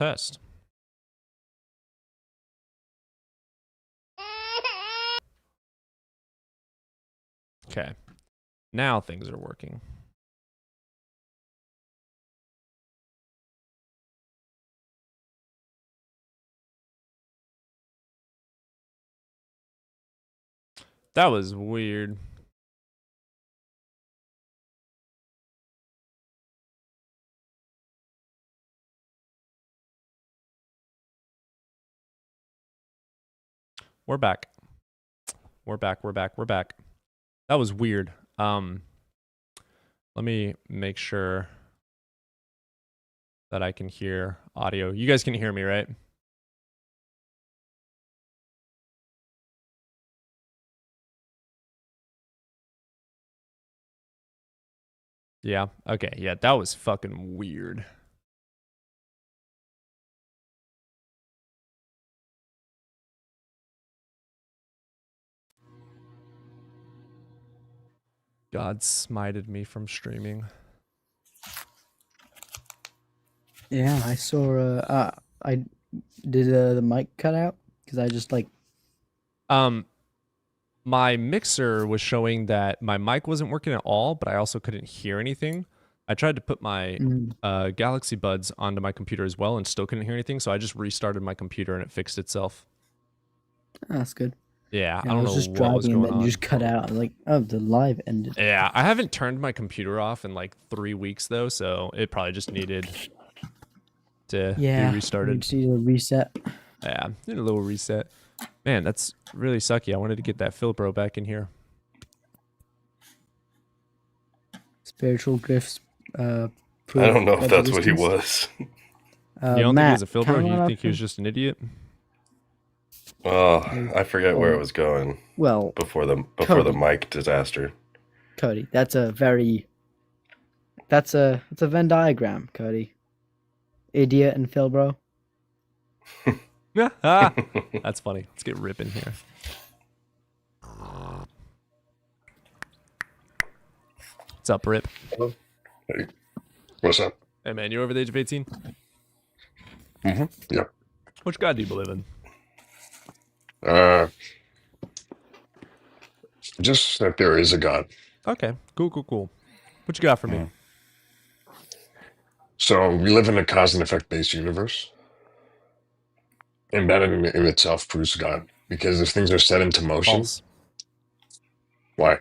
Test. Okay. Now things are working. That was weird. We're back. We're back. That was weird. Let me make sure that I can hear audio. You guys can hear me, right? Yeah. Okay. Yeah, that was fucking weird. God smited me from streaming. Yeah, I saw. I did the mic cut out because I just like. My mixer was showing that my mic wasn't working at all, but I also couldn't hear anything. I tried to put my Galaxy Buds onto my computer as well and still couldn't hear anything, so I just restarted my computer and it fixed itself. That's good. Yeah, Yeah, I don't know just what was driving going and then on. you just cut out. I was like, oh, the live ended. Yeah, I haven't turned my computer off in like 3 weeks though, so it probably just needed to be restarted. You just need a reset. Yeah, need a little reset. Man, that's really sucky. I wanted to get that Phil bro back in here. Spiritual gifts. I don't know if that's what he was. You don't think he was a Phil bro? You think he was just an idiot? Oh, I forget where it was going. Well, before the mic disaster. Cody, that's a Venn diagram, Cody. Idiot and Phil bro. That's funny. Let's get Rip in here. What's up, Rip? Hey. What's up? Hey, man, you over the age of 18? Mm-hmm. Yeah. Which god do you believe in? Just that there is a God. Okay, cool. What you got for me? So we live in a cause and effect based universe. And that in itself proves God. Because if things are set into motion. False. Why?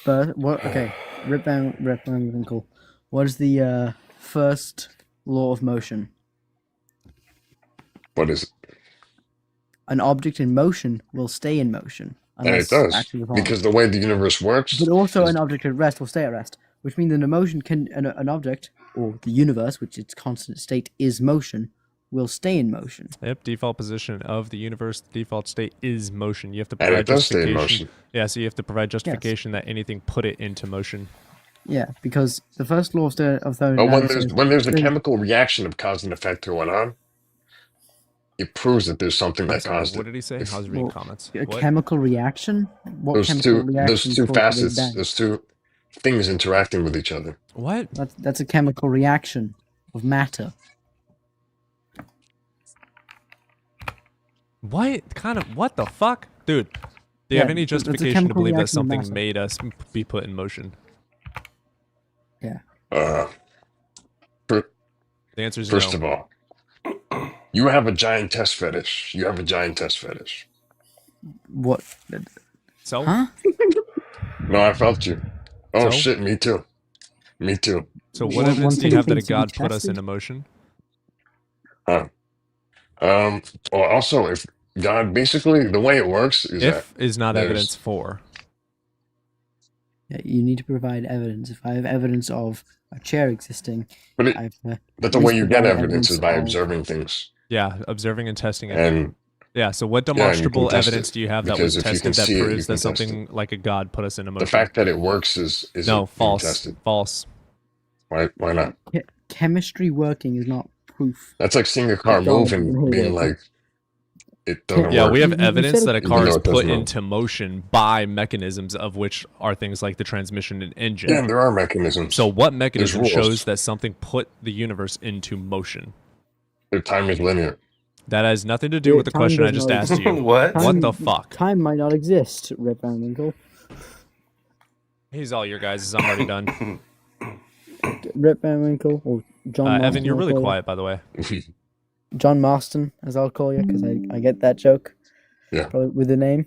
But what? Okay, rip down, cool. What is the first law of motion? What is it? An object in motion will stay in motion. And it does. Because the way the universe works. But also an object at rest will stay at rest. Which means that an object, or the universe, which its constant state is motion, will stay in motion. Yep, default position of the universe, default state is motion. You have to And provide it does stay in justification. motion. Yeah, so you have to provide justification that anything put it into motion. Yeah, because the first law of thermodynamics. But when there's a chemical reaction of cause and effect going on, it proves that there's something that caused it. What did he say? I was reading comments. A chemical reaction? What Those chemical two reaction facets, those two things interacting with each other. What? That's a chemical reaction of matter. What the fuck? Dude, do you have any justification to believe that something made us be put in motion? Yeah. The answer is first no. of all, you have a giant test fetish. What? So? Huh? No, I felt you. Oh, So? shit, me too. So what evidence do you have that a god put us in motion? Well, also, if God, basically, the way it works is if is not evidence for. Yeah, you need to provide evidence. If I have evidence of a chair existing, but the way you get evidence is by observing things. Yeah, observing and testing it. And yeah, so what demonstrable evidence do you have that was tested that proves that something like a god put us in motion? The fact that it works is no, false. Tested. False. Why not? Chemistry working is not proof. That's like seeing a car move and being like, it doesn't work. Yeah, we have evidence that a car is put into motion by mechanisms of which are things like the transmission and engine. Yeah, there are mechanisms. So what mechanism shows that something put the universe into motion? If time is linear. That has nothing to do with the Time question I does just not asked you. What? What the fuck? Time might not exist, Rip Van Winkle. He's all your guys. I'm already done. Rip Van Winkle, or John Marston. Evan, you're I'll really call you. quiet, by the way. John Marston, as I'll call you, because I get that joke. Yeah. Probably with the name.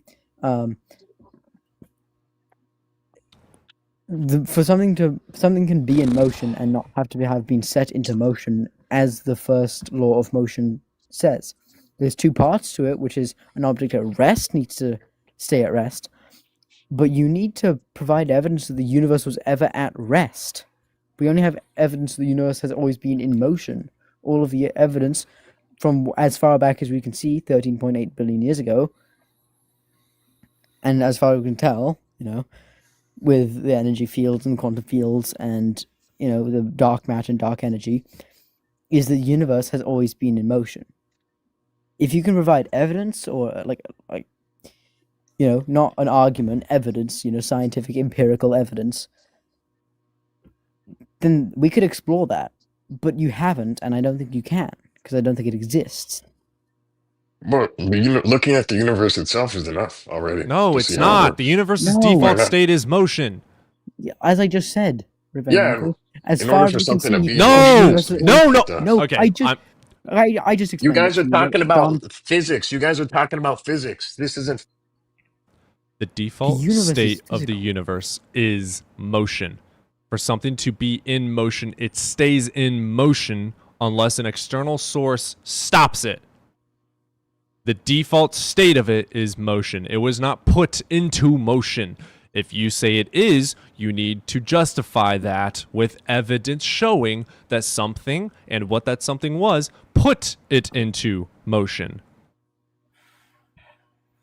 For something can be in motion and not have to have been set into motion, as the first law of motion says. There's two parts to it, which is an object at rest needs to stay at rest, but you need to provide evidence that the universe was ever at rest. We only have evidence the universe has always been in motion. All of the evidence from as far back as we can see, 13.8 billion years ago, and as far as we can tell, with the energy fields and quantum fields and, the dark matter and dark energy, is that the universe has always been in motion. If you can provide evidence or not an argument, evidence, scientific empirical evidence, then we could explore that. But you haven't, and I don't think you can, because I don't think it exists. But looking at the universe itself is enough already. No, it's not. The universe's default state is motion. As I just said, as in far order as for we can something to see, be no. Okay, I just you explained guys it are to talking you. about physics. You guys are talking about physics. This isn't. The default universe state is of the physical. universe is motion. For something to be in motion, it stays in motion unless an external source stops it. The default state of it is motion. It was not put into motion. If you say it is, you need to justify that with evidence showing that something and what that something was put it into motion.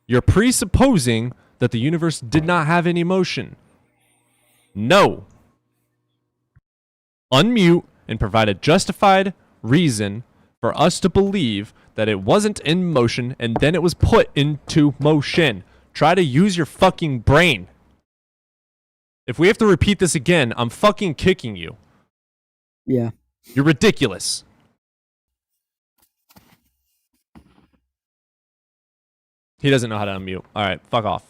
You're presupposing that the universe did not have any motion. No. Unmute and provide a justified reason for us to believe that it wasn't in motion and then it was put into motion. Try to use your fucking brain. If we have to repeat this again, I'm fucking kicking you. Yeah. You're ridiculous. He doesn't know how to unmute. All right, fuck off.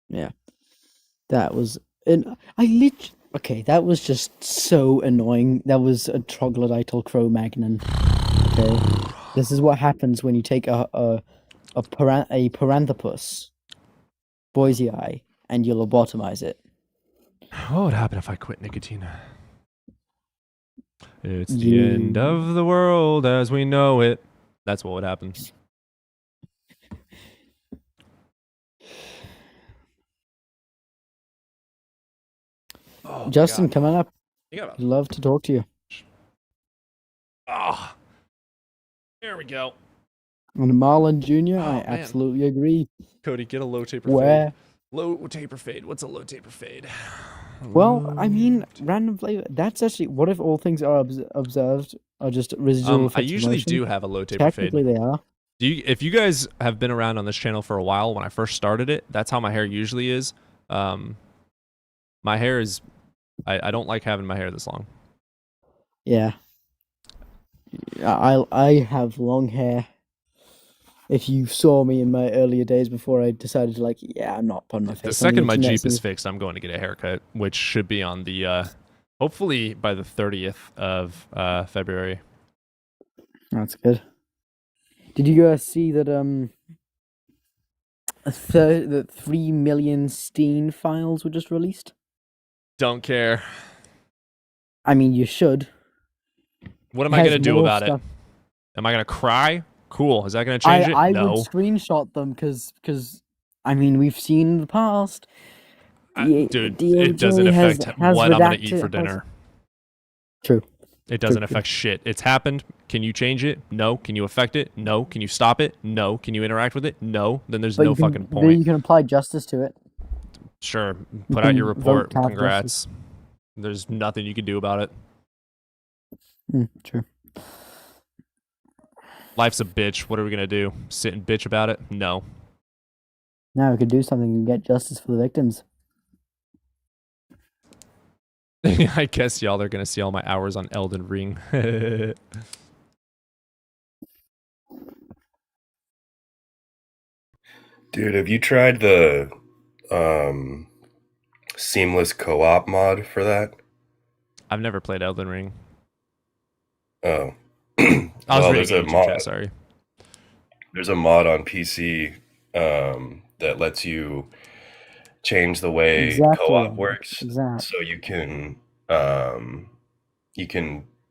Yeah. That was... Okay, that was just so annoying. That was a troglodytal Cro-Magnon. Okay. This is what happens when you take a Paranthropus, Boisei, and you lobotomize it. What would happen if I quit nicotine? It's the end of the world as we know it. That's what would happen. Oh, Justin, come on up. I'd love to talk to you. Oh, there we go. And Marlon Jr., I absolutely agree. Cody, get a low taper fade. Low taper fade. What's a low taper fade? Well, I mean, random flavor. That's actually... What if all things are observed are just residual effects I usually of motion? do have a low taper fade. Technically, they are. If you guys have been around on this channel for a while, when I first started it, that's how my hair usually is. My hair is... I don't like having my hair this long. Yeah. I have long hair. If you saw me in my earlier days before I decided to I'm not putting my face on the second my Jeep so... is fixed, I'm going to get a haircut, which should be on the hopefully by the 30th of February. That's good. Did you guys see that the 3 million Steen files were just released? Don't care. I mean, you should. What am I going to do about it? Am I going to cry? Cool. Is that going to change it? I No. would screenshot them because I mean, we've seen in the past. Dude, it doesn't affect what I'm going to eat for dinner. True. It doesn't affect shit. It's happened. Can you change it? No. Can you affect it? No. Can you stop it? No. Can you interact with it? No. Then there's no fucking point. Then you can apply justice to it. Sure. Put out your report. Congrats. There's nothing you can do about it. True. Life's a bitch. What are we going to do? Sit and bitch about it? No. Now we could do something and get justice for the victims. I guess y'all are going to see all my hours on Elden Ring. Dude, have you tried the seamless co-op mod for that? I've never played Elden Ring. Oh. I was Well, reading a YouTube chat, sorry. There's a mod on PC that lets you change the way co-op works. So you can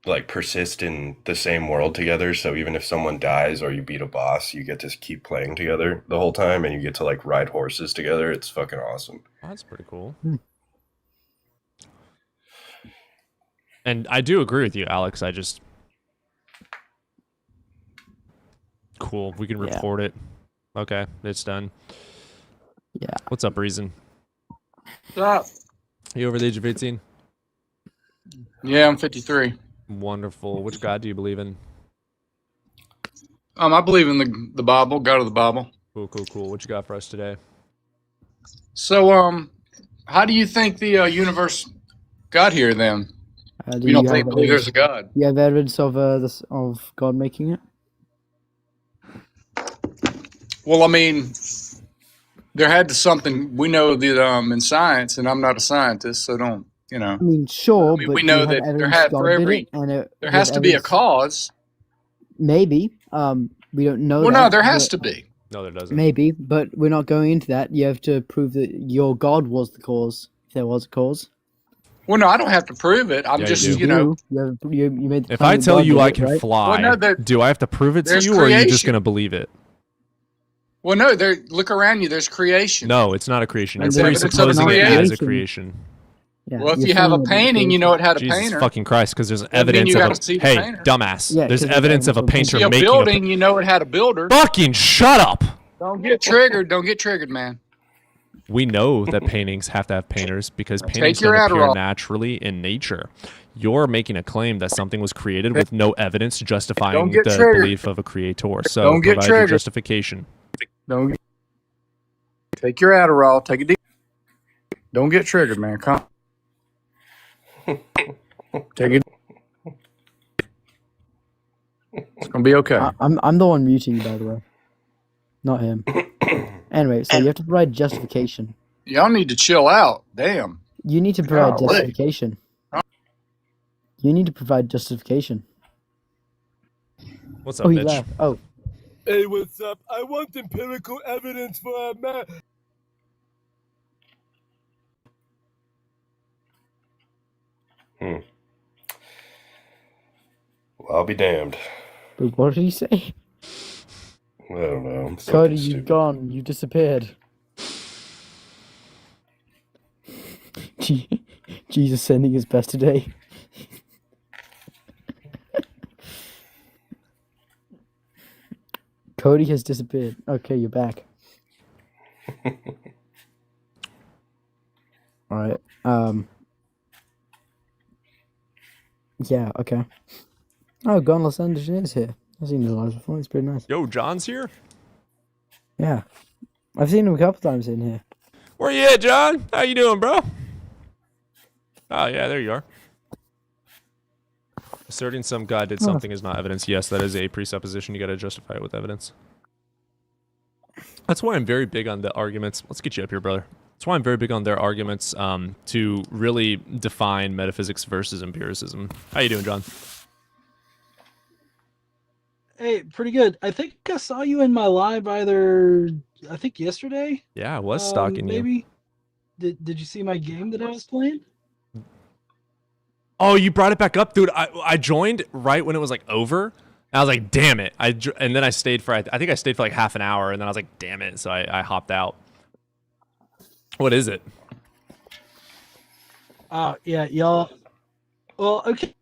like persist in the same world together. So even if someone dies or you beat a boss, you get to keep playing together the whole time, and you get to like ride horses together. It's fucking awesome. Oh, that's pretty cool. And I do agree with you, Alex. Cool. We can report it. Okay, it's done. Yeah. What's up, Reason? What's up? You over the age of 18? Yeah, I'm 53. Wonderful. Which God do you believe in? I believe in the Bible, God of the Bible. Cool. What you got for us today? So, how do you think the universe got here then? You don't believe there's a God? You have evidence of God making it? Well, I mean, there had to something. We know that in science, and I'm not a scientist, so don't, you know. I mean, sure, but we know that there had for every there has to be a cause. Maybe. We don't know. Well, no, there has to be. No, there doesn't. Maybe, but we're not going into that. You have to prove that your God was the cause, if there was a cause. Well, no, I don't have to prove it. I'm just, you know. You made if I tell you I can fly, well, no, do I have to prove it to you, creation. or are you just going to believe it? Well, no, look around you. There's creation. No, it's not a creation. You're It's evidence of presupposing it creation. as a creation. Yeah, well, if you have a painting, you know it had a Jesus painter. fucking Christ, because there's Then evidence you of gotta see the hey, painter. dumbass. Yeah, there's evidence of a painter See a making building, you know it had a builder. Fucking shut up! Don't get triggered. Don't get triggered, man. We know that paintings have to have painters because paintings your don't appear Adderall. naturally in nature. You're making a claim that something was created with no evidence justifying Don't the get triggered. belief of a creator. So Don't get provide your triggered. justification. Don't take your Adderall. Take a deep. Don't get triggered, man. Come. Take it. It's gonna be okay. I'm the one muting you, by the way, not him. Anyway, so you have to provide justification. Y'all need to chill out. Damn. You need to provide Golly. justification. You need to provide justification. What's up, Oh, he bitch? left. Oh, Hey, what's up? I want empirical evidence for a man. Well, I'll be damned. but what did he say? I don't know. I'm Cody, something you've stupid. gone. You disappeared. Jesus sending his best today. Cody has disappeared. Okay, you're back. Alright. Yeah, okay. Oh, Gonless Anderson is here. I've seen his live before. It's pretty nice. Yo, John's here? Yeah. I've seen him a couple times in here. Where you at, John? How you doing, bro? Oh, yeah, there you are. Asserting some guy did something is not evidence. Yes, that is a presupposition. You got to justify it with evidence. That's why I'm very big on the arguments. Let's get you up here, brother. That's why I'm very big on their arguments to really define metaphysics versus empiricism. How you doing, John? Hey, pretty good. I think I saw you in my live I think yesterday. Yeah, I was stalking you. Maybe. Did you see my game that I was playing? Oh, you brought it back up, dude. I joined right when it was like over. And I was like, damn it. And then I stayed for, I think I stayed for like half an hour, and then I was like, damn it. So I hopped out. What is it? Yeah, y'all. Well, okay.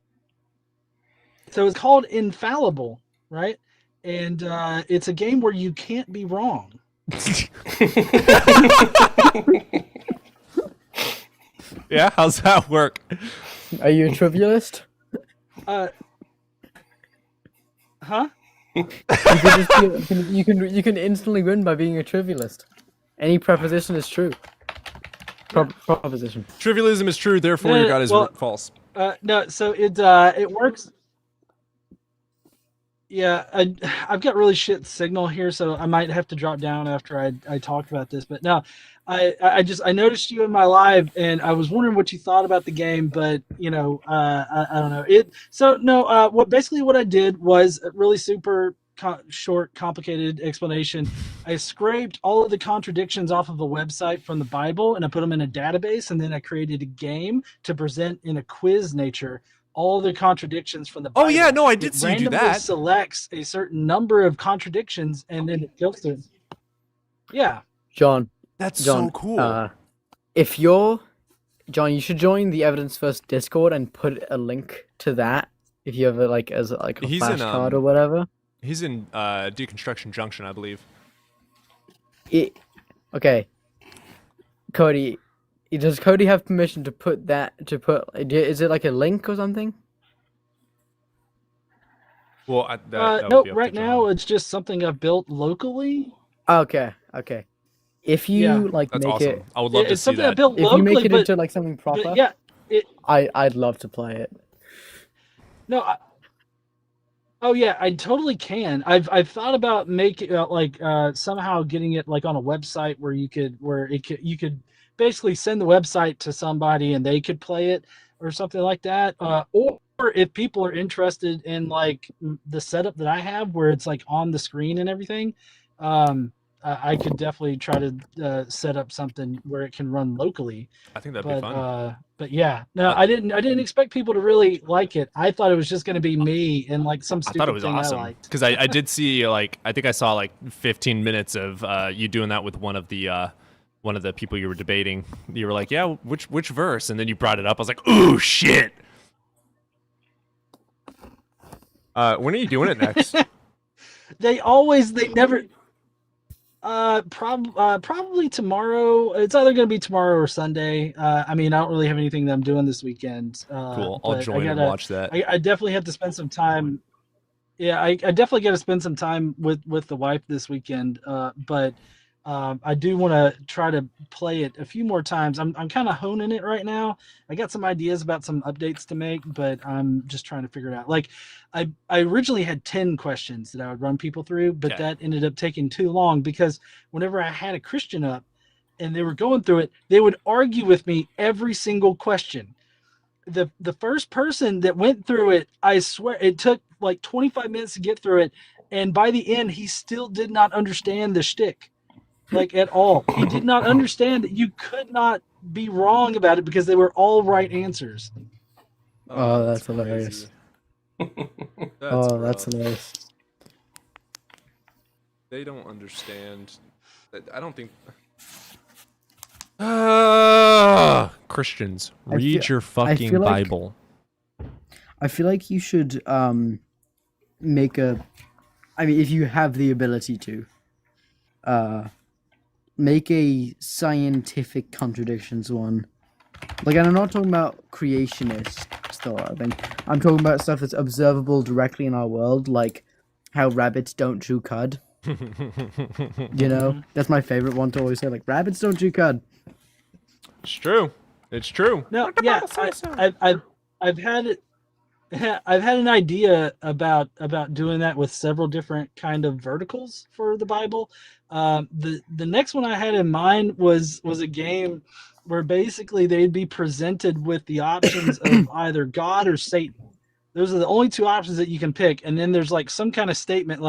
So it's called Infallible, right? And it's a game where you can't be wrong. Yeah, how's that work? Are you a trivialist? Huh? You can instantly win by being a trivialist. Any preposition is true. Proposition. Trivialism is true, therefore your God is false. No, so it works. Yeah, I've got really shit signal here, so I might have to drop down after I talk about this. But no, I noticed you in my live, and I was wondering what you thought about the game, but I don't know it. So no, what I did was a really super short, complicated explanation. I scraped all of the contradictions off of a website from the Bible, and I put them in a database, and then I created a game to present in a quiz nature all the contradictions from the Bible. Oh yeah, no, I did see you do randomly that. selects a certain number of contradictions and then it filters. Yeah. John, That's so cool. If you're John, you should join the Evidence First Discord and put a link to that if you have it as a flashcard or whatever. He's in Deconstruction Junction, I believe. Okay. Cody, does Cody have permission to put that? Is it like a link or something? Well, no. Right now, it's just something I've built locally. Okay. If you that's make awesome. it, I would love to see something that. I built if locally, you make it into something proper, I'd love to play it. No. Oh yeah, I totally can. I've thought about making somehow getting it on a website where you could basically send the website to somebody and they could play it or something like that. Or if people are interested in the setup that I have where it's on the screen and everything, I could definitely try to set up something where it can run locally. I think that'd be fun. But yeah, no, I didn't expect people to really like it. I thought it was just going to be me and some stupid I thought it was thing awesome I liked. because I did see I think I saw 15 minutes of you doing that with one of the people you were debating. You were like, yeah, which verse, and then you brought it up. I was like, ooh, shit. When are you doing it next? They never. Probably tomorrow. It's either going to be tomorrow or Sunday. I don't really have anything that I'm doing this weekend. Cool. I'll join and watch that. I definitely have to spend some time. Yeah, I definitely got to spend some time with the wife this weekend. But I do want to try to play it a few more times. I'm kind of honing it right now. I got some ideas about some updates to make, but I'm just trying to figure it out. I originally had 10 questions that I would run people through, but that ended up taking too long because whenever I had a Christian up and they were going through it, they would argue with me every single question. The first person that went through it, I swear it took 25 minutes to get through it, and by the end he still did not understand the shtick. At all. He did not understand that you could not be wrong about it because they were all right answers. Oh, that's hilarious. That's hilarious. They don't understand. I don't think. Christians, read your fucking Bible. I feel like you should make if you have the ability to make a scientific contradictions one. And I'm not talking about creationist stuff. I'm talking about stuff that's observable directly in our world, like how rabbits don't chew cud. That's my favorite one to always say. Rabbits don't chew cud. It's true. It's true. No, yeah, I've had it. I've had an idea about doing that with several different kind of verticals for the Bible. The next one I had in mind was a game where basically they'd be presented with the options of either God or Satan. Those are the only two options that you can pick, and then there's some kind of statement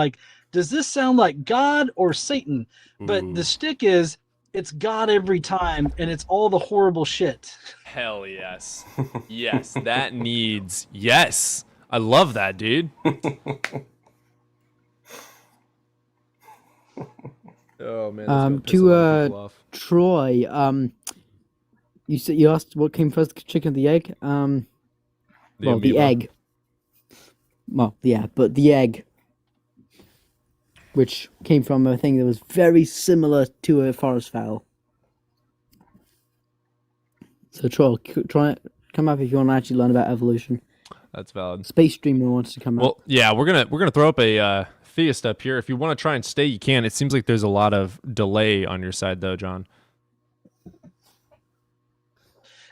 does this sound like God or Satan? But the shtick is it's God every time, and it's all the horrible shit. Hell yes. Yes, that needs... Yes! I love that, dude. Oh, man. To Troy, you asked what came first, the chicken or the egg? The egg. Well, yeah, but the egg. Which came from a thing that was very similar to a forest fowl. So Troll, try come up if you want to actually learn about evolution. That's valid. Space Dreamer wants to come up. Well, yeah, we're gonna throw up a theist up here. If you want to try and stay, you can. It seems like there's a lot of delay on your side, though, John.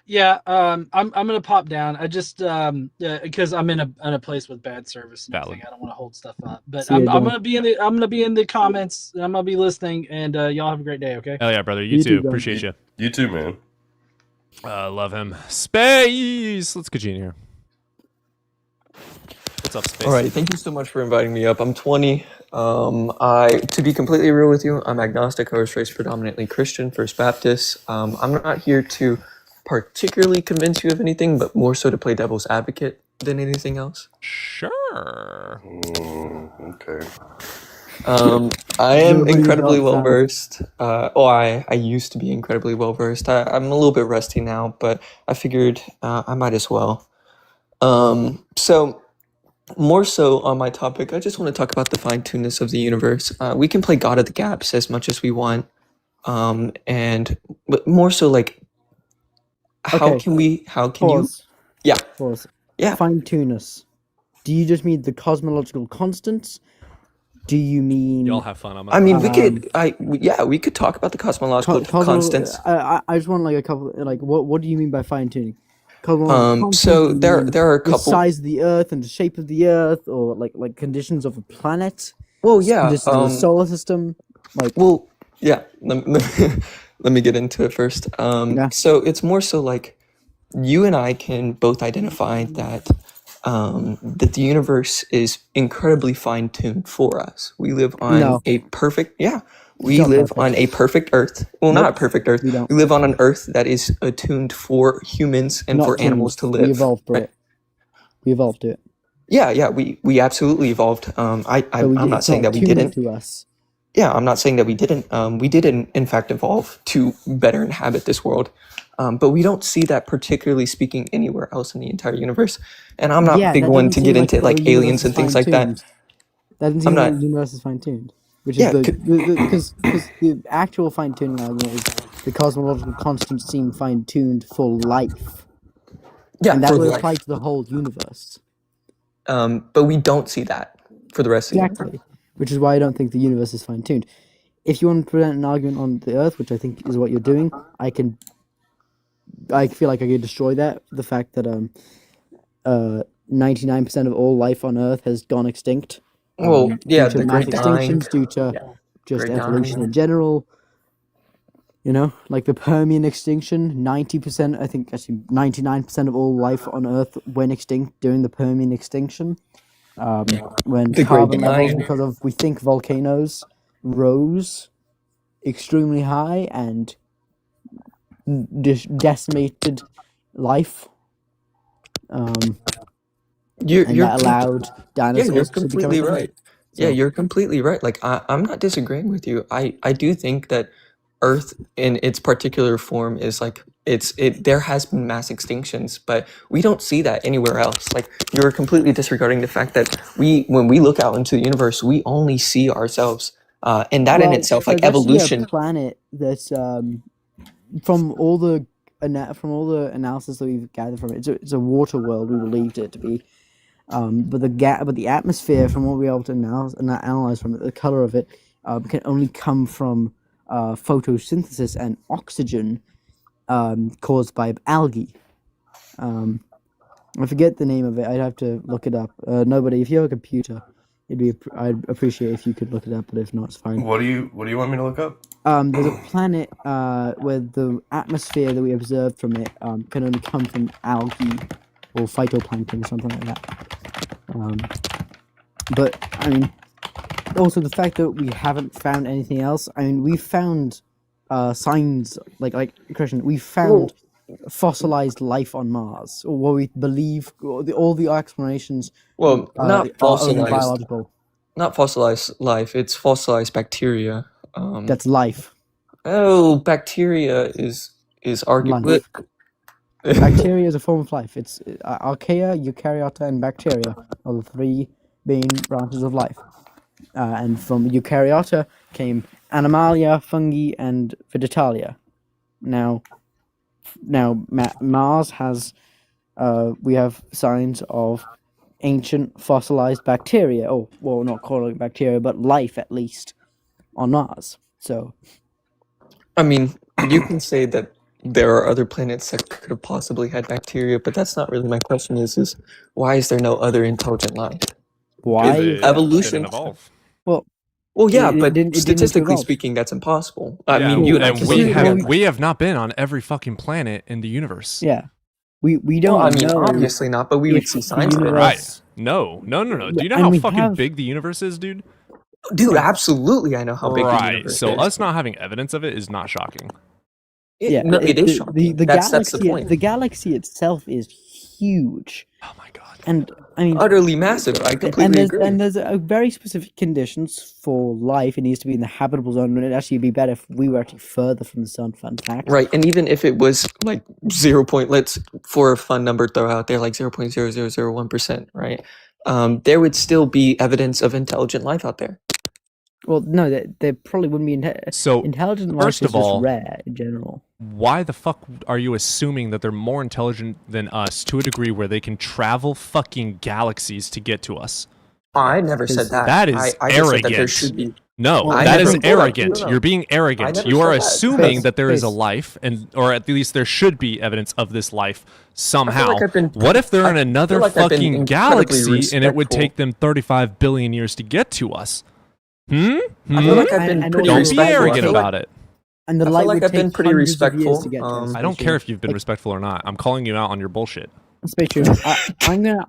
Yeah, I'm gonna pop down. I just because I'm in a place with bad service and everything. Valid. I don't want to hold stuff up. But See ya, I'm John. gonna be in the comments. And I'm gonna be listening, and y'all have a great day. Okay. Oh yeah, brother. You You too. too, John. Appreciate you. You too, man. Love him. Space. Let's get you in here. What's up, Space? Alrighty, thank you so much for inviting me up. I'm 20. To be completely real with you, I'm agnostic. I was raised predominantly Christian, First Baptist. I'm not here to particularly convince you of anything, but more so to play devil's advocate than anything else. Sure. Okay. I am What do you incredibly got, well Sam? versed. I used to be incredibly well versed. I'm a little bit rusty now, but I figured I might as well. So more so on my topic, I just want to talk about the fine-tunedness of the universe. We can play God of the Gaps as much as we want, but more so like how Okay. can you? Pause. Yeah. Pause. Yeah. Fine-tuneness. Do you just mean the cosmological constants? Do you mean? Y'all have fun. I mean, Um, we could talk about the cosmological constants. I just want like a couple. Like, what do you mean by fine-tuning? Cosmological constants, So do you there mean are a the couple. size of the Earth and the shape of the Earth, or like conditions of a planet, Well, yeah. conditions of the solar system. Like, Well, yeah. Let me get into it first. Yeah. So it's more so like you and I can both identify that the universe is incredibly fine-tuned for us. We live on No. a perfect, we not live perfect. on a perfect Earth. Well, not a Nope, perfect Earth. we don't. We live on an Earth that is attuned for humans and Not for animals to tuned. live. We evolved for right? it. We evolved it. Yeah, we absolutely evolved. I'm not saying that we didn't. To us. Yeah, I'm not saying that we didn't. We did in fact evolve to better inhabit this world, but we don't see that particularly speaking anywhere else in the entire universe. And I'm not Yeah, big that one doesn't to seem get like into the like universe aliens is and things like that. fine-tuned. That doesn't I'm seem like not. the universe is fine-tuned, which Yeah, is because the actual fine-tuning argument is the cosmological constants seem fine-tuned for life, Yeah, and that for would life. apply to the whole universe. But we don't see that for the rest of the universe. Exactly, which is why I don't think the universe is fine-tuned. If you want to present an argument on the Earth, which I think is what you're doing, I feel like I could destroy that. The fact that 99% of all life on Earth has gone extinct. Well, yeah, due to the mass Great Dying. extinctions, due to just Great evolution Dying. in general. You know, like the Permian extinction, 90%, I think actually 99% of all life on Earth went extinct during the Permian extinction. When The Great carbon levels, Dying. because of, we think, volcanoes rose extremely high and decimated life. You're That allowed dinosaurs you're to become completely extinct. right. Yeah, you're completely right. Like I'm not disagreeing with you. I do think that Earth in its particular form is like there has been mass extinctions, but we don't see that anywhere else. Like you're completely disregarding the fact that when we look out into the universe, we only see ourselves. And that in itself, like there's actually evolution. a planet that's from all the analysis that we've gathered from it, it's a water world. We believed it to be, but the atmosphere, from what we're able to analyze from it, the color of it can only come from photosynthesis and oxygen caused by algae. I forget the name of it. I'd have to look it up. Nobody, if you have a computer, I'd appreciate if you could look it up, but if not, it's fine. What do you want me to look up? There's a planet where the atmosphere that we observed from it can only come from algae or phytoplankton or something like that. But I mean, also the fact that we haven't found anything else. I mean, we found signs like Christian. We found fossilized life on Mars, or what we believe. All the explanations. Well, not are fossilized. only biological. Not fossilized life. It's fossilized bacteria. That's life. Oh, bacteria is arguably. Bacteria is a form of life. It's archaea, eukaryota, and bacteria are the three main branches of life. And from eukaryota came animalia, fungi, and vegetalia. Now Mars has we have signs of ancient fossilized bacteria, or well, not calling it bacteria, but life at least on Mars. So, I mean, you can say that there are other planets that could have possibly had bacteria, but that's not really my question. Is why is there no other intelligent life? Why? It Evolution. didn't evolve. Well, yeah, it but didn't need to statistically evolve. speaking, that's impossible. Yeah, I mean, you and I and can we have not been on every fucking planet in the universe. Yeah, we don't Well, I mean, know. obviously not, but we would see signs of it. Right. No. Do you know how fucking big the universe is, dude? Dude, absolutely, I know how big the Right. universe So is. us not having evidence of it is not shocking. No, it is shocking. That's the point. The galaxy itself is huge. Oh my god. And I mean, utterly massive. I completely agree. And there's a very specific conditions for life. It needs to be in the habitable zone, and it'd actually be better if we were actually further from the sun. Fun fact. Right, and even if it was like 0. Let's for a fun number throw out there like 0.0001%, right? There would still be evidence of intelligent life out there. Well, no, there probably wouldn't be So intelligent life. first is of all, just rare in general. Why the fuck are you assuming that they're more intelligent than us to a degree where they can travel fucking galaxies to get to us? I never said that. That is I just arrogant. said that there should be. No, I that never is said that. arrogant. No. You're being I arrogant. never You are said that. assuming that there is a Chris. life, or at least there should be evidence of this life somehow. like I've been- What if they're in I another feel like I've been fucking incredibly galaxy and it would respectful. take them 35 billion years to get to us? I feel like I've been And pretty Don't be respectful. I arrogant feel like- about it. And the I feel light like would I've been take pretty hundreds of years respectful. to get to us, I don't Space care Jam. if you've been respectful or not. I'm calling you out on your bullshit. Space Jam,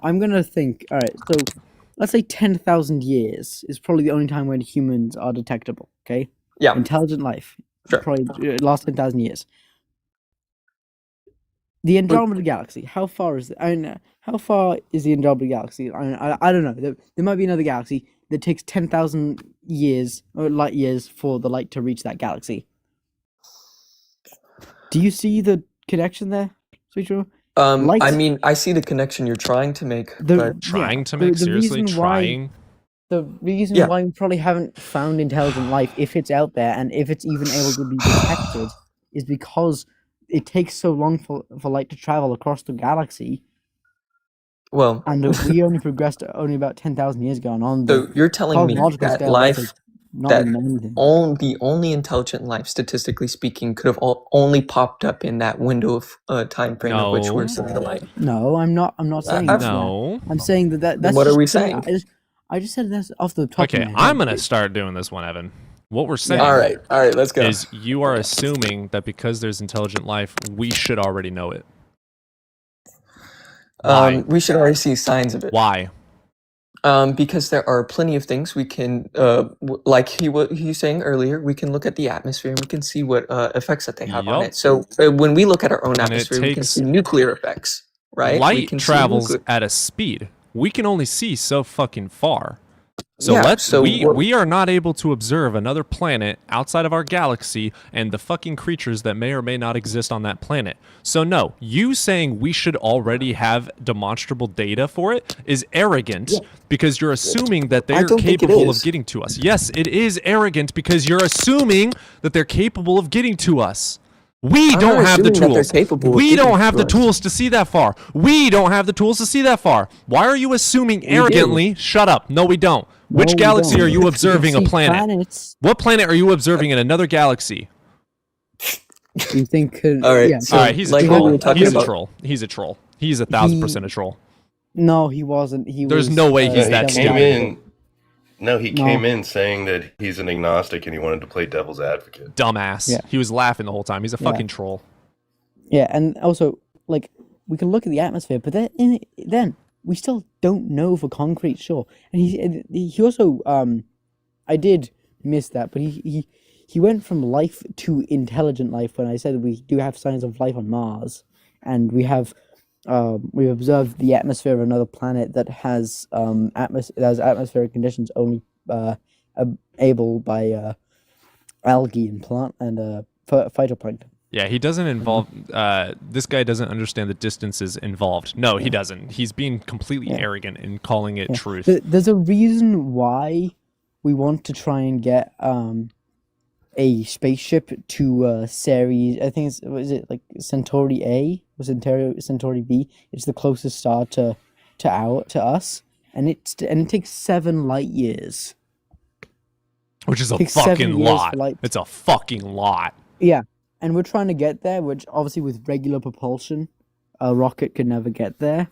I'm gonna think. All right, so let's say 10,000 years is probably the only time when humans are detectable. Okay. Yeah. Intelligent life. Sure. Probably last 10,000 years. The Andromeda Galaxy. How far is it? I mean, how far is the Andromeda Galaxy? I don't know. There might be another galaxy that takes 10,000 years or light years for the light to reach that galaxy. Do you see the connection there, Sweet Joe? I mean, I see the connection you're trying to make, but Trying to make? Seriously? Trying? The reason Yeah. why we probably haven't found intelligent life, if it's out there and if it's even able to be detected, is because it takes so long for light to travel across the galaxy, well, and we only progressed only about 10,000 years ago. And on so the you're telling me cosmological that scale, life, that's not that even anything. the only intelligent life, statistically speaking, could have only popped up in that window of time frame of which we're No. seeing the light. No, I'm not saying that. No. I'm saying that's what are just we something- saying? I just said that's off the top Okay, of my head. I'm going to start doing this one, Evan. What we're saying All right, let's go. is you are assuming that because there's intelligent life, we should already know it. Why? We should already see signs of it. Why? Because there are plenty of things we can, like he's saying earlier, we can look at the atmosphere and we can see what effects that they have on Yup. it. So when we look at our own And it atmosphere, we can takes- see nuclear effects, right? We Light can see travels nuclear- at a speed. We can only see so fucking far. So Yeah, so we are not able to observe another planet outside of our galaxy and the fucking creatures that may or may not exist on that planet. So no, you saying we should already have demonstrable data for it is arrogant because you're assuming that they're don't think it capable is. of getting to us. Yes, it is arrogant because you're assuming that they're capable of getting to us. We I'm don't not have the assuming that they're tools. capable of We getting don't have to the us. tools to see that far. We don't have the tools to see that far. Why are you assuming arrogantly? Shut up. No, we don't. Which No, we galaxy don't. are you We can observing a see planet? planets. What planet are you observing in another galaxy? You think? All right, Yeah. so- All right, he's a like what we troll. were talking He's a about- troll. He's a troll. He's 1,000% a troll. No, he wasn't. There's no way he's he that came stupid. in. No, he No. came in saying that he's an agnostic and he wanted to play devil's advocate. Dumbass. Yeah. He was laughing the whole time. He's a Yeah. fucking troll. Yeah, and also, like, we can look at the atmosphere, but then we still don't know for concrete sure. And he also, I did miss that, but he went from life to intelligent life when I said we do have signs of life on Mars, and we have observed the atmosphere of another planet that has atmospheric conditions only able by algae and plant and phytoplankton. Yeah, he doesn't involve. This guy doesn't understand the distances involved. No, he doesn't. He's being completely arrogant in calling it truth. There's a reason why we want to try and get a spaceship to Ceres. I think it like Centauri A or Centauri B? It's the closest star to us, and it takes 7 light years. Which is a Takes 7 fucking years for lot. light. It's a fucking lot. Yeah, and we're trying to get there, which obviously with regular propulsion, a rocket could never get there.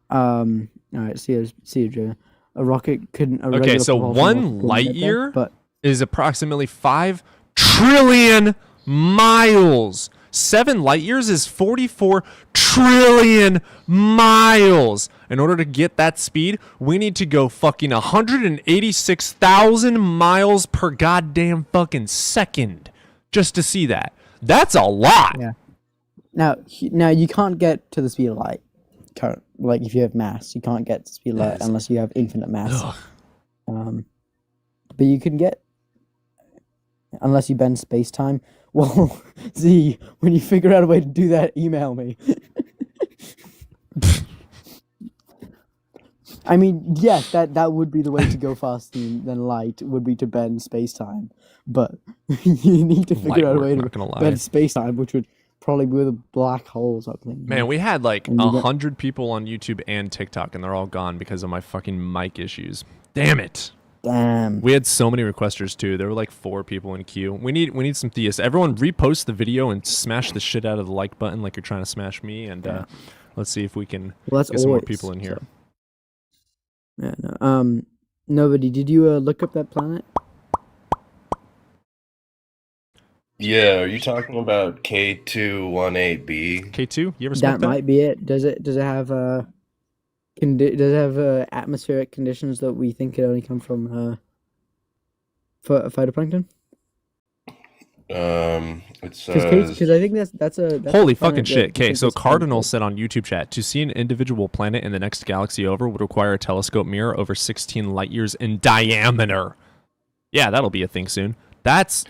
All right, see you, Joe. A rocket couldn't. Okay, so 1 light year but is approximately 5 trillion miles. 7 light years is 44 trillion miles. In order to get that speed, we need to go fucking 186,000 miles per goddamn fucking second just to see that. That's a lot. Yeah. Now you can't get to the speed of light. Like if you have mass, you can't get to the speed of light unless you have infinite mass. But you can get, unless you bend space time. Well, Z, when you figure out a way to do that, email me. I mean, yes, that would be the way to go faster than light, would be to bend space time. But you need to figure out a way to bend space time, which would probably be with a black hole or something. Man, we had like 100 people on YouTube and TikTok, and they're all gone because of my fucking mic issues. Damn it. Damn. We had so many requesters too. There were like 4 people in queue. We need some theists. Everyone repost the video and smash the shit out of the like button like you're trying to smash me, and let's see if we can get some more people in here. So. Yeah, no. Nobody, did you look up that planet? Yeah, are you talking about K218b? K2? You ever smoked that? Might be it. Does it have does it have atmospheric conditions that we think could only come from phytoplankton? It says, because I think that's holy fucking shit. Okay, so Cardinal said on YouTube chat, to see an individual planet in the next galaxy over would require a telescope mirror over 16 light years in diameter. Yeah, that'll be a thing soon. That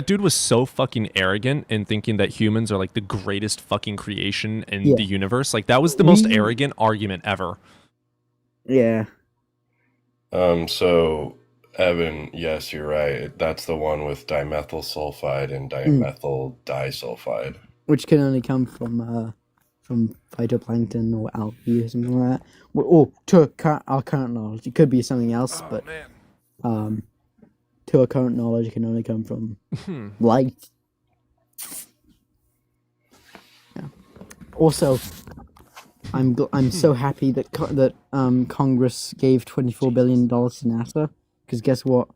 dude was so fucking arrogant in thinking that humans are like the greatest fucking creation in the universe. Like, that was the most arrogant argument ever. Yeah. So Evan, yes, you're right. That's the one with dimethyl sulfide and dimethyl disulfide, which can only come from phytoplankton or algae or something like that. Or to our current knowledge, it could be something else, but to our current knowledge, it can only come from light. Yeah. Also, I'm so happy that Congress gave $24 billion to NASA, because guess what?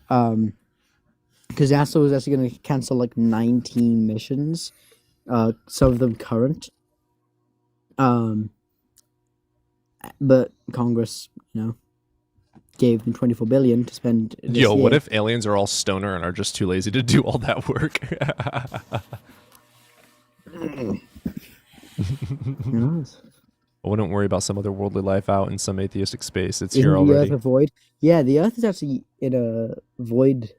Because NASA was actually going to cancel like 19 missions, some of them current. But Congress, gave them $24 billion to spend this year. What if aliens are all stoner and are just too lazy to do all that work? I wouldn't worry about some other worldly life out in some atheistic space. It's here already. The Earth a void? Yeah, the Earth is actually in a void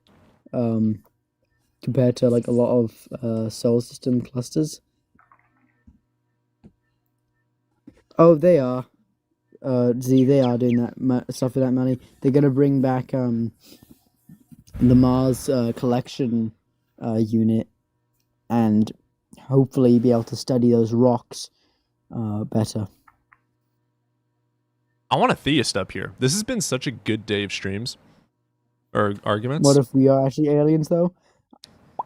compared to like a lot of solar system clusters. Oh, they are. They are doing that stuff with that money. They're gonna bring back the Mars collection unit, and hopefully be able to study those rocks better. I want a theist up here. This has been such a good day of streams or arguments. What if we are actually aliens, though?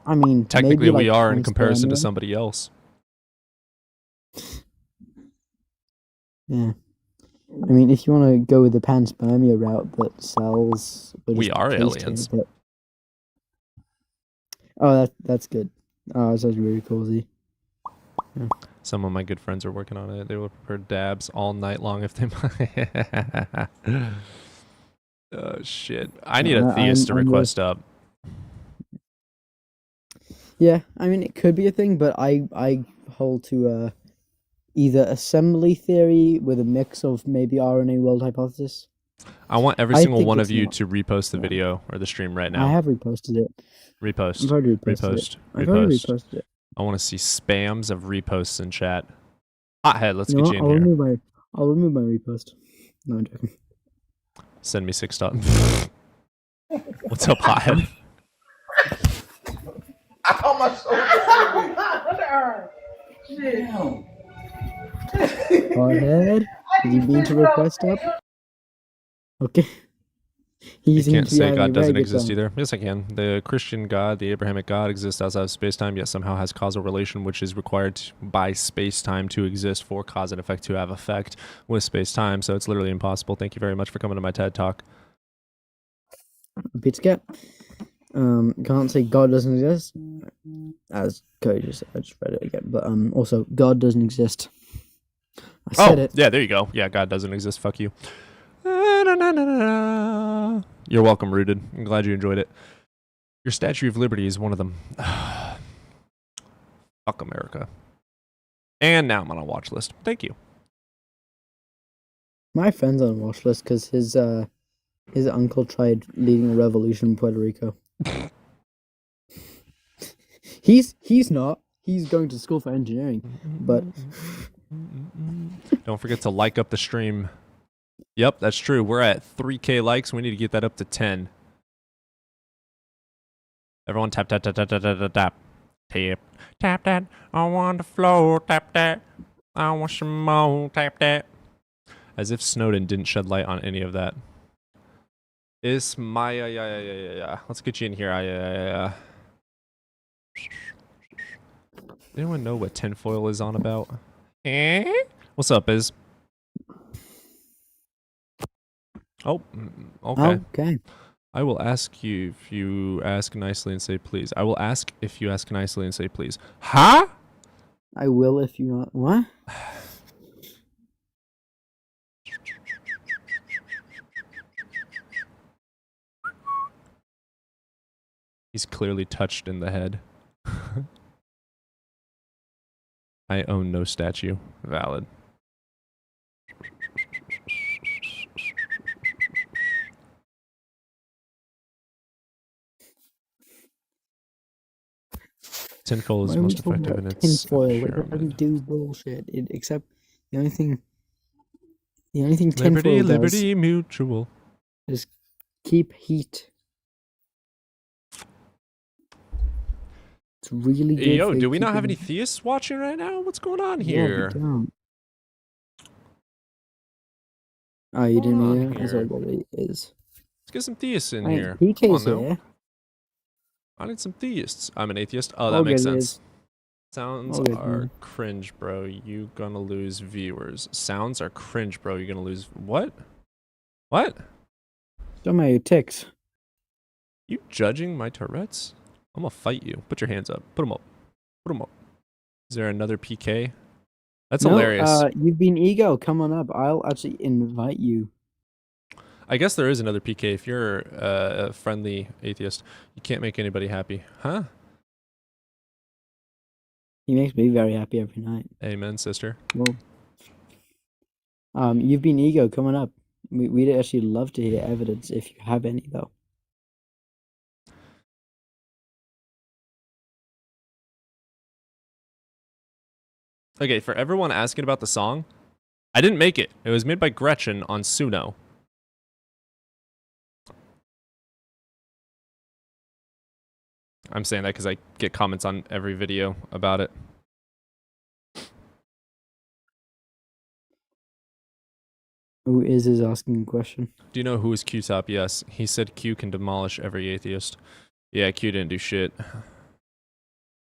I mean, technically maybe, we are in comparison to somebody else. Yeah. I mean, if you want to go with the panspermia route that sells... We are aliens. But... Oh, that's good. Oh, that sounds really cozy. Yeah. Some of my good friends are working on it. They will prepare dabs all night long if they... Oh, shit. I need a theist to request up. Yeah, I mean, it could be a thing, but I hold to... either assembly theory with a mix of maybe RNA world hypothesis. I want every single one of you to repost the video or the stream right now. I have reposted it. Repost. I've already reposted it. I want to see spams of reposts in chat. Hothead, let's get you in here. I'll remove my repost. No, I'm joking. Send me $6. What's up, Hothead? Ow, my shoulder. Shit. Hothead, did you mean to request up? Okay. You seems can't to be say having a God very doesn't good exist time. either. Yes, I can. The Christian God, the Abrahamic God, exists outside of space-time, yet somehow has causal relation, which is required by space-time to exist for cause and effect to have effect with space-time. So it's literally impossible. Thank you very much for coming to my TED Talk. Pizza can't say God doesn't exist. As Cody just said, I just read it again. But also God doesn't exist. I said it. Yeah, there you go. Yeah, God doesn't exist. Fuck you. You're welcome, Rooted. I'm glad you enjoyed it. Your Statue of Liberty is one of them. Fuck America. And now I'm on a watch list. Thank you. My friend's on a watch list because his uncle tried leading a revolution in Puerto Rico. He's not. He's going to school for engineering, but don't forget to like up the stream. Yep, that's true. We're at 3K likes. We need to get that up to 10. Everyone tap, tap, tap, tap, tap, tap, tap. Tap, tap that. I want the floor. Tap that. I want some more. Tap that. As if Snowden didn't shed light on any of that. Is Maya, yeah. Let's get you in here. Yeah. Anyone know what tinfoil is on about? What's up, Iz? Oh, okay. Okay. I will ask you if you ask nicely and say please. I will ask if you ask nicely and say please. Huh? I will if you want. What? He's clearly touched in the head. I own no statue. Valid. Tinfoil is most effective in its tinfoil. It pyramid. doesn't do bullshit. Except the only thing tinfoil does Liberty Mutual is keep heat. It's really good. Yo, do we not have any theists watching right now? What's going on here? Yeah, we don't. Oh, you didn't mean it? That's what it is. Let's get some theists in Right, here. PK's Come on now. here. I need some theists. I'm an atheist. Oh, that makes sense. Sounds All good, are man. cringe, bro. You gonna lose viewers. Sounds are cringe, bro. You gonna lose what? What? Some of your ticks. You judging my Tourette's? I'm gonna fight you. Put your hands up. Put them up. Put them up. Is there another PK? That's hilarious. You've been ego. Come on up. I'll actually invite you. I guess there is another PK. If you're a friendly atheist, you can't make anybody happy. Huh? He makes me very happy every night. Amen, sister. Well, you've been ego. Come on up. We'd actually love to hear evidence if you have any, though. Okay, for everyone asking about the song, I didn't make it. It was made by Gretchen on Suno. I'm saying that because I get comments on every video about it. Who is asking a question? Do you know who is Q-Top? Yes. He said Q can demolish every atheist. Yeah, Q didn't do shit.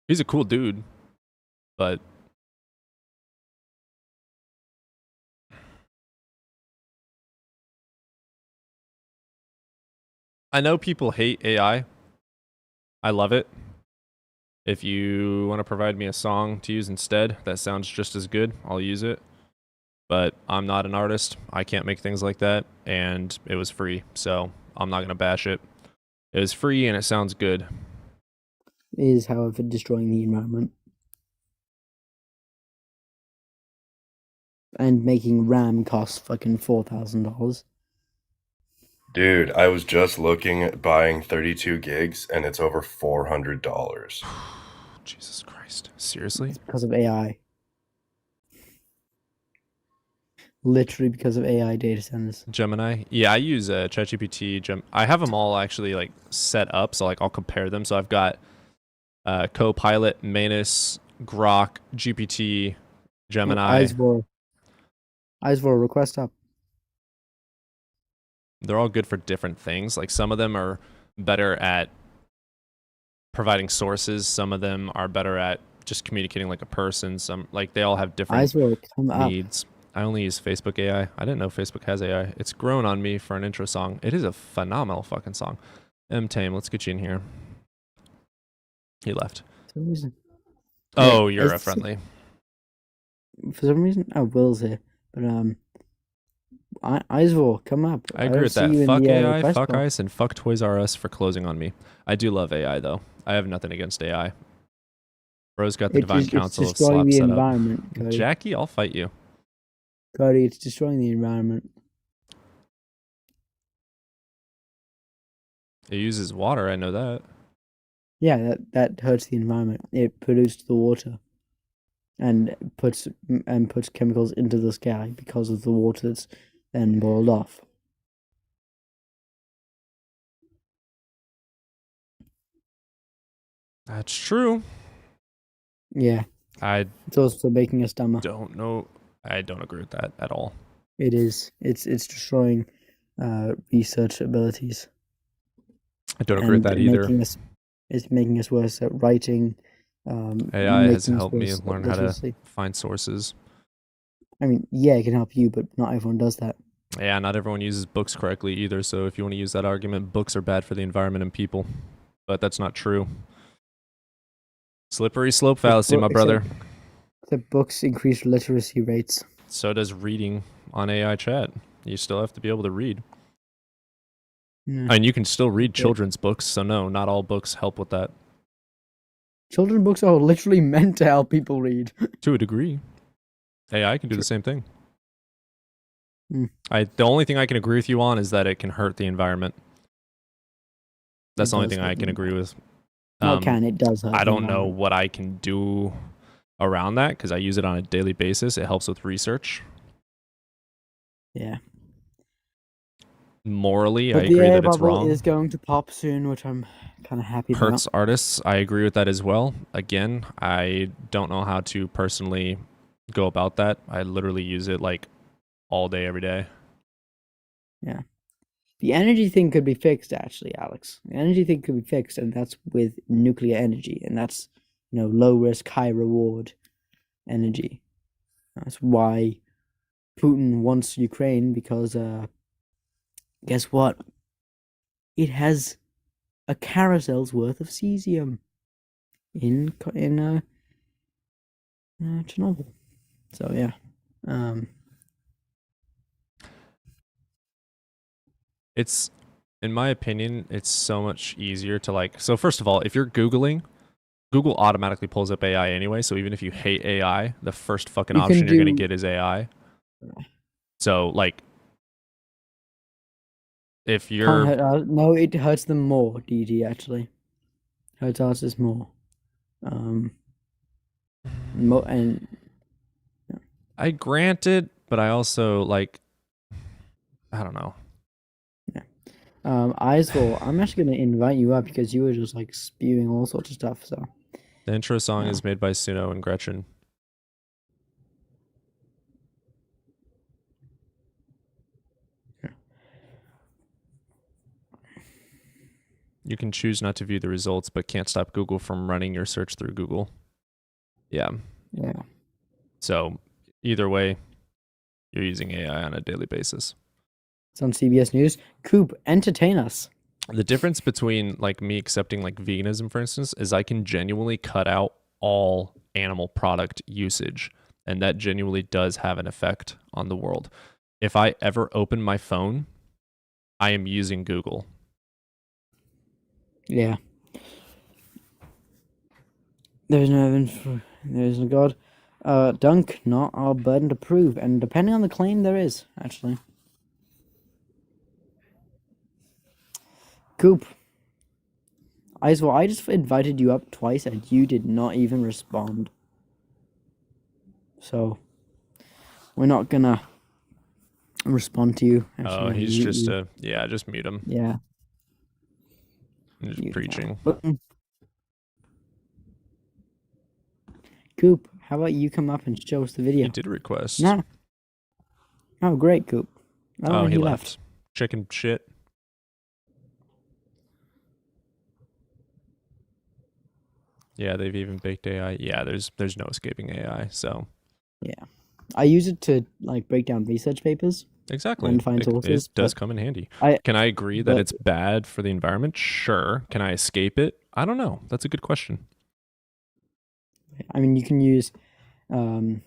He's a cool dude, but... I know people hate AI. I love it. If you want to provide me a song to use instead, that sounds just as good. I'll use it. But I'm not an artist. I can't make things like that. And it was free, so I'm not going to bash it. It was free and it sounds good. It is, however, destroying the environment. And making RAM cost fucking $4,000. Dude, I was just looking at buying 32 gigs and it's over $400. Jesus Christ. Seriously? It's because of AI. Literally because of AI data centers. Gemini? Yeah, I use ChatGPT. I have them all actually like set up, so like I'll compare them. So I've got Copilot, Manus, Grok, GPT, Gemini. Eyes for request up. They're all good for different things. Like some of them are better at providing sources. Some of them are better at just communicating like a person. Some like they all have different needs. I only use Facebook AI. I didn't know Facebook has AI. It's grown on me for an intro song. It is a phenomenal fucking song. Tame, let's get you in here. He left. For some reason. Oh, you're a friendly. For some reason, Will's here, but Iceville, come up. I agree with that. Fuck AI, fuck ICE, and fuck Toys R Us for closing on me. I do love AI though. I have nothing against AI. Bro's got the Divine Council of Slop set up. Jackie, I'll fight you. Cody, it's destroying the environment. It uses water, I know that. Yeah, that hurts the environment. It pollutes the water, and puts chemicals into the sky because of the water that's then boiled off. That's true. Yeah. It's also making us dumber. Don't know. I don't agree with that at all. It is. It's destroying research abilities. I don't agree with that either. It's making us worse at writing. AI has helped me learn how to find sources. I mean, yeah, it can help you, but not everyone does that. Yeah, not everyone uses books correctly either. So if you want to use that argument, books are bad for the environment and people. But that's not true. Slippery slope fallacy, my brother. The books increase literacy rates. So does reading on AI chat. You still have to be able to read. Yeah. And you can still read children's books, so no, not all books help with that. Children's books are literally meant to help people read. To a degree. AI can do the same thing. Mm. The only thing I can agree with you on is that it can hurt the environment. That's the only thing I can agree with. It does hurt. I don't know what I can do around that because I use it on a daily basis. It helps with research. Yeah. Morally, I agree that it's wrong. It is going to pop soon, which I'm kind of happy about. Hurts artists, I agree with that as well. Again, I don't know how to personally go about that. I literally use it like all day, every day. Yeah. The energy thing could be fixed, actually, Alex. The energy thing could be fixed, and that's with nuclear energy, and that's, low risk, high reward energy. That's why Putin wants Ukraine, because guess what? It has a carousel's worth of cesium in Chernobyl. So yeah. It's, in my opinion, it's so much easier to so first of all, if you're Googling, Google automatically pulls up AI anyway, so even if you hate AI, the first fucking option you're going to get is AI. So, if you're... no, it hurts them more, DD, actually. Hurts artists more. I grant it, but I also, I don't know. Iceville, I'm actually going to invite you up because you were just spewing all sorts of stuff. So the intro song is made by Suno and Gretchen. Yeah. You can choose not to view the results, but can't stop Google from running your search through Google. Yeah. Yeah. So either way, you're using AI on a daily basis. It's on CBS News. Coop, entertain us. The difference between me accepting veganism, for instance, is I can genuinely cut out all animal product usage, and that genuinely does have an effect on the world. If I ever open my phone, I am using Google. Yeah. There is no evidence for there is no God. Dunk, not our burden to prove, and depending on the claim, there is actually. Coop. I just invited you up twice and you did not even respond. So, we're not gonna respond to you. Actually, he's just just mute him. Yeah. I'm just preaching. Coop, how about you come up and show us the video? He did request. No. Oh, great, Coop. Oh, he left. chicken shit. Yeah, they've even baked AI. Yeah, there's no escaping AI. So yeah, I use it to like break down research papers. exactly, And find sources. It does come in handy. Can I agree that it's bad for the environment? Sure. Can I escape it? I don't know. That's a good question. I mean, you can use, you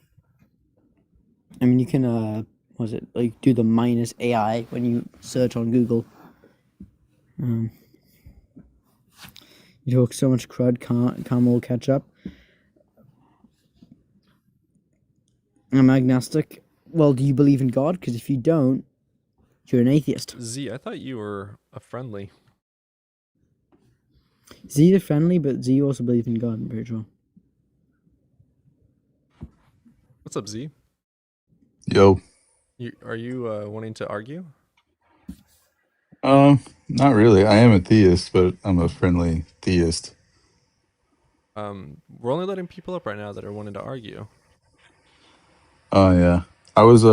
can was it like do the minus AI when you search on Google. You talk so much crud, can't all catch up. I'm agnostic. Well, do you believe in God? Because if you don't, you're an atheist. Z, I thought you were a friendly. Z is friendly, but Z also believes in God, I'm pretty sure. What's up, Z? Yo. Are you wanting to argue? Not really. I am a theist, but I'm a friendly theist. We're only letting people up right now that are wanting to argue. Oh yeah. I was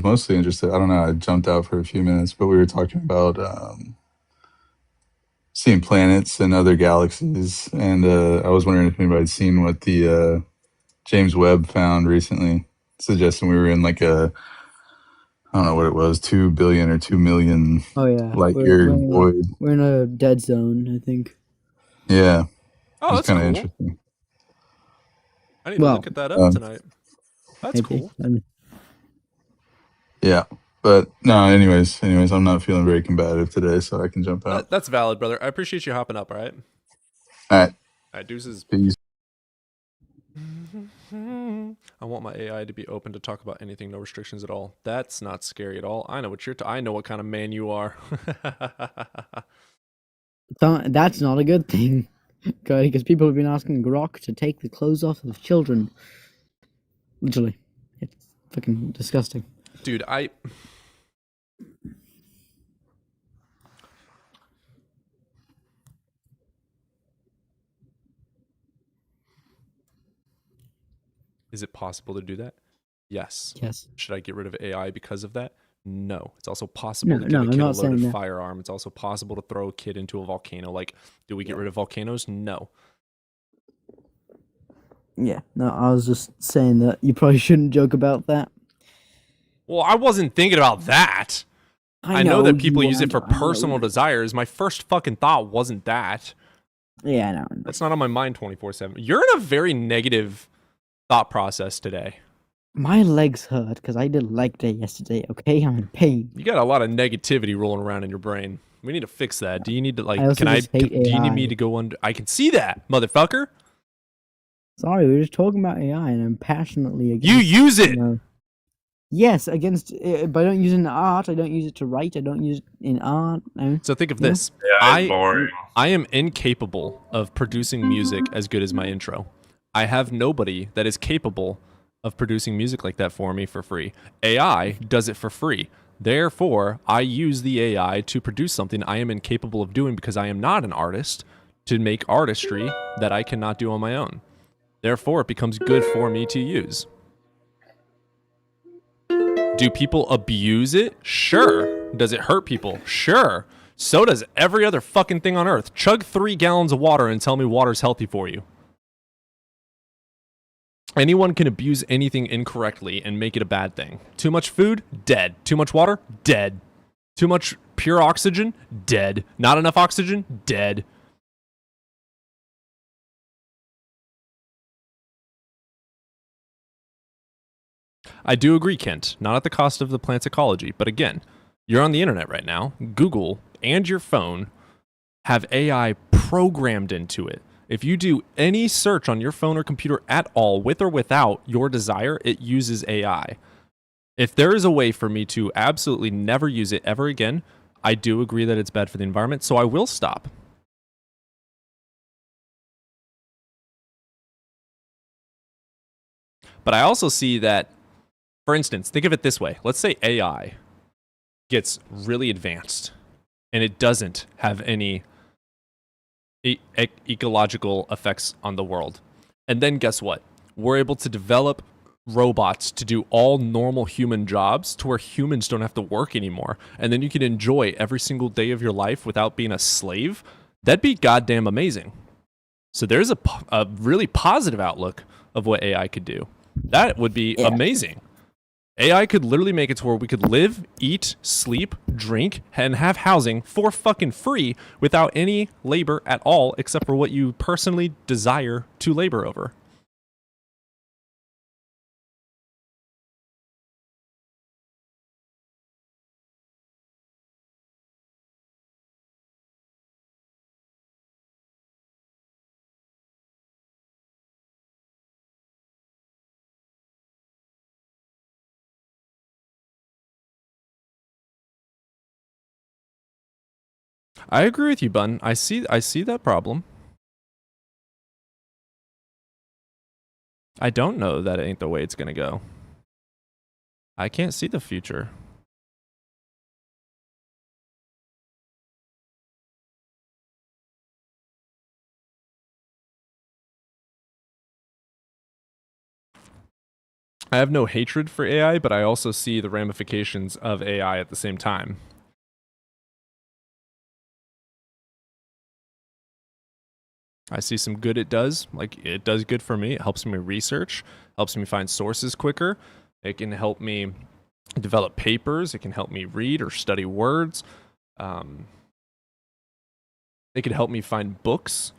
mostly interested. I don't know, I jumped out for a few minutes, but we were talking about seeing planets and other galaxies, and I was wondering if anybody'd seen what the James Webb found recently, suggesting we were in like a, I don't know what it was, 2 billion or 2 million light year void. We're in a dead zone, I think. Yeah. Oh, that's kind of cool. interesting. I need to look at that up tonight. That's cool. Yeah. But no, anyways, I'm not feeling very combative today, so I can jump out. That's valid, brother. I appreciate you hopping up, all right? All right, deuces. Peace. I want my AI to be open to talk about anything, no restrictions at all. That's not scary at all. I know what I know what kind of man you are. That's not a good thing, because people have been asking Grok to take the clothes off of children. Literally, it's fucking disgusting. Dude, Is it possible to do that? Yes. Yes. Should I get rid of AI because of that? No. It's also possible to give a kid a loaded firearm. It's also possible to throw a kid into a volcano. Like, do we get rid of volcanoes? No. Yeah. No, I was just saying that you probably shouldn't joke about that. Well, I wasn't thinking about that. I know that people use it for personal desires. My first fucking thought wasn't that. Yeah, I know. That's not on my mind 24/7. You're in a very negative thought process today. My legs hurt because I did leg day yesterday, okay? I'm in pain. You got a lot of negativity rolling around in your brain. We need to fix that. Do you need to, like, do you need me to go under? I can see that, motherfucker. Sorry, we were just talking about AI and I'm passionately against. You use it! Yes, against, but I don't use it in art, I don't use it to write, I don't use it in art. So think of this. Boring. I am incapable of producing music as good as my intro. I have nobody that is capable of producing music like that for me for free. AI does it for free. Therefore, I use the AI to produce something I am incapable of doing because I am not an artist, to make artistry that I cannot do on my own. Therefore, it becomes good for me to use. Do people abuse it? Sure. Does it hurt people? Sure. So does every other fucking thing on earth. Chug 3 gallons of water and tell me water's healthy for you. Anyone can abuse anything incorrectly and make it a bad thing. Too much food? Dead. Too much water? Dead. Too much pure oxygen? Dead. Not enough oxygen? Dead. I do agree, Kent. Not at the cost of the plant's ecology. But again, you're on the internet right now. Google and your phone have AI programmed into it. If you do any search on your phone or computer at all, with or without your desire, it uses AI. If there is a way for me to absolutely never use it ever again, I do agree that it's bad for the environment, so I will stop. But I also see that, for instance, think of it this way. Let's say AI gets really advanced and it doesn't have any ecological effects on the world. And then guess what? We're able to develop robots to do all normal human jobs to where humans don't have to work anymore. And then you can enjoy every single day of your life without being a slave. That'd be goddamn amazing. So there's a really positive outlook of what AI could do. That would be amazing. AI could literally make it to where we could live, eat, sleep, drink, and have housing for fucking free without any labor at all, except for what you personally desire to labor over. I agree with you, Bun. I see that problem. I don't know that it ain't the way it's gonna go. I can't see the future. I have no hatred for AI, but I also see the ramifications of AI at the same time. I see some good it does. Like, it does good for me. It helps me research, helps me find sources quicker. It can help me develop papers. It can help me read or study words. It could help me find books.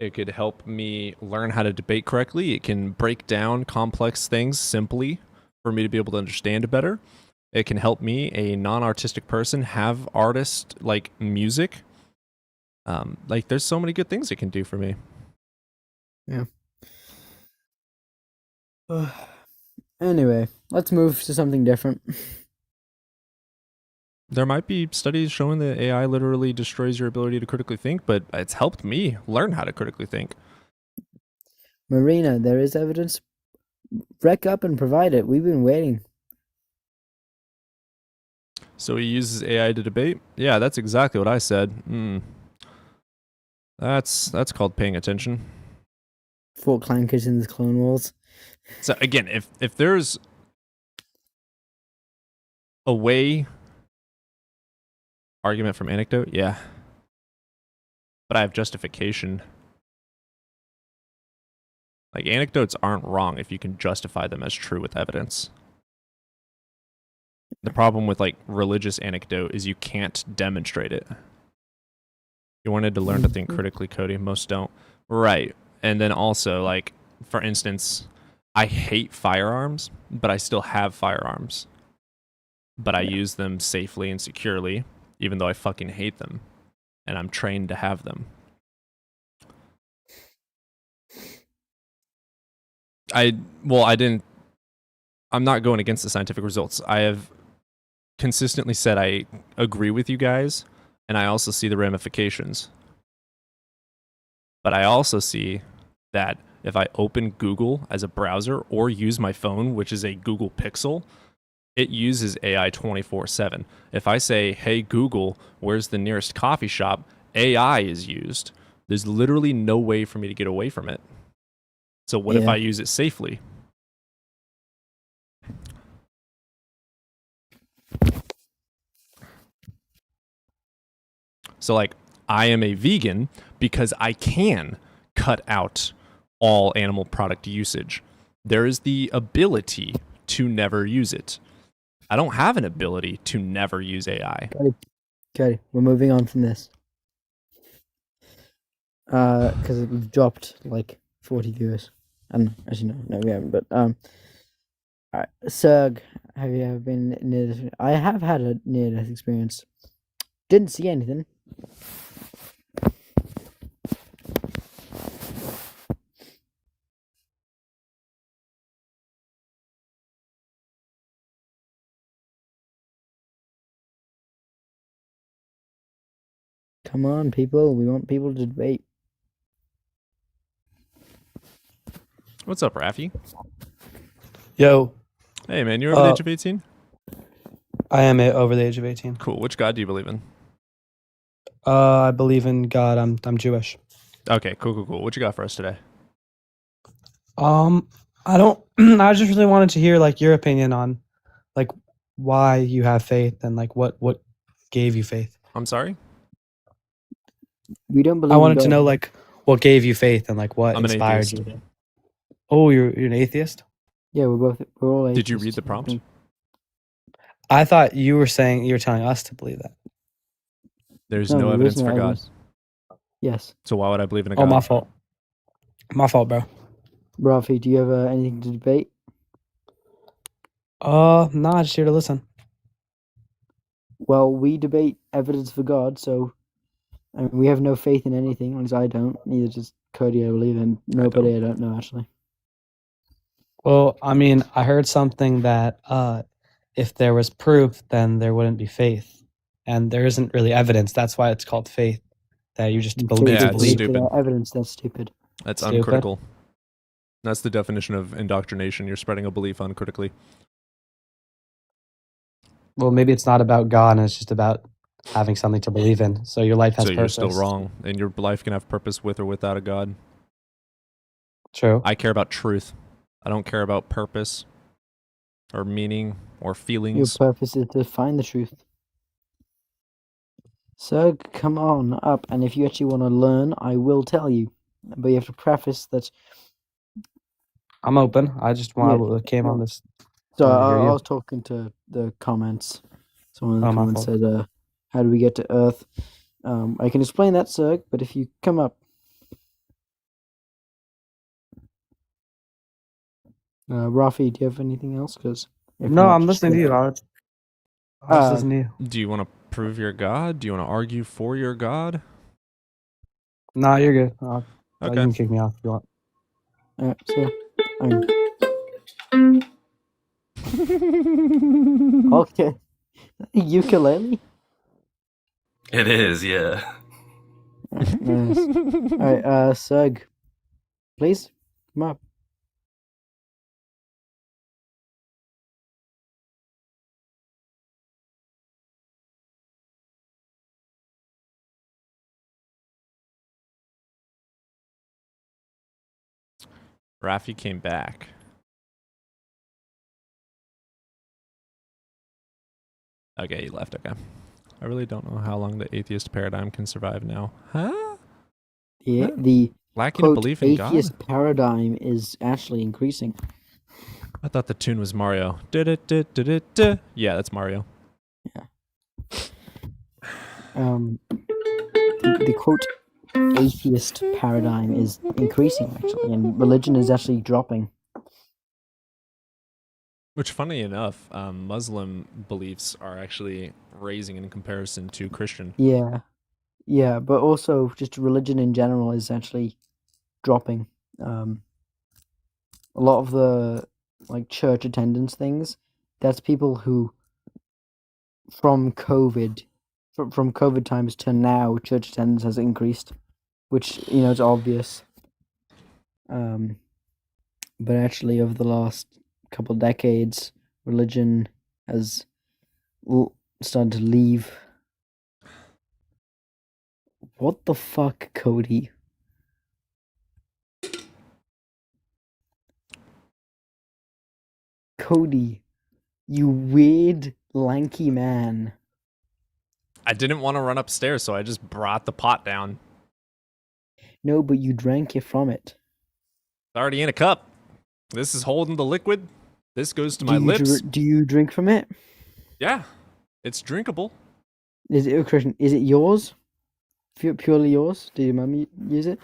It could help me learn how to debate correctly. It can break down complex things simply for me to be able to understand it better. It can help me, a non-artistic person, have artist like music. Like, there's so many good things it can do for me. Yeah. Anyway, let's move to something different. There might be studies showing that AI literally destroys your ability to critically think, but it's helped me learn how to critically think. Marina, there is evidence. Rec up and provide it. We've been waiting. So he uses AI to debate? Yeah, that's exactly what I said. That's called paying attention. Fort clankers in the Clone Wars. So again, if there's a way... Argument from anecdote? Yeah. But I have justification. Like, anecdotes aren't wrong if you can justify them as true with evidence. The problem with, like, religious anecdote is you can't demonstrate it. You wanted to learn to think critically, Cody. Most don't. Right. And then also, like, for instance, I hate firearms, but I still have firearms. But I use them safely and securely, even though I fucking hate them. And I'm trained to have them. I'm not going against the scientific results. I have consistently said I agree with you guys, and I also see the ramifications. But I also see that if I open Google as a browser or use my phone, which is a Google Pixel, it uses AI 24/7. If I say, hey, Google, where's the nearest coffee shop? AI is used. There's literally no way for me to get away from it. So what if I use it safely? So, like, I am a vegan because I can cut out all animal product usage. There is the ability to never use it. I don't have an ability to never use AI. Okay, we're moving on from this. Because we've dropped like 40 viewers. Actually, no, we haven't. But alright, Serg, have you ever been near this? I have had a near-death experience. Didn't see anything. Come on, people. We want people to debate. What's up, Rafi? Yo. Hey, man, you're over the age of 18? I am over the age of 18. Cool. Which God do you believe in? I believe in God. I'm Jewish. Okay, cool. What you got for us today? I I don't. I just really wanted to hear like your opinion on like why you have faith and like what gave you faith. I'm sorry? We don't believe I in wanted to God. know like what gave you faith and like what I'm an inspired atheist. you. Oh, you're an atheist? Yeah, we're all atheists. Did you read the prompt? I thought you were telling us to believe that. There's No, no there is evidence no for God. evidence. Yes. So why would I believe in a Oh, God? my fault. My fault, bro. Rafi, do you have anything to debate? Nah, just here to listen. Well, we debate evidence for God, so I mean, we have no faith in anything, at least I don't. Neither does Cody, I believe, and nobody I don't know, actually. Well, I mean, I heard something that if there was proof, then there wouldn't be faith. And there isn't really evidence. That's why it's called faith. That you just believe. Yeah, it's Faith stupid. without evidence, that's stupid. That's Stupid. uncritical. That's the definition of indoctrination. You're spreading a belief uncritically. Well, maybe it's not about God, and it's just about having something to believe in. So your life has So purpose. you're still wrong, and your life can have purpose with or without a God. True. I care about truth. I don't care about purpose or meaning or feelings. Your purpose is to find the truth. So come on up, and if you actually want to learn, I will tell you. But you have to preface that. I'm open. I just came on this. So wanted to hear I you. was talking to the comments. Someone in the Oh, my comments fault. said, "How do we get to Earth?" I can explain that, sir. But if you come up, Rafi, do you have anything else? Because No, I'm listening to you. I'll just listen to you. Do you want to prove your God? Do you want to argue for your God? Nah, you're good. Okay. You can kick me off if you want. Okay. Ukulele? It is, yeah. Nice. Alright, Sug. Please, come up. Rafi came back. Okay, he left. Okay. I really don't know how long the atheist paradigm can survive now. Huh? The lacking quote, a belief in God? atheist paradigm is actually increasing. I thought the tune was Mario. Yeah, that's Mario. Yeah. The quote, atheist paradigm is increasing, actually, and religion is actually dropping. Which, funny enough, Muslim beliefs are actually raising in comparison to Christian. Yeah, but also just religion in general is actually dropping. A lot of the church attendance things, that's people who from COVID times to now, church attendance has increased, which is obvious. But actually, over the last couple of decades, religion has started to leave. What the fuck, Cody? Cody, you weird lanky man. I didn't want to run upstairs, so I just brought the pot down. No, but you drank it from it. It's already in a cup. This is holding the liquid. This goes to my lips. Do you drink from it? Yeah, it's drinkable. Is it, Christian? Is it yours? Purely yours? Did your mum use it?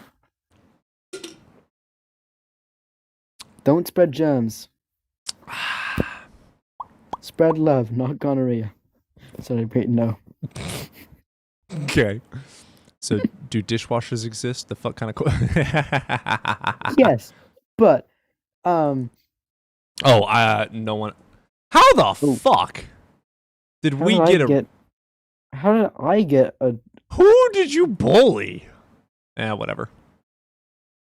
Don't spread germs. Spread love, not gonorrhea. Sorry, Peyton, no. Okay. So, do dishwashers exist? The fuck kind of... Yes, but, no one... How the fuck did we get How did I get a... Who did you bully? Whatever.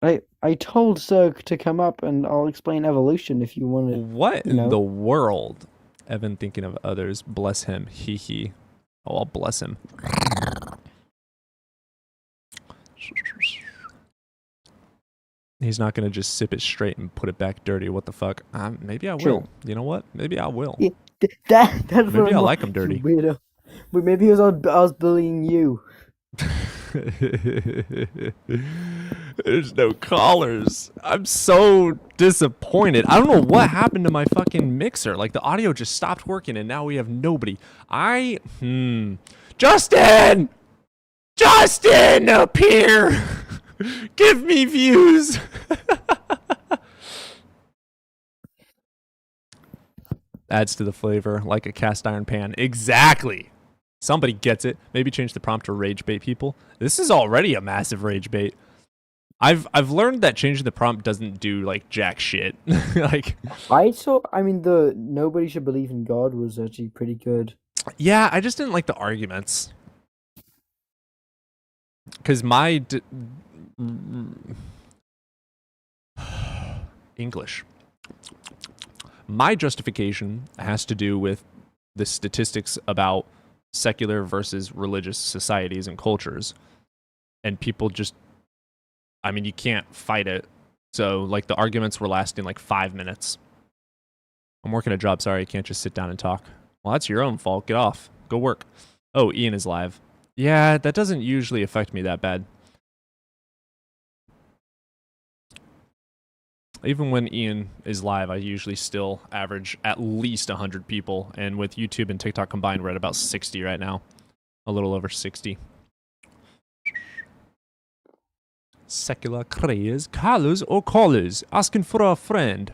I told Sirk to come up and I'll explain evolution if you want to. What in the world? Evan thinking of others. Bless him. Hee hee. Oh, I'll bless him. He's not gonna just sip it straight and put it back dirty. What the fuck? Maybe I will. True. You know what? Maybe I will. Yeah, that's what Maybe I I'm like him dirty. Weirdo. But maybe I was bullying you. There's no callers. I'm so disappointed. I don't know what happened to my fucking mixer. Like the audio just stopped working and now we have nobody. Justin! Justin, up here! Give me views! Adds to the flavor like a cast iron pan. Exactly. Somebody gets it. Maybe change the prompt to rage bait people. This is already a massive rage bait. I've learned that changing the prompt doesn't do like jack shit. Like the nobody should believe in God was actually pretty good. Yeah, I just didn't like the arguments. Cuz my English. My justification has to do with the statistics about secular versus religious societies and cultures. And people just, I mean, you can't fight it. So, like, the arguments were lasting like 5 minutes. I'm working a job, sorry, I can't just sit down and talk. Well, that's your own fault. Get off. Go work. Oh, Ian is live. Yeah, that doesn't usually affect me that bad. Even when Ian is live, I usually still average at least 100 people. And with YouTube and TikTok combined, we're at about 60 right now. A little over 60. Secular craze, callers or callers? Asking for a friend.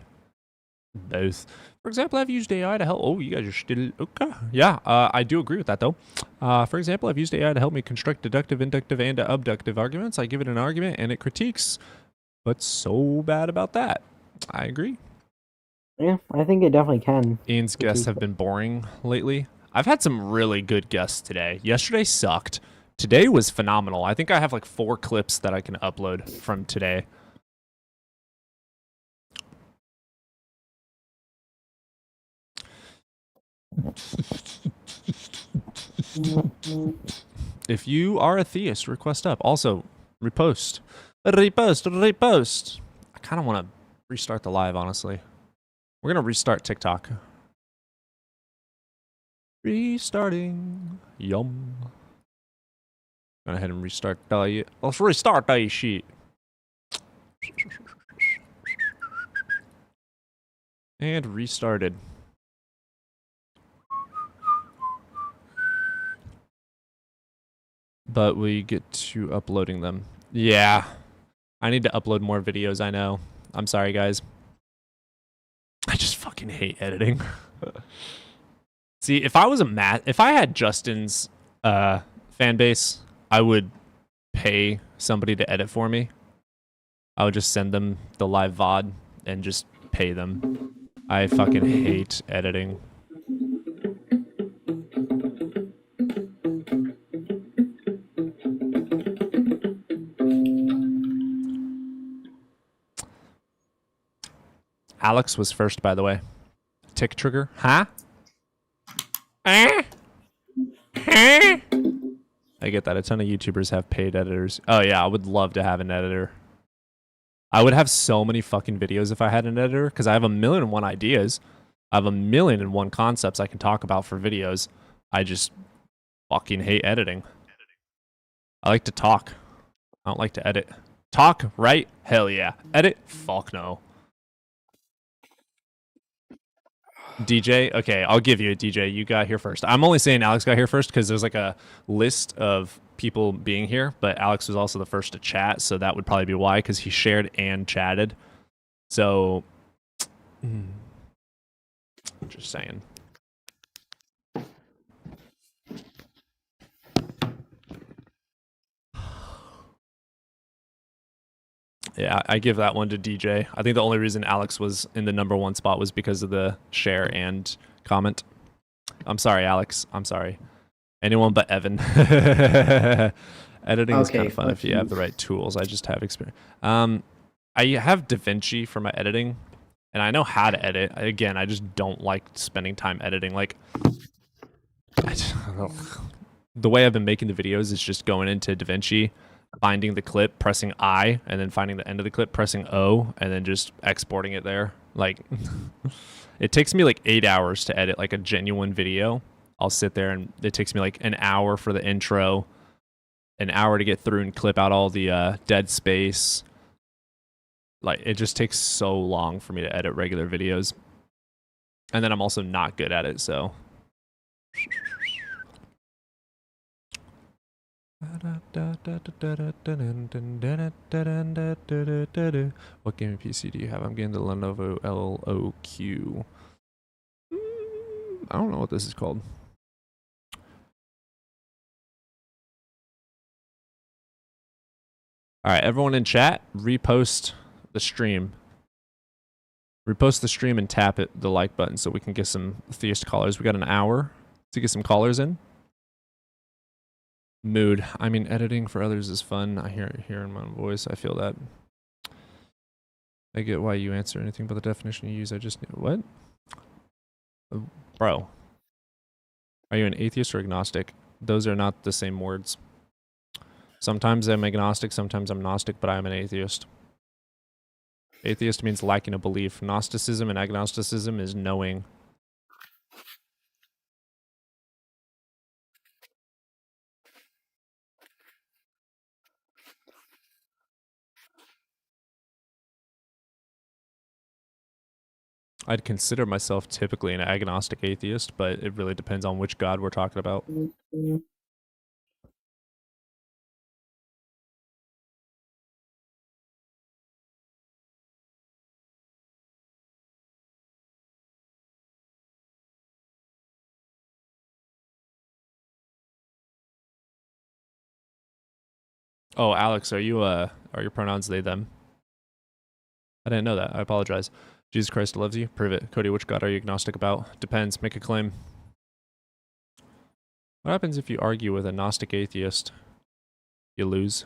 Both. For example, I've used AI to help... Oh, you guys are still... Okay. Yeah, I do agree with that, though. For example, I've used AI to help me construct deductive, inductive, and abductive arguments. I give it an argument, and it critiques... What's so bad about that? I agree. Yeah, I think it definitely can. Ian's guests have been boring lately. I've had some really good guests today. Yesterday sucked. Today was phenomenal. I think I have like 4 clips that I can upload from today. If you are a theist, request up. Also, repost. Repost. I kind of want to restart the live, honestly. We're going to restart TikTok. Restarting. Yum. Go ahead and restart. Let's restart that shit. And restarted. But we get to uploading them. Yeah. I need to upload more videos, I know. I'm sorry, guys. I just fucking hate editing. See, if I was if I had Justin's fan base, I would pay somebody to edit for me. I would just send them the live VOD and just pay them. I fucking hate editing. Alex was first, by the way. Tick trigger. Huh? I get that. A ton of YouTubers have paid editors. Oh, yeah. I would love to have an editor. I would have so many fucking videos if I had an editor, because I have 1,000,001 ideas. I have 1,000,001 concepts I can talk about for videos. I just fucking hate editing. I like to talk. I don't like to edit. Talk, right? Hell yeah. Edit? Fuck no. DJ? Okay, I'll give you a DJ. You got here first. I'm only saying Alex got here first because there's like a list of people being here, but Alex was also the first to chat, so that would probably be why, because he shared and chatted. So, just saying. Yeah, I give that one to DJ. I think the only reason Alex was in the #1 spot was because of the share and comment. I'm sorry, Alex. I'm sorry. Anyone but Evan. Editing is kind of fun if you have the right tools. I just have experience. I have DaVinci for my editing, and I know how to edit. Again, I just don't like spending time editing. Like, the way I've been making the videos is just going into DaVinci, finding the clip, pressing I, and then finding the end of the clip, pressing O, and then just exporting it there. Like, it takes me like 8 hours to edit like a genuine video. I'll sit there and it takes me like an hour for the intro, an hour to get through and clip out all the dead space. Like, it just takes so long for me to edit regular videos. And then I'm also not good at it, so. What gaming PC do you have? I'm getting the Lenovo LOQ. I don't know what this is called. All right, everyone in chat, repost the stream. Repost the stream and tap the like button so we can get some theist callers. We got an hour to get some callers in. Mood. I mean, editing for others is fun. I hear in my own voice. I feel that. I get why you answer anything but the definition you use. I just what? Bro. Are you an atheist or agnostic? Those are not the same words. Sometimes I'm agnostic, sometimes I'm Gnostic, but I'm an atheist. Atheist means lacking a belief. Gnosticism and agnosticism is knowing. I'd consider myself typically an agnostic atheist, but it really depends on which God we're talking about. Oh, Alex, are your pronouns they, them? I didn't know that. I apologize. Jesus Christ loves you. Prove it. Cody, which God are you agnostic about? Depends. Make a claim. What happens if you argue with a Gnostic atheist? You lose.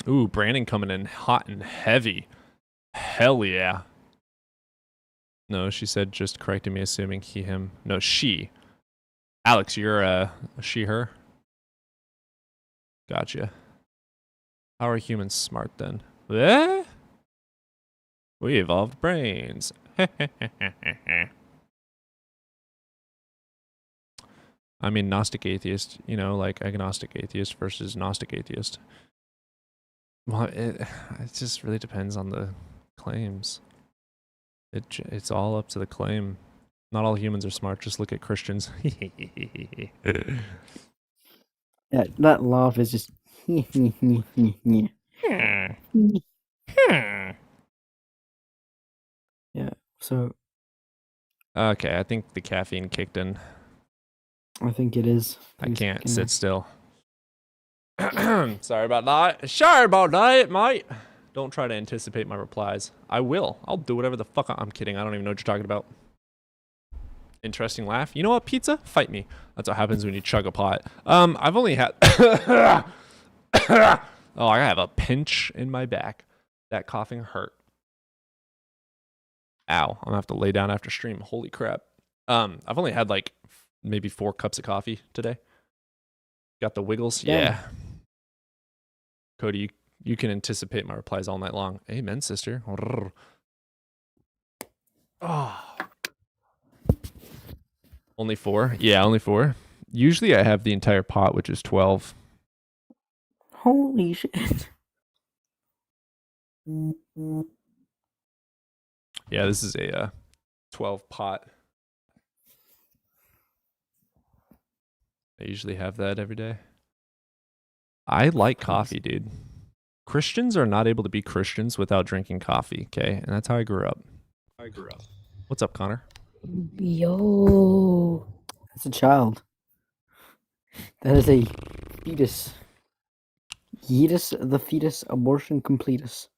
Ooh, Brandon coming in hot and heavy. Hell yeah. No, she said just correcting me, assuming he, him. No, she. Alex, you're a she, her? Gotcha. How are humans smart then? Eh? We evolved brains. I mean, Gnostic atheist, you know, like agnostic atheist versus Gnostic atheist. Well, it just really depends on the claims. It's all up to the claim. Not all humans are smart. Just look at Christians. Yeah, that laugh is just. Yeah. So. Okay, I think the caffeine kicked in. I think it is. I can't sit still. Sorry about that. Sorry about that, mate. Don't try to anticipate my replies. I will. I'll do whatever the fuck I'm kidding. I don't even know what you're talking about. Interesting laugh. You know what, pizza? Fight me. That's what happens when you chug a pot. I've only had... Oh, I have a pinch in my back. That coughing hurt. Ow. I'm gonna have to lay down after stream. Holy crap. I've only had like maybe 4 cups of coffee today. Got the wiggles? Yeah. Cody, you can anticipate my replies all night long. Amen, sister. Oh. Only 4? Yeah, only 4. Usually I have the entire pot, which is 12. Holy shit. Yeah, this is a 12 pot. I usually have that every day. I like coffee, dude. Christians are not able to be Christians without drinking coffee, okay? And that's how I grew up. What's up, Connor? Yo. That's a child. That is a fetus. Yetus, the fetus, abortion completus.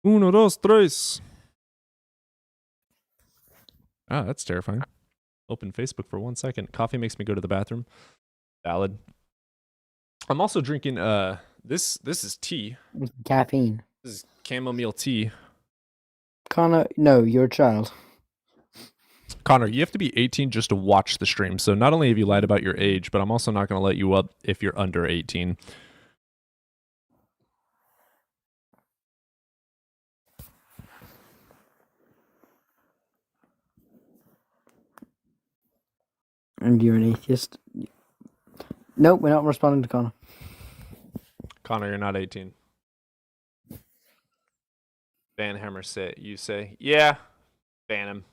Uno, dos, tres. Ah, that's terrifying. Open Facebook for 1 second. Coffee makes me go to the bathroom. Valid. I'm also drinking this is tea. Caffeine. This is chamomile tea. Connor, no, you're a child. Connor, you have to be 18 just to watch the stream. So not only have you lied about your age, but I'm also not going to let you up if you're under 18. And you're an atheist. Nope, we're not responding to Connor. Connor, you're not 18. Van Hammer say you say, yeah, ban him.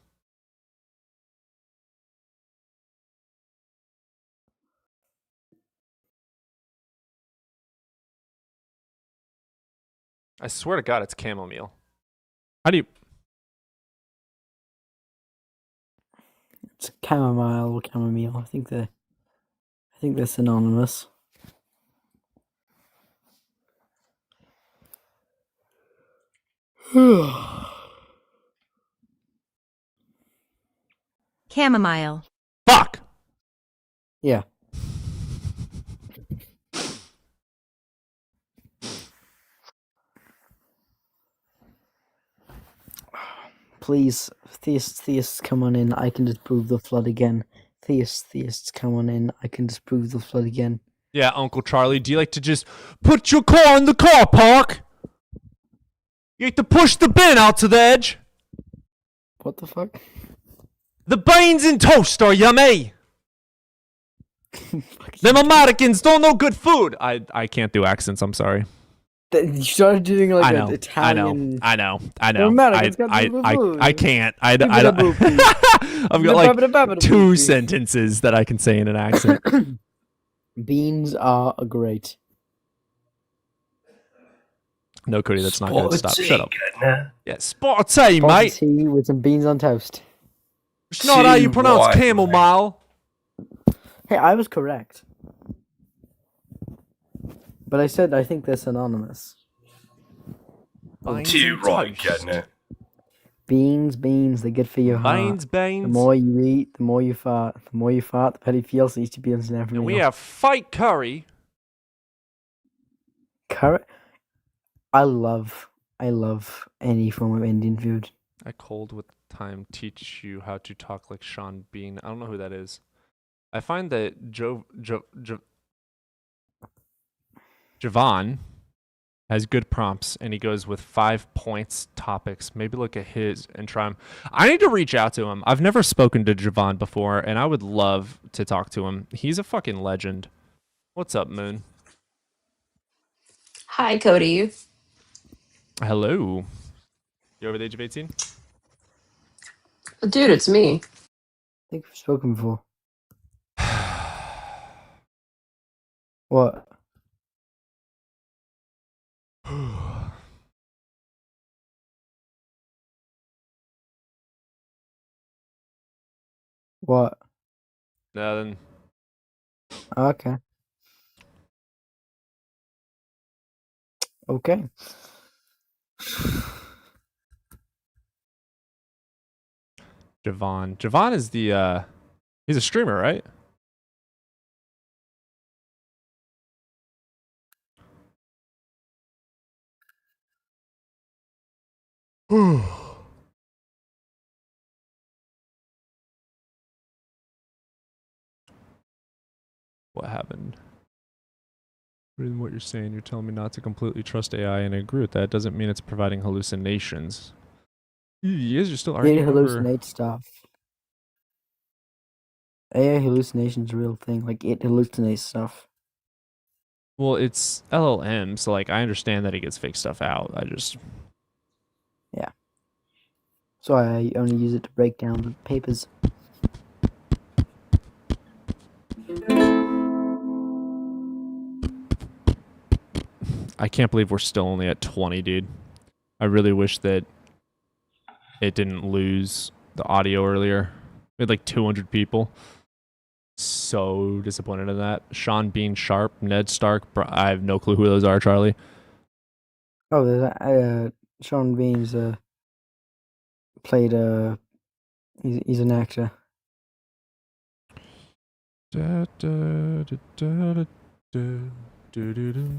I swear to God, it's chamomile. How do you? It's chamomile or chamomile. I think they're synonymous. Chamomile. Fuck. Yeah. Please, theists, come on in. I can disprove the flood again. Theists, come on in. I can disprove the flood again. Yeah, Uncle Charlie, do you like to just put your car in the car park? You like to push the bin out to the edge? What the fuck? The beans and toast are yummy. Them Americans don't know good food. I can't do accents, I'm sorry. You started doing like I know, an Italian. I know. Americans got good food. I can't. I don't. I've got like 2 sentences that I can say in an accent. Beans are great. No, Cody, that's not good. Stop. Shut up. Nah. Yeah, spot tea, mate. Tea with some beans on toast. It's not how you pronounce chamomile. Hey, I was correct. But I said I think they're synonymous. Too right, getting it. Beans, they're good for your heart. Beans. The more you eat, the more you fart. The more you fart, the better you feel. So each to be in every And meal. we have fight curry. Curry. I love any form of Indian food. I cold with time teach you how to talk like Sean Bean. I don't know who that is. I find that Javon has good prompts, and he goes with 5 points topics. Maybe look at his and try him. I need to reach out to him. I've never spoken to Javon before, and I would love to talk to him. He's a fucking legend. What's up, Moon? Hi, Cody. Hello. You over the age of 18? Dude, it's me. I think we've spoken before. What? What? Nothing. Okay. Okay. Javon. Javon is the he's a streamer, right? What happened? Reading what you're saying, you're telling me not to completely trust AI, and I agree with that. Doesn't mean it's providing hallucinations. You guys are still It arguing over... hallucinates stuff. AI hallucination's a real thing. Like, it hallucinates stuff. Well, it's LLM, so like I understand that it gets fake stuff out. I just... Yeah. So I only use it to break down the papers. I can't believe we're still only at 20, dude. I really wish that it didn't lose the audio earlier. We had like 200 people. So disappointed in that. Sean Bean Sharp, Ned Stark. I have no clue who those are, Charlie. Oh, there's Sean Bean's played He's an actor. Da, da, da, da, da, da, do, do, do.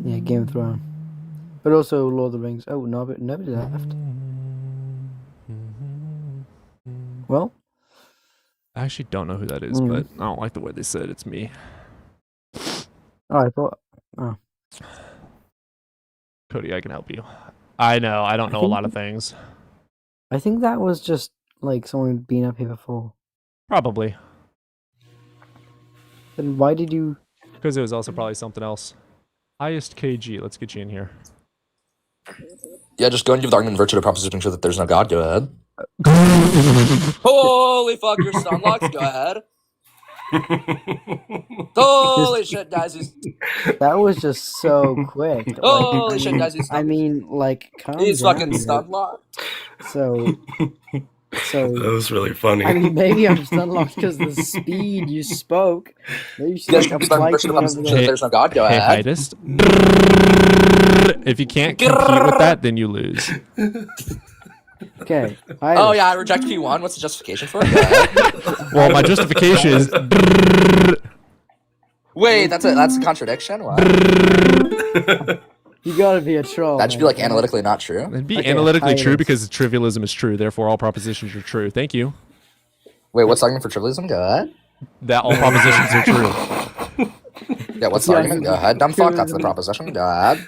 Yeah, Game of Thrones. But also Lord of the Rings. Oh, nobody left. Well, I actually don't know who that is, but I don't like the way they said it's me. Oh, I thought. Oh. Cody, I can help you. I know, I don't know a lot of things. I think that was just like someone who'd been up here before. Probably. Then why did you? Because it was also probably something else. Highest KG. Let's get you in here. Yeah, just go and give the argument in virtue to proposition show that there's no God. Go ahead. Holy fuck, your stun locks. Go ahead. Holy shit, guys. That was just so quick. Like, Holy shit, guys. I mean, like, calm He's down, fucking like, stun locked. So that was really funny. I mean, maybe I'm stun locked because the speed you spoke. Maybe you should like, apply to whatever there's no God. Go ahead. Heightest. If you can't compete with that, then you lose. Okay. Oh yeah, I reject P1. What's the justification for it? Go ahead. Well, my justification is. Wait, that's a contradiction. What? You gotta be a troll. That should be like analytically not true. It'd be analytically true because trivialism is true. Therefore, all propositions are true. Thank you. Wait, what's the argument for trivialism? Go ahead. That all propositions are true. Yeah, what's the argument? Go ahead. Dumb fuck, that's the proposition. Go ahead.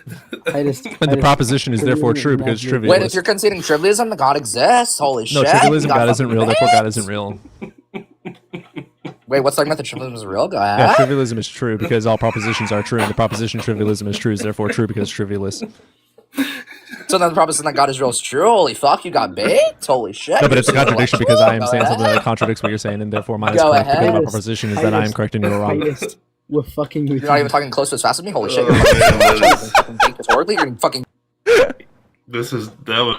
And the proposition is therefore true because it's trivial. Wait, if you're conceding trivialism, the God exists? Holy shit. No, trivialism, God isn't real, therefore God isn't real. Wait, what's the argument that trivialism is real? Go ahead. Yeah, trivialism is true because all propositions are true, and the proposition trivialism is true is therefore true because it's trivialist. So then the proposition that God is real is true? Holy fuck, you got baked? Holy shit. No, but it's a contradiction because I am saying something that contradicts what you're saying, and therefore mine is correct because my proposition is that I am correct and you're wrong. We're fucking. You're not even talking close to as fast as me? Holy shit, you're fucking baked horribly? You're fucking. That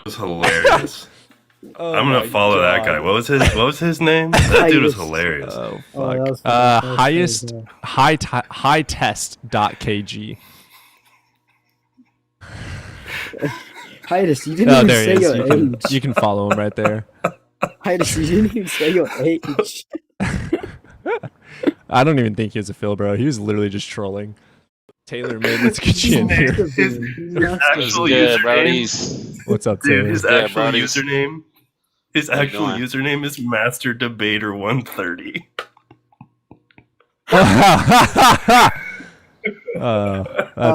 was hilarious. I'm gonna follow that guy. What was his name? That dude was hilarious. Oh fuck. Hightest.kg. Hiatus, you didn't even say your age. You can follow him right there. Hiatus, you didn't even say your age. I don't even think he was a Phil, bro. He was literally just trolling. Taylor made let's get you in here. His actual username. What's up, Taylor? Dude, his actual username. His actual username is Master Debater 130. That's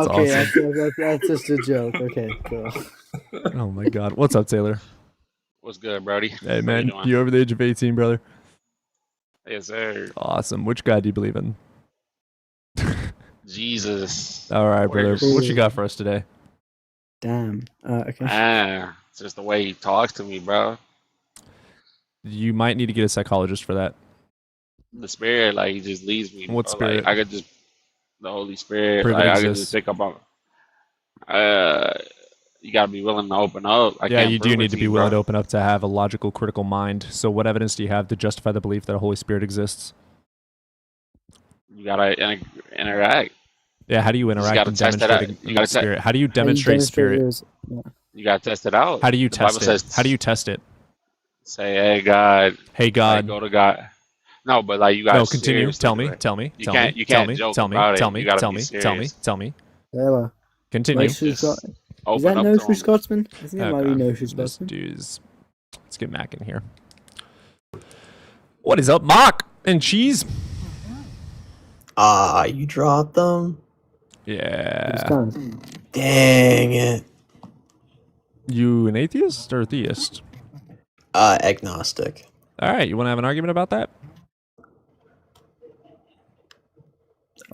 awesome. That's just a joke. Okay, cool. Oh my god. What's up, Taylor? What's good, Brody? Hey man, you over the age of 18, brother? Yes, sir. Awesome. Which God do you believe in? Jesus. All right, brother. What you got for us today? Damn. Okay. It's just the way he talks to me, bro. You might need to get a psychologist for that. The spirit, like, he just leads me. What spirit? Like, I could just, the Holy Spirit, Prove like, it I could exists. just pick up on. You gotta be willing to open up. Yeah, you do need to be willing to open up to have a logical, critical mind. So, what evidence do you have to justify the belief that a Holy Spirit exists? You gotta interact. Yeah, how do you interact and demonstrate spirit? How do you demonstrate spirit? You gotta test it out. How do you The test Bible it? says- How do you test it? Say, hey God. Hey God. Like, go to God. No, but like you gotta. No, continue. seriously Tell do me. it. Tell me. You Tell can't. me. You Tell can't me. joke Tell me. about it. Tell me. You gotta Tell be me. serious. Tell me. Tell me. Taylor. Continue. Is that Open up No to True him. Scotsman? I think that might be No True Let's Scotsman. let's get Mac in here. What is up, Mock and cheese? You dropped them? Yeah. Dang it. You an atheist or a theist? Agnostic. All right. You want to have an argument about that?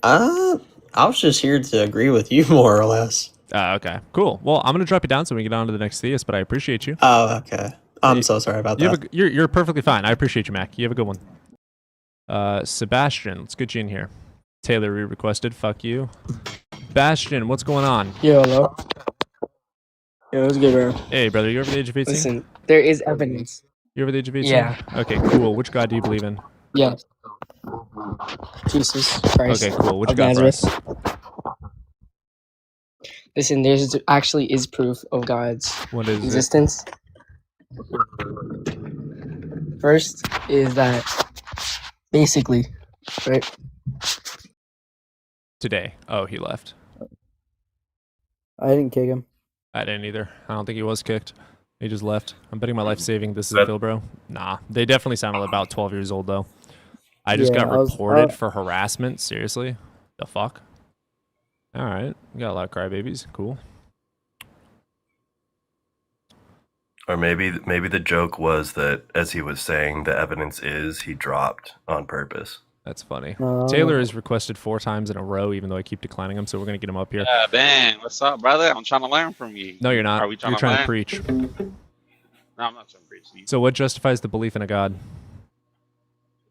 I was just here to agree with you more or less. Okay. Cool. Well, I'm gonna drop you down so we can get on to the next theist, but I appreciate you. Oh, okay. I'm so sorry about that. You're perfectly fine. I appreciate you, Mac. You have a good one. Sebastian, let's get you in here. Taylor re-requested. Fuck you. Bastion, what's going on? Yo, hello. Yo, what's good, bro? Hey, brother, you over the age of 18? Listen, there is evidence. You over the age of 18? Yeah. Okay, cool. Which God do you believe in? Yes. Jesus Christ. Okay, cool. What you of got for Nazareth. us? Listen, there's actually is proof of God's existence. First is that basically, right? Today. Oh, he left. I didn't kick him. I didn't either. I don't think he was kicked. He just left. I'm betting my life saving this is a Phil, bro. Nah, they definitely sounded about 12 years old, though. I just got reported for harassment. Seriously? The fuck? All right. We got a lot of crybabies. Cool. Or maybe the joke was that as he was saying the evidence is, he dropped on purpose. That's funny. Taylor has requested 4 times in a row, even though I keep declining him, so we're going to get him up here. Yeah, Ben, what's up, brother? I'm trying to learn from you. No, you're not. Are we trying You're to trying learn? to preach. No, I'm not trying to preach. So what justifies the belief in a God?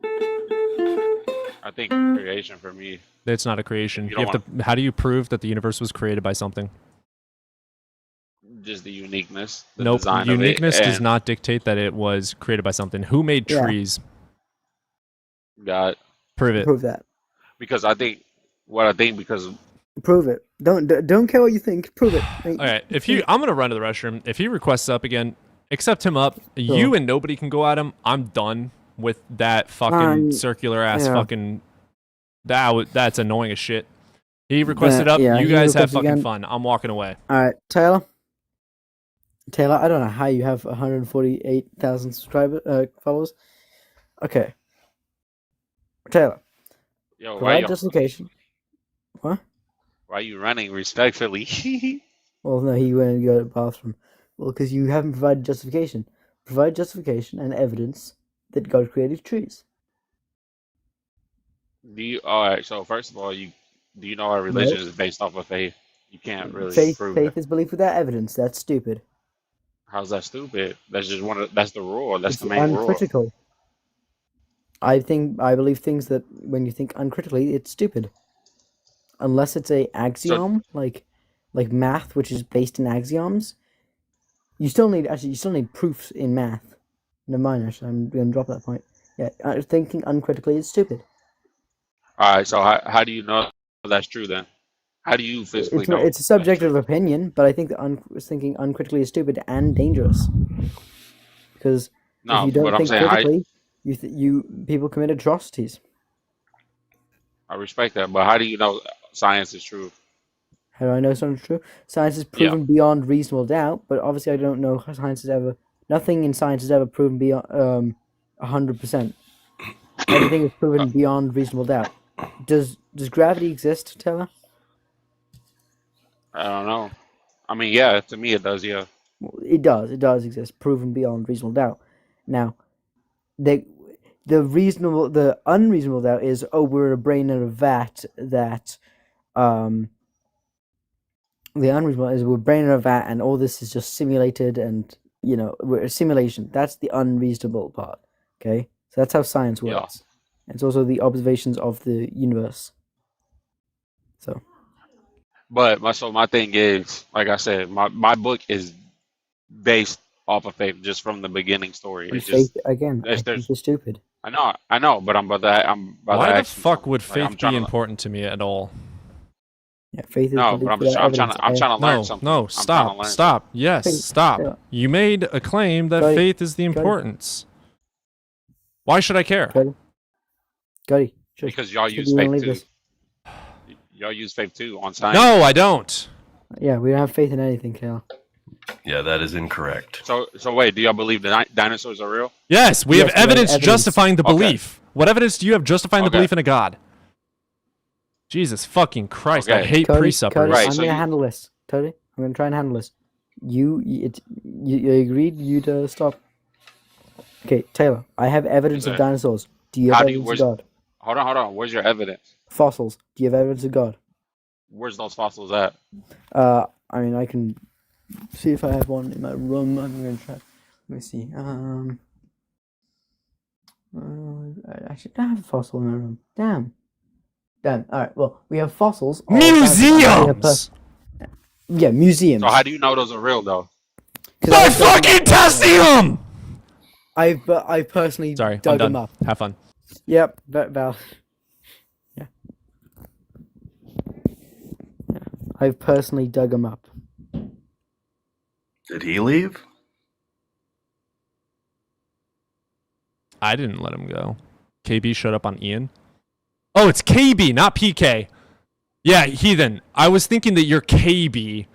I think creation for me. It's not a creation. You You don't have to. How do you prove that the universe was created by something? Just the uniqueness. The Nope. design Uniqueness of it, does and not dictate that it was created by something. Who made trees? God. Prove it. Prove that. Because I think because Prove it. Don't care what you think. Prove it. All right. I'm gonna run to the restroom. If he requests up again, accept him up. You and nobody can go at him. I'm done with that fucking circular ass fucking. That's annoying as shit. He requested up. Yeah, you he guys have requested fucking again. fun. I'm walking away. All right, Taylor. I don't know how you have 148,000 followers. Okay. Taylor. Yo, provide justification. What? Why are you running respectfully? Well, no, he went and got a bathroom. Well, because you haven't provided justification. Provide justification and evidence that God created trees. Alright, so first of all, do you know our religion is based off of faith? You can't really prove Faith it. is belief without evidence. That's stupid. How's that stupid? That's just that's the rule. That's It's the main rule. uncritical. I believe things that when you think uncritically, it's stupid. Unless it's a axiom, like math, which is based in axioms. You still need proofs in math. Never mind, actually, I'm going to drop that point. Yeah, thinking uncritically is stupid. Alright, so how do you know that's true then? How do you physically know? It's a subjective opinion, but I think that thinking uncritically is stupid and dangerous. Because if you don't think critically, people commit atrocities. I respect that, but how do you know science is true? How do I know something's true? Science is proven beyond reasonable doubt, but obviously I don't know how nothing in science is ever proven beyond 100%. Everything is proven beyond reasonable doubt. Does gravity exist, Taylor? I don't know. I mean, yeah, to me it does, yeah. It does exist, proven beyond reasonable doubt. Now, the unreasonable doubt is, we're a brain in a vat that, the unreasonable is we're a brain in a vat and all this is just simulated and, we're a simulation. That's the unreasonable part, okay? So that's how science works. Yeah. It's also the observations of the universe. So. But my thing is, like I said, my book is based off of faith just from the beginning story. It's faith, just again, I think it's stupid. I know, but I'm about to Why the fuck would faith be important to me at all? Yeah, faith is no, but I'm trying to learn something. No, stop. Yes, hey, stop. Yeah. You made a claim that faith is the importance. Why should I care? Goody. Because y'all use faith too. Y'all use faith too on science. No, I don't. Yeah, we don't have faith in anything, Kale. Yeah, that is incorrect. So wait, do y'all believe the dinosaurs are real? Yes, we have evidence justifying the belief. What evidence do you have justifying the belief in a God? Jesus fucking Christ, I hate pre-suppers. I'm going to handle this. Cody, I'm going to try and handle this. You agreed you'd stop. Okay, Taylor, I have evidence of dinosaurs. Do you have evidence of God? Hold on. Where's your evidence? Fossils. Do you have evidence of God? Where's those fossils at? I mean, I can see if I have one in my room. I'm going to try. Let me see. I should have a fossil in my room. Damn. All right. Well, we have fossils. Museums. Yeah, museums. So how do you know those are real though? By fucking testing them. I personally dug them up. Have fun. Yep, Val. I've personally dug him up. Did he leave? I didn't let him go. KB showed up on Ian. Oh, it's KB, not PK. Yeah, heathen. I was thinking that you're KB.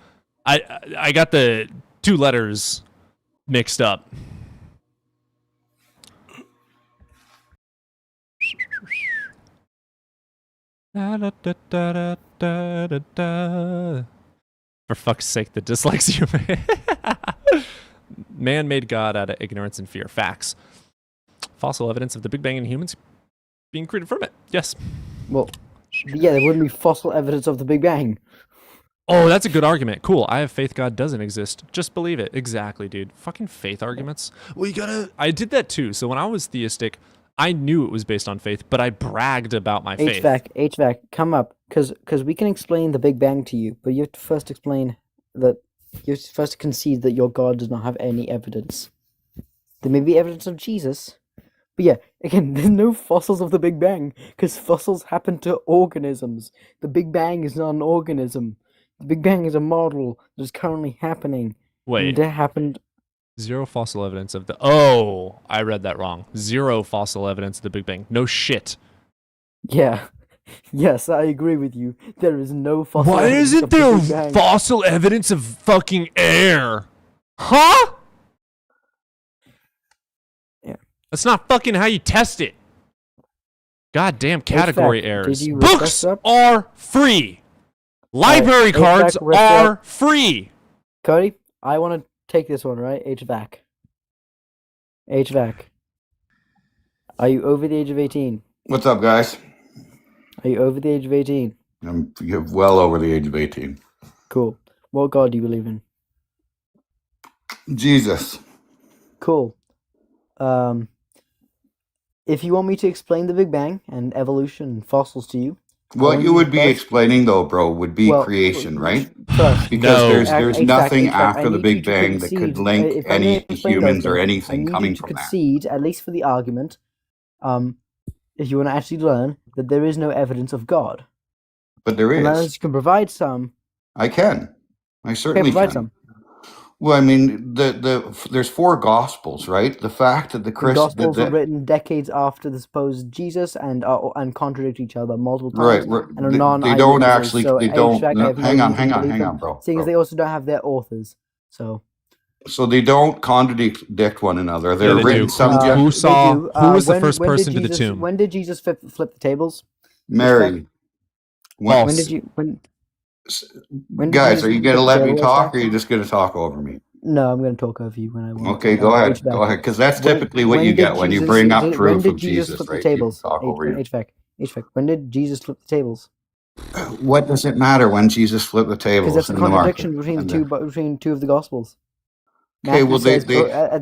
I got the 2 letters mixed up. For fuck's sake, the dyslexia. Man made God out of ignorance and fear. Facts. Fossil evidence of the Big Bang and humans being created from it. Yes. Well, yeah, there wouldn't be fossil evidence of the Big Bang. Oh, that's a good argument. Cool. I have faith God doesn't exist. Just believe it. Exactly, dude. Fucking faith arguments. Well, you gotta... I did that too. So when I was theistic, I knew it was based on faith, but I bragged about my faith. HVAC, come up. Because we can explain the Big Bang to you, but you have to first explain that... You have to first concede that your God does not have any evidence. There may be evidence of Jesus, but yeah, again, there's no fossils of the Big Bang, because fossils happen to organisms. The Big Bang is not an organism. The Big Bang is a model that is currently happening. Wait. And that happened... 0 fossil evidence of the... Oh, I read that wrong. 0 fossil evidence of the Big Bang. No shit. Yeah. Yes, I agree with you. There is no fossil Why evidence isn't of the there Big Bang. fossil evidence of fucking air? Huh? Yeah. That's not fucking how you test it. Goddamn category errors. Books are free. Library cards are free. Cody, I want to take this one, right? HVAC. Are you over the age of 18? What's up, guys? Are you over the age of 18? You're well over the age of 18. Cool. What God do you believe in? Jesus. Cool. If you want me to explain the Big Bang and evolution and fossils to you, what you would be explaining, though, bro, would be creation, right? First, because there's nothing after the Big Bang that could link any humans or anything coming from that. Concede, at least for the argument, if you want to actually learn that there is no evidence of God. But there is. Unless you can provide some. I can. I certainly provide can. Some. Well, I mean, there's 4 Gospels, right? The fact that the Gospels were written decades after the supposed Jesus and contradict each other multiple times. Right. And are they don't actually. So they don't. Hang on, bro. Bro. Seeing as they also don't have their authors, so. So they don't contradict one another. They're written some. Who was the first person to the tomb? When did Jesus flip the tables? Mary. When did you? Guys, are you going to let me talk, or are you just going to talk over me? No, I'm going to talk over you when I want. Okay, go ahead, because that's typically what you get when you bring up proof of Jesus, flip right? The tables? Talk over you. HVAC. When did Jesus flip the tables? What does it matter when Jesus flipped the tables? Because that's a contradiction between two of the Gospels. Okay, well, they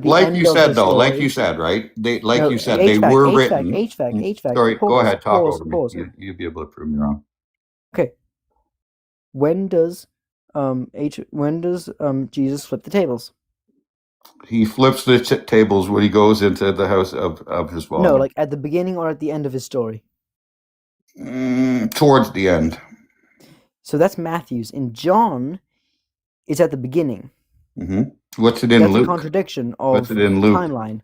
like you said, though, like you said, right? They were written. HVAC. Sorry, go ahead, talk over me. You'll be able to prove me wrong. Okay. When does Jesus flip the tables? He flips the tables when he goes into the house of his father. No, like at the beginning or at the end of his story? Towards the end. So that's Matthew's. In John, it's at the beginning. Mm-hmm. What's it in Luke? That's a contradiction of the timeline.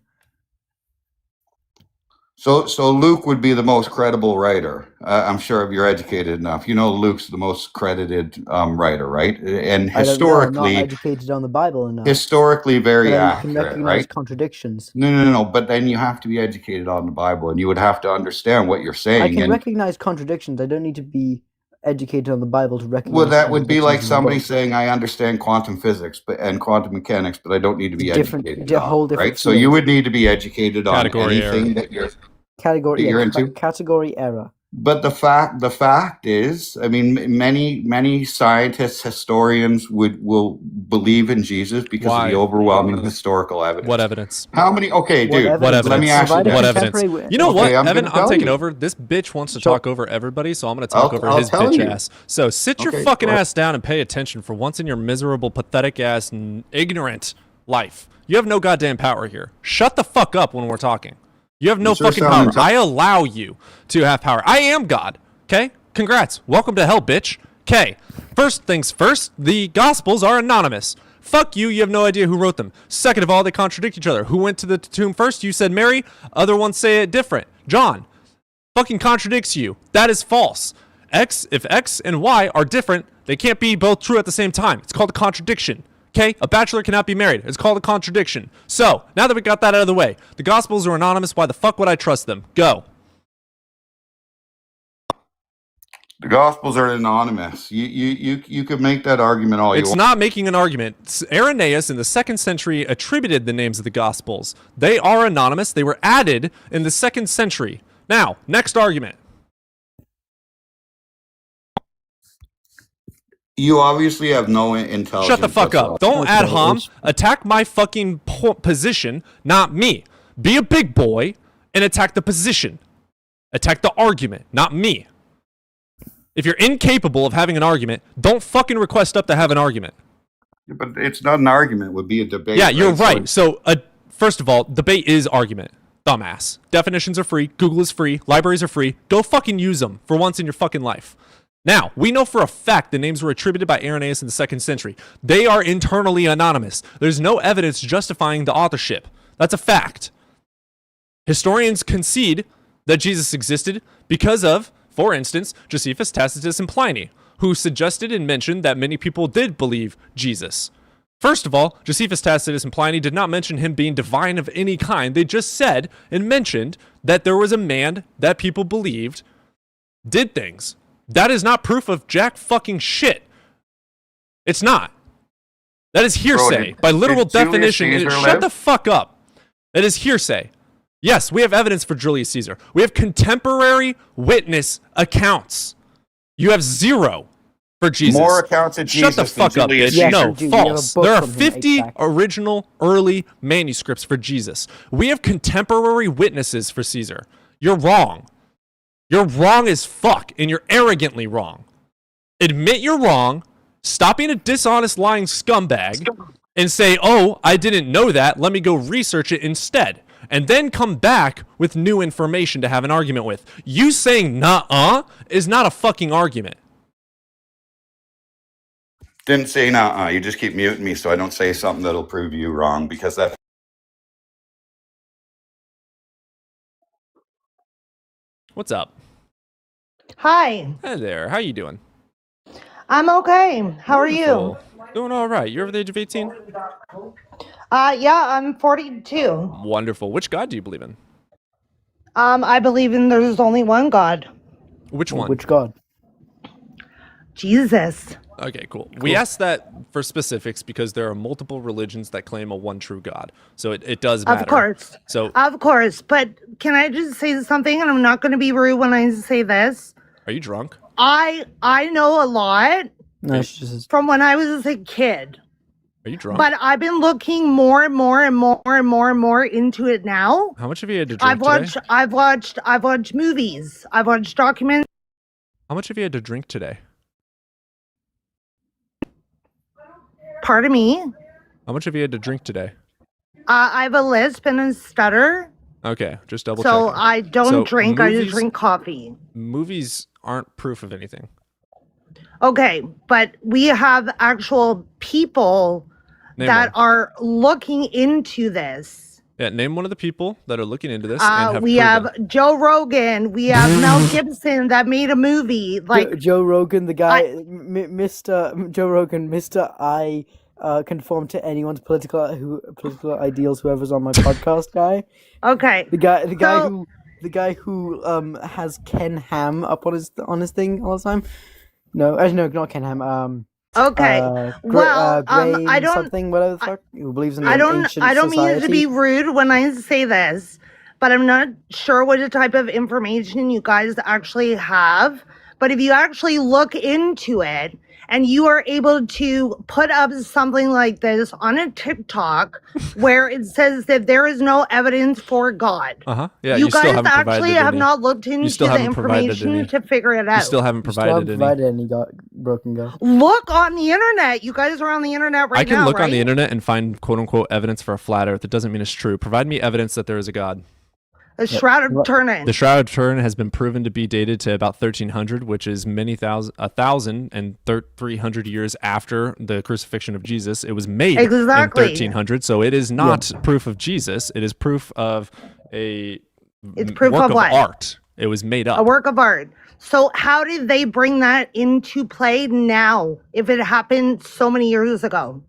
So Luke would be the most credible writer. I'm sure if you're educated enough. You know Luke's the most credited writer, right? And historically... I'm not educated on the Bible enough. Historically very accurate, can recognize right? Contradictions. No. But then you have to be educated on the Bible, and you would have to understand what you're saying. I can recognize contradictions. I don't need to be educated on the Bible to recognize. Well, that would be like somebody saying, "I understand quantum physics and quantum mechanics, but I don't need to be educated on." Right? So you would need to be educated on anything that you're into. Category error. But the fact is, I mean, many scientists, historians will believe in Jesus because of the overwhelming historical evidence. What evidence? How many? Okay, dude. What evidence? Let me ask you. What evidence? You know what, Evan? I'm taking over. This bitch wants to talk over everybody, so I'm going to talk over his bitch ass. So sit your fucking ass down and pay attention for once in your miserable, pathetic ass, and ignorant life. You have no goddamn power here. Shut the fuck up when we're talking. You have no fucking power. I allow you to have power. I am God. Okay? Congrats. Welcome to hell, bitch. Okay. First things first, the Gospels are anonymous. Fuck you, you have no idea who wrote them. Second of all, they contradict each other. Who went to the tomb first? You said Mary. Other ones say it different. John fucking contradicts you. That is false. If X and Y are different, they can't be both true at the same time. It's called a contradiction. Okay? A bachelor cannot be married. It's called a contradiction. So, now that we got that out of the way, the Gospels are anonymous. Why the fuck would I trust them? Go. The Gospels are anonymous. You could make that argument all you want. It's not making an argument. Irenaeus in the 2nd century attributed the names of the Gospels. They are anonymous. They were added in the 2nd century. Now, next argument. You obviously have no intelligence. Shut the fuck up. Don't ad hom. Attack my fucking position, not me. Be a big boy and attack the position. Attack the argument, not me. If you're incapable of having an argument, don't fucking request up to have an argument. But it's not an argument. It would be a debate. Yeah, you're right. So, first of all, debate is argument. Dumbass. Definitions are free. Google is free. Libraries are free. Go fucking use them for once in your fucking life. Now, we know for a fact the names were attributed by Irenaeus in the 2nd century. They are internally anonymous. There's no evidence justifying the authorship. That's a fact. Historians concede that Jesus existed because of, for instance, Josephus, Tacitus, and Pliny, who suggested and mentioned that many people did believe Jesus. First of all, Josephus, Tacitus, and Pliny did not mention him being divine of any kind. They just said and mentioned that there was a man that people believed did things. That is not proof of jack fucking shit. It's not. That is hearsay. By literal definition, shut the fuck up. That is hearsay. Yes, we have evidence for Julius Caesar. We have contemporary witness accounts. You have 0 for Jesus. More accounts of Jesus. Shut the fuck up, bitch. Yes, no, false. There are 50 8-pack. original early manuscripts for Jesus. We have contemporary witnesses for Caesar. You're wrong. You're wrong as fuck, and you're arrogantly wrong. Admit you're wrong, stop being a dishonest, lying scumbag, and say, oh, I didn't know that, let me go research it instead. And then come back with new information to have an argument with. You saying nuh-uh is not a fucking argument. Didn't say nuh-uh. You just keep muting me so I don't say something that'll prove you wrong, because that... What's up? Hi. Hey there. How you doing? I'm okay. How are you? Doing all right. You're over the age of 18? Yeah, I'm 42. Wonderful. Which God do you believe in? I believe in there's only one God. Which one? Which God? Jesus. Okay, cool. We asked that for specifics because there are multiple religions that claim a one true God. So it does matter. Of course. So of course. But can I just say something? And I'm not going to be rude when I say this. Are you drunk? I know a lot from when I was a kid. Are you drunk? But I've been looking more and more into it now. How much have you had to drink today? I've watched movies. I've watched documentaries. How much have you had to drink today? Pardon me? How much have you had to drink today? I have a lisp and a stutter. Okay, just double So checking. I don't drink, I just drink coffee. Movies aren't proof of anything. Okay, but we have actual people that are looking into this. Yeah, name one of the people that are looking into this. And We have Joe Rogan. We have Mel Gibson that made a movie. Like Joe Rogan, the guy, Mr. Joe Rogan, Mr. I conform to anyone's political ideals. Whoever's on my podcast, guy. Okay. The guy who has Ken Ham up on his thing all the time. No, actually, no, not Ken Ham. Okay. I don't something whatever the fuck who believes in ancient I don't mean society. to be rude when I say this, but I'm not sure what type of information you guys actually have. But if you actually look into it and you are able to put up something like this on a TikTok where it says that there is no evidence for God. Yeah, you still guys haven't actually have not looked into the information to figure it out. You still haven't provided any broken God. Look on the internet. You guys are on the internet right now. I can look right? on the internet and find quote unquote evidence for a flat earth. It doesn't mean it's true. Provide me evidence that there is a God. The Shroud of Turin. The Shroud of Turin has been proven to be dated to about 1300, which is 1,300 years after the crucifixion of Jesus. It was made in 1300, so it is not proof of Jesus. It is proof of It's proof work of what? art. It was made up. A work of art. So how did they bring that into play now if it happened so many years ago?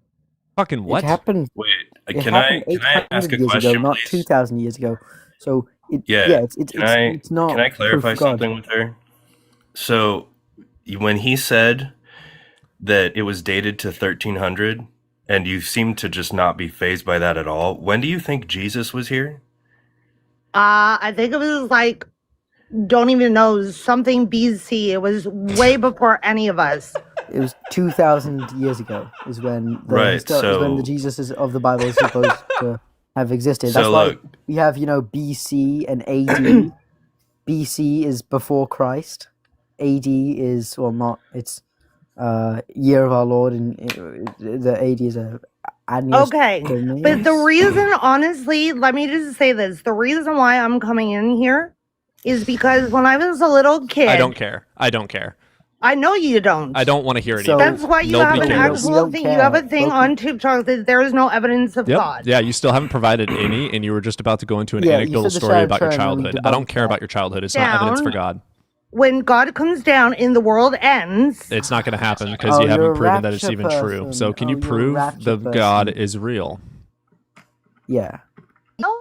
Fucking what? It happened. Wait, It can I happened ask a 800 years question, ago, not please? 2,000 years ago. So it's not. Can I clarify proof of God. something with her? So when he said that it was dated to 1300, and you seem to just not be fazed by that at all, when do you think Jesus was here? I think it was like, don't even know, something BC. It was way before any of us. It was 2,000 years ago is when Right, is when the Jesus of the Bible is supposed to have existed. That's why we have, BC and AD. BC is before Christ. AD is, it's year of our Lord, and the AD is a Okay, but the reason, honestly, let me just say this. The reason why I'm coming in here is because when I was a little kid... I don't care. I know you don't. I don't want to hear it either. That's why you have an actual thing. You have a thing on TikTok that there is no evidence of God. Yeah, you still haven't provided any, and you were just about to go into an anecdotal story about your childhood. I don't care about your childhood. It's not evidence for God. When God comes down and the world ends... It's not going to happen because you haven't proven that it's even true. So can you prove the God is real? Yeah. No.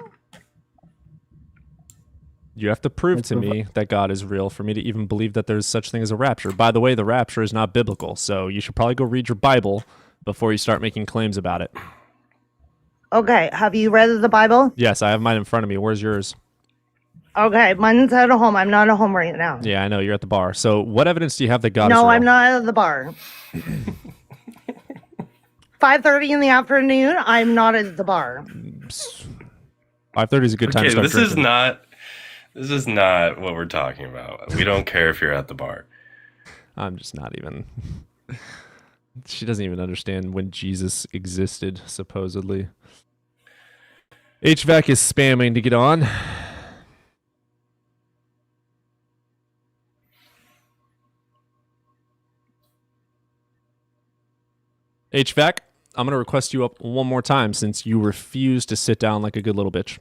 You have to prove to me that God is real for me to even believe that there's such thing as a rapture. By the way, the rapture is not biblical, so you should probably go read your Bible before you start making claims about it. Okay, have you read the Bible? Yes, I have mine in front of me. Where's yours? Okay, mine's at home. I'm not at home right now. Yeah, I know. You're at the bar. So what evidence do you have that God is real? No, I'm not at the bar. 5:30 in the afternoon, I'm not at the bar. 5:30 is a good time to start this drinking. This is not what we're talking about. We don't care if you're at the bar. I'm just not even... She doesn't even understand when Jesus existed, supposedly. HVAC is spamming to get on. HVAC, I'm going to request you up one more time since you refuse to sit down like a good little bitch.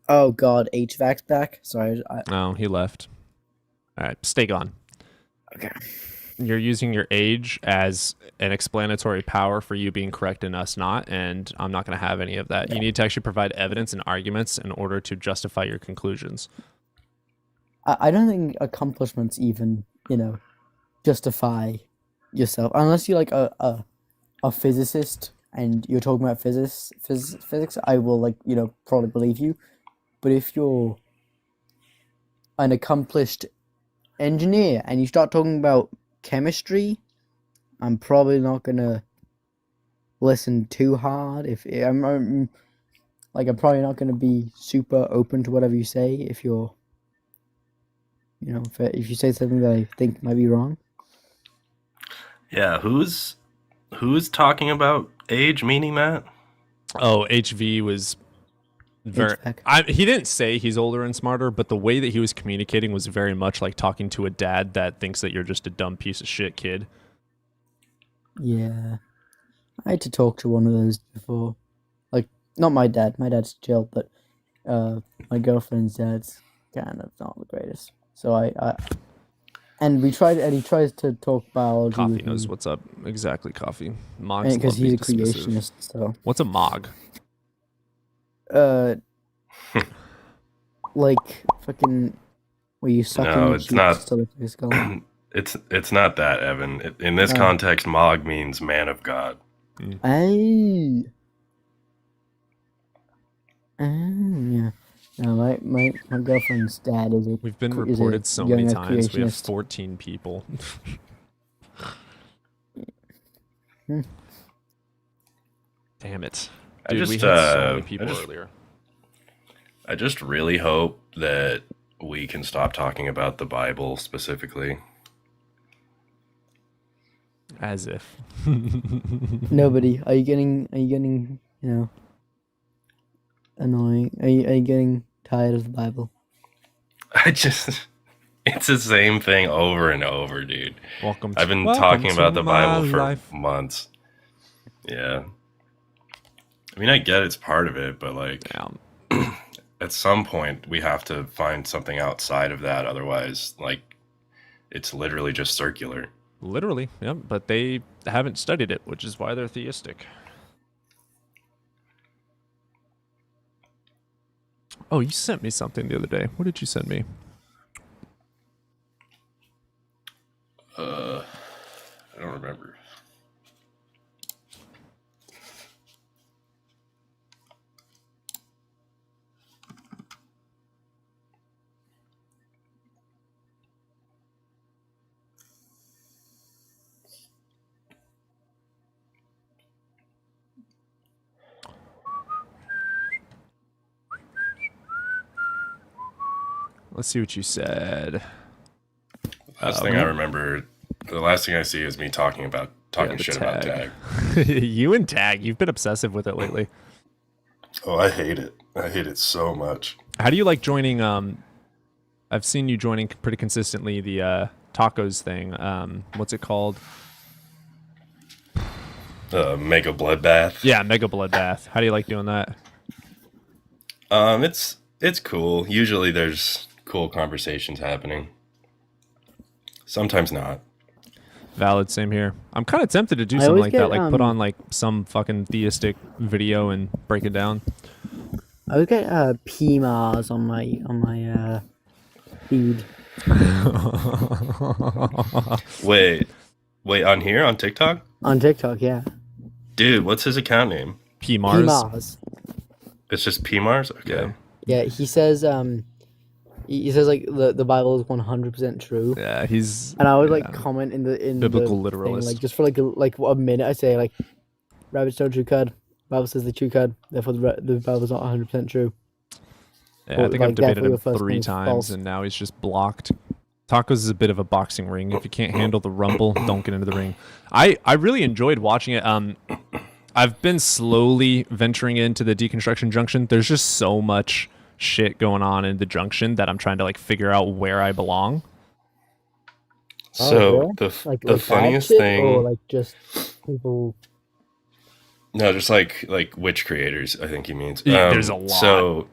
Oh God, HVAC's back. Sorry. No, he left. All right, stay gone. Okay. You're using your age as an explanatory power for you being correct and us not, and I'm not going to have any of that. You need to actually provide evidence and arguments in order to justify your conclusions. I don't think accomplishments even, justify yourself. Unless you're like a physicist and you're talking about physics, I will probably believe you. But if you're an accomplished engineer and you start talking about chemistry, I'm probably not gonna listen too hard. If I'm probably not gonna be super open to whatever you say. If you're, if you say something that I think might be wrong. Yeah, who's talking about age, meaning Matt? Oh, HV was very... he didn't say he's older and smarter, but the way that he was communicating was very much like talking to a dad that thinks that you're just a dumb piece of shit kid. Yeah. I had to talk to one of those before. Like, not my dad. My dad's chill, but my girlfriend's dad's kind of not the greatest. So and he tries to talk biology. Coffee knows what's up. Exactly, Coffee. Mogs because he's a dismissive. creationist. So what's a Mog? Like fucking, were you sucking? No, it's not. It's not that, Evan. In this context, Mog means man of God. Yeah. No, my girlfriend's dad is a... We've been reported so many times. We have 14 people. Damn it. Dude, we had so many people earlier. I just really hope that we can stop talking about the Bible specifically. As if. Nobody. Are you getting, annoying? Are you getting tired of the Bible? It's the same thing over and over, dude. I've been welcome talking about to the Bible my for life. months. Yeah. I mean, I get it's part of it, but like, at some point we have to find something outside of that. Otherwise, like, it's literally just circular. Literally, yep. But they haven't studied it, which is why they're theistic. Oh, you sent me something the other day. What did you send me? I don't remember. Let's see what you said. Last thing I remember, the last thing I see is me talking shit about Tag. You and Tag, you've been obsessive with it lately. Oh, I hate it. I hate it so much. How do you like joining? I've seen you joining pretty consistently the tacos thing. What's it called? Mega Bloodbath. Yeah, Mega Bloodbath. How do you like doing that? It's cool. Usually there's cool conversations happening. Sometimes not. Valid, same here. I'm kind of tempted to do something like that, like put on like some fucking theistic video and break it down. I always get PMARs on my feed. Wait, on here on TikTok? On TikTok, yeah. Dude, what's his account name? PMARs. It's just PMARs? Okay. Yeah, he says he says like the Bible is 100% true. Yeah, and I always like comment in biblical the literalist. Thing, like just for like a minute I say like rabbits don't chew cud. Bible says they chew cud, therefore the Bible's not 100% true. Yeah, I think I've debated him 3 times and now he's just blocked. Tacos is a bit of a boxing ring. If you can't handle the rumble, don't get into the ring. I really enjoyed watching it. I've been slowly venturing into the deconstruction junction. There's just so much shit going on in the junction that I'm trying to like figure out where I belong. So the funniest thing, or like just people. No, just like witch creators. I think he means. There's a lot. So,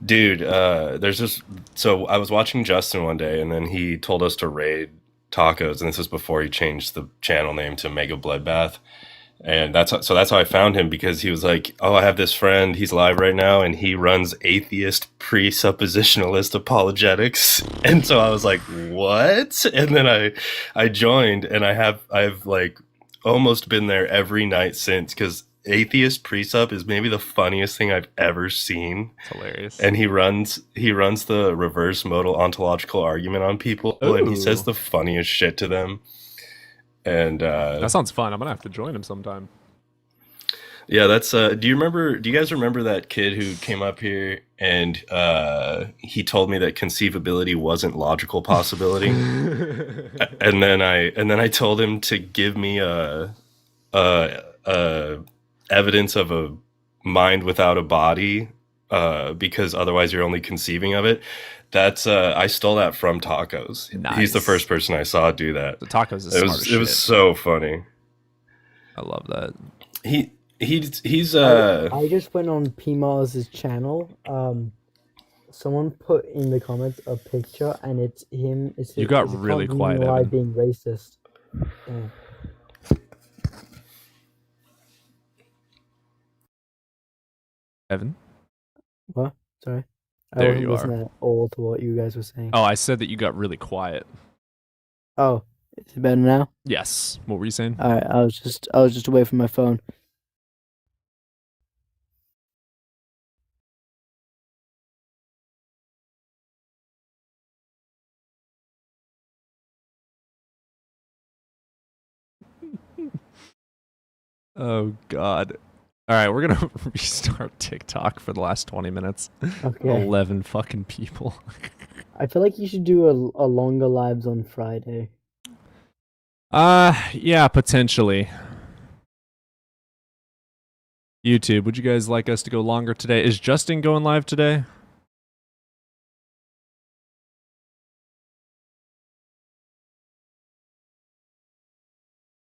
dude, there's just so I was watching Justin one day, and then he told us to raid tacos, and this was before he changed the channel name to Mega Bloodbath. And that's how I found him, because he was like, oh, I have this friend, he's live right now, and he runs atheist presuppositionalist apologetics. And so I was like, what? And then I joined, and I've like almost been there every night since, because atheist presup is maybe the funniest thing I've ever seen. It's hilarious. And he runs the reverse modal ontological argument on people. Ooh. And he says the funniest shit to them. And that sounds fun. I'm gonna have to join him sometime. Yeah, that's do you guys remember that kid who came up here and he told me that conceivability wasn't logical possibility? and then I told him to give me a evidence of a mind without a body, because otherwise you're only conceiving of it. That's I stole that from Tacos. Nice. He's the first person I saw do that. The Tacos is smart as shit. It was so funny. I love that. He's I just went on PMars's channel. Someone put in the comments a picture, and it's him. You got really quiet, Evan. Being racist. Yeah. Evan? What? Sorry. There I wasn't you listening are. at all to what you guys were saying. Oh, I said that you got really quiet. Oh, is it better now? Yes. What were you saying? All right, I was just away from my phone. Oh God. All right, we're gonna restart TikTok for the last 20 minutes. Okay. 11 fucking people. I feel like you should do a longer lives on Friday. Yeah, potentially. YouTube, would you guys like us to go longer today? Is Justin going live today?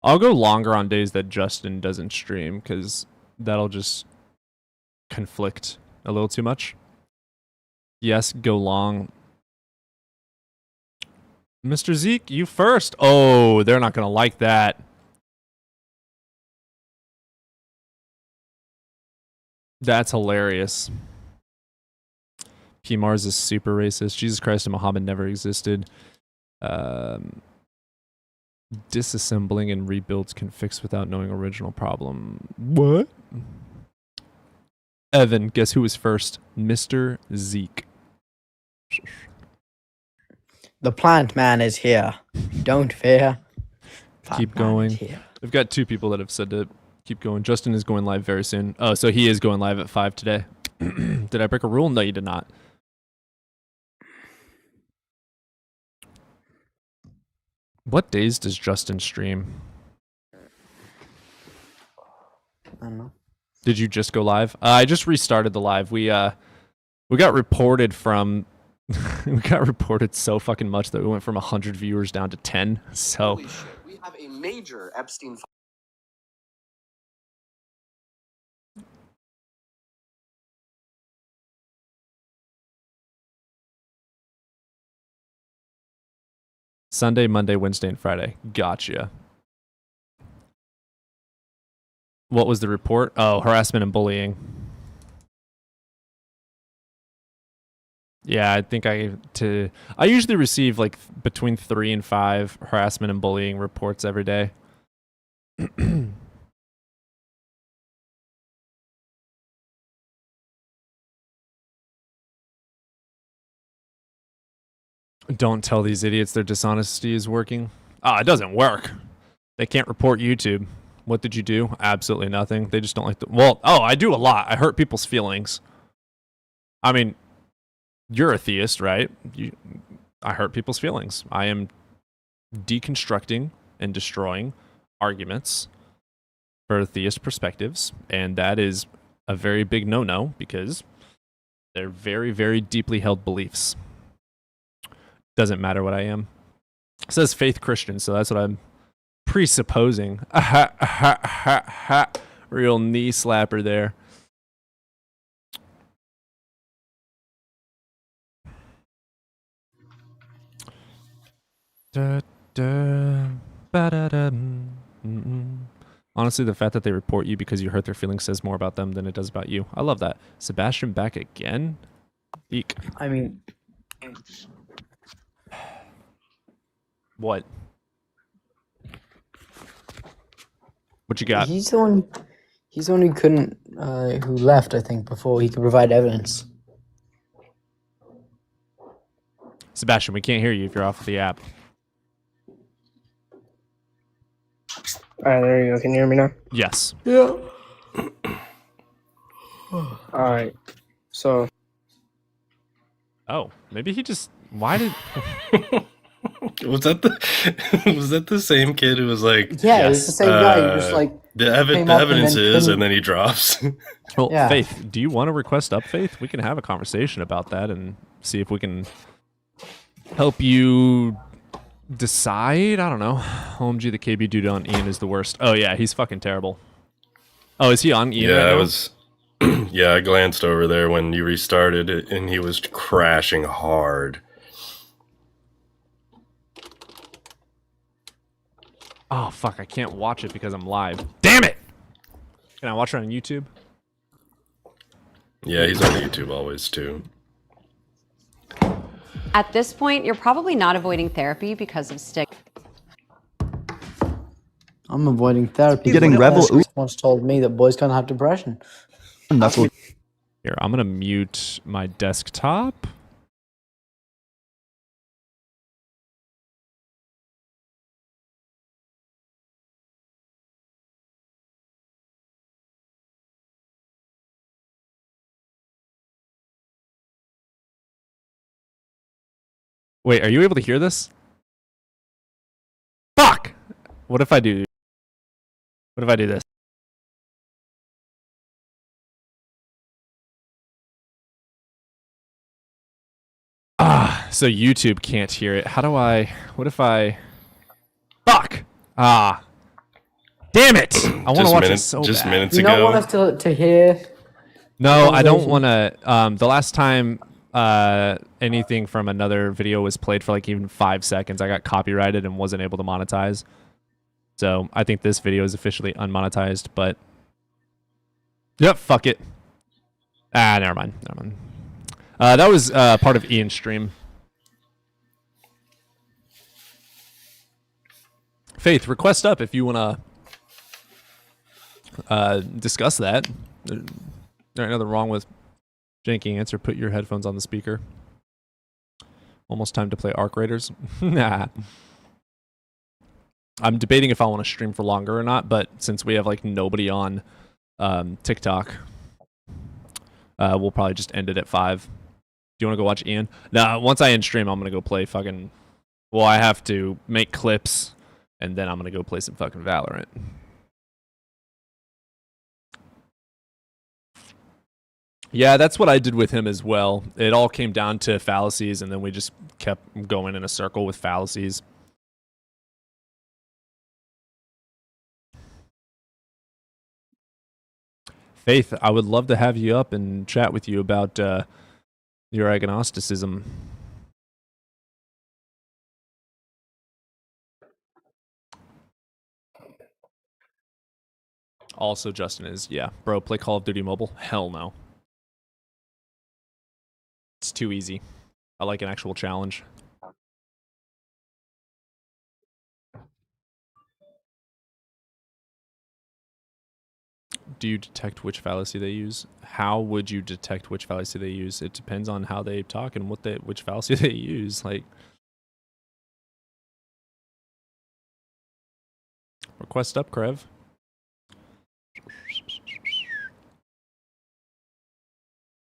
I'll go longer on days that Justin doesn't stream, because that'll just conflict a little too much. Yes, go long. Mr. Zeke, you first. Oh, they're not going to like that. That's hilarious. P. Mars is super racist. Jesus Christ and Muhammad never existed. Disassembling and rebuilds can fix without knowing original problem. What? Evan, guess who was first? Mr. Zeke. The plant man is here. Don't fear. Keep going. I've got 2 people that have said to keep going. Justin is going live very soon. Oh, so he is going live at 5 today. Did I break a rule? No, you did not. What days does Justin stream? I don't know. Did you just go live? I just restarted the live. We got reported from we got reported so fucking much that we went from 100 viewers down to 10. So Holy shit, we have a major Epstein. Sunday, Monday, Wednesday, and Friday. Gotcha. What was the report? Oh, harassment and bullying. Yeah, I think I usually receive like between 3 and 5 harassment and bullying reports every day. Don't tell these idiots their dishonesty is working. Ah, it doesn't work. They can't report YouTube. What did you do? Absolutely nothing. They just don't like the... Well, I do a lot. I hurt people's feelings. I mean, you're a theist, right? I hurt people's feelings. I am deconstructing and destroying arguments for theist perspectives, and that is a very big no-no because they're very, very deeply held beliefs. Doesn't matter what I am. It says faith Christian, so that's what I'm presupposing. Real knee slapper there. Honestly, the fact that they report you because you hurt their feelings says more about them than it does about you. I love that. Sebastian back again? Eek. I mean... What? What you got? He's the one who couldn't, who left, I think, before he could provide evidence. Sebastian, we can't hear you if you're off the app. Alright, there you go. Can you hear me now? Yes. Yeah. Alright. So. Oh, maybe he just... Why did... Was that the same kid who was like, yeah, it was the same guy who just like the evidence is, and then he drops. Well, yeah. Faith, do you want to request up, Faith? We can have a conversation about that and see if we can help you decide. I don't know. OMG, the KB dude on Ian is the worst. Oh yeah, he's fucking terrible. Oh, is he on Ian? Yeah, right I was. Yeah, I glanced over there when you restarted it, and he was crashing hard. Oh, fuck, I can't watch it because I'm live. Damn it! Can I watch it on YouTube? Yeah, he's on YouTube always, too. At this point, you're probably not avoiding therapy because of stigma. I'm avoiding therapy. Getting rebel. Once told me that boys can't have depression. That's what... Here, I'm gonna mute my desktop. Wait, are you able to hear this? Fuck! What if I do? What if I do this? So YouTube can't hear it. How do I? What if I? Fuck! Damn it! I want to watch it so just bad. minutes You ago. don't want us to hear? No, I don't want to. The last time anything from another video was played for like even 5 seconds, I got copyrighted and wasn't able to monetize. So I think this video is officially unmonetized. But yep, fuck it. Never mind. Never mind. That was part of Ian's stream. Faith, request up if you want to discuss that. There ain't nothing wrong with janky answer. Put your headphones on the speaker. Almost time to play Arc Raiders. Nah. I'm debating if I want to stream for longer or not, but since we have like nobody on TikTok, we'll probably just end it at 5. Do you want to go watch Ian? Nah, once I end stream, I'm going to go play fucking... Well, I have to make clips, and then I'm going to go play some fucking Valorant. Yeah, that's what I did with him as well. It all came down to fallacies, and then we just kept going in a circle with fallacies. Faith, I would love to have you up and chat with you about your agnosticism. Also, Justin is, yeah. Bro, play Call of Duty Mobile? Hell no. It's too easy. I like an actual challenge. Do you detect which fallacy they use? How would you detect which fallacy they use? It depends on how they talk and which fallacy they use. Like, request up, Krev.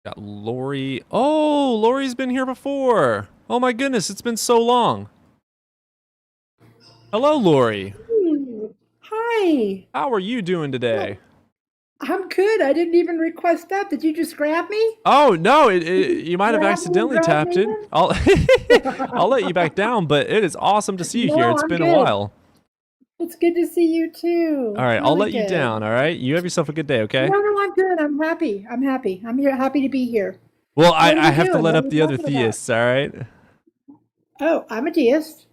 Got Lori. Oh, Lori's been here before. Oh my goodness, it's been so long. Hello, Lori. Hi. How are you doing today? I'm good. I didn't even request that. Did you just grab me? Oh no, you might have accidentally tapped it. I'll let you back down, but it is awesome to see you here. It's been a while. It's good to see you too. All right, I'll let you down. All right, you have yourself a good day. Okay. No, I'm good. I'm happy. I'm here. Happy to be here. Well, I have to let up the other theists. All right. Oh, I'm a deist.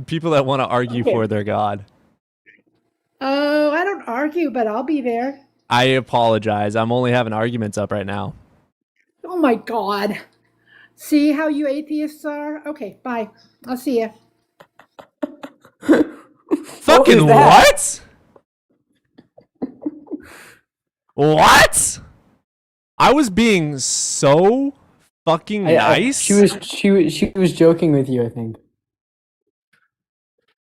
People that want to argue for their God. Oh, I don't argue, but I'll be there. I apologize. I'm only having arguments up right now. Oh my God. See how you atheists are? Okay, bye. I'll see you. Fucking what? What? I was being so fucking nice. She was joking with you, I think.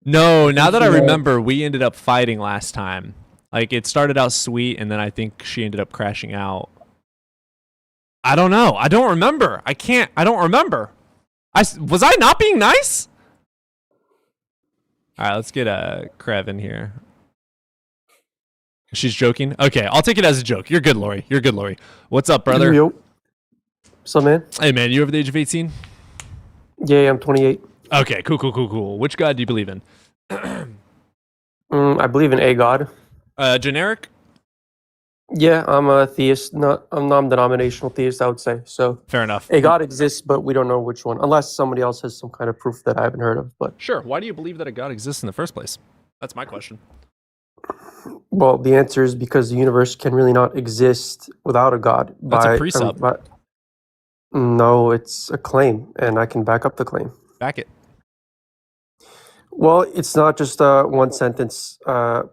No, now that I remember, we ended up fighting last time. Like, it started out sweet, and then I think she ended up crashing out. I don't know. I don't remember. I don't remember. Was I not being nice? All right, let's get Krev in here. She's joking? Okay, I'll take it as a joke. You're good, Lori. You're good, Lori. What's up, brother? Yo. What's up, man? Hey, man, you over the age of 18? Yeah, I'm 28. Okay, cool. Which God do you believe in? I believe in a God. Generic? Yeah, I'm a theist, not a non-denominational theist, I would say. So fair enough. A God exists, but we don't know which one, unless somebody else has some kind of proof that I haven't heard of. But sure. Why do you believe that a God exists in the first place? That's my question. Well, the answer is because the universe can really not exist without a God. That's a precept. No, it's a claim, and I can back up the claim. Back it. Well, it's not just a one sentence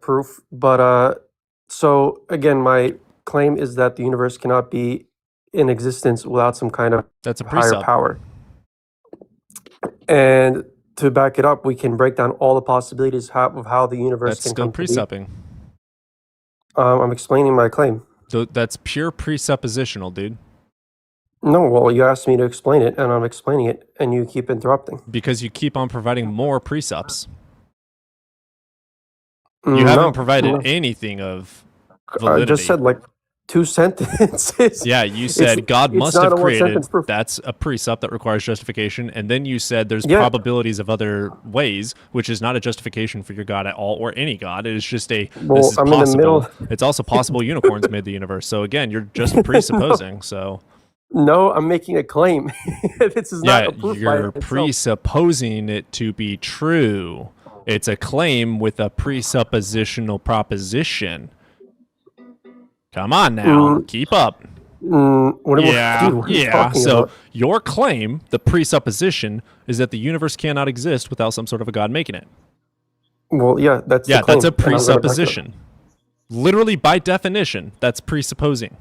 proof, but so again, my claim is that the universe cannot be in existence without some kind of higher power. And to back it up, we can break down all the possibilities of how the universe can come to be. That's still presupping. I'm explaining my claim. So that's pure presuppositional, dude. No, well, you asked me to explain it, and I'm explaining it, and you keep interrupting. Because you keep on providing more precepts. You haven't provided anything of validity. I just said like 2 sentences. Yeah, you said God must not have a created. one-sentence proof. That's a precept that requires justification. And then you said there's probabilities of other ways, which is not a justification for your God at all, or any God. It is just a, this is I'm possible. in the middle. It's also possible unicorns made the universe. So again, you're just presupposing. So no, I'm making a claim. This is not a proof you're by itself. presupposing it to be true. It's a claim with a presuppositional proposition. Come on now, keep up. What are you talking about? Your claim, the presupposition, is that the universe cannot exist without some sort of a God making it. Well, yeah, that's the claim. That's a presupposition. Literally, by definition, that's presupposing.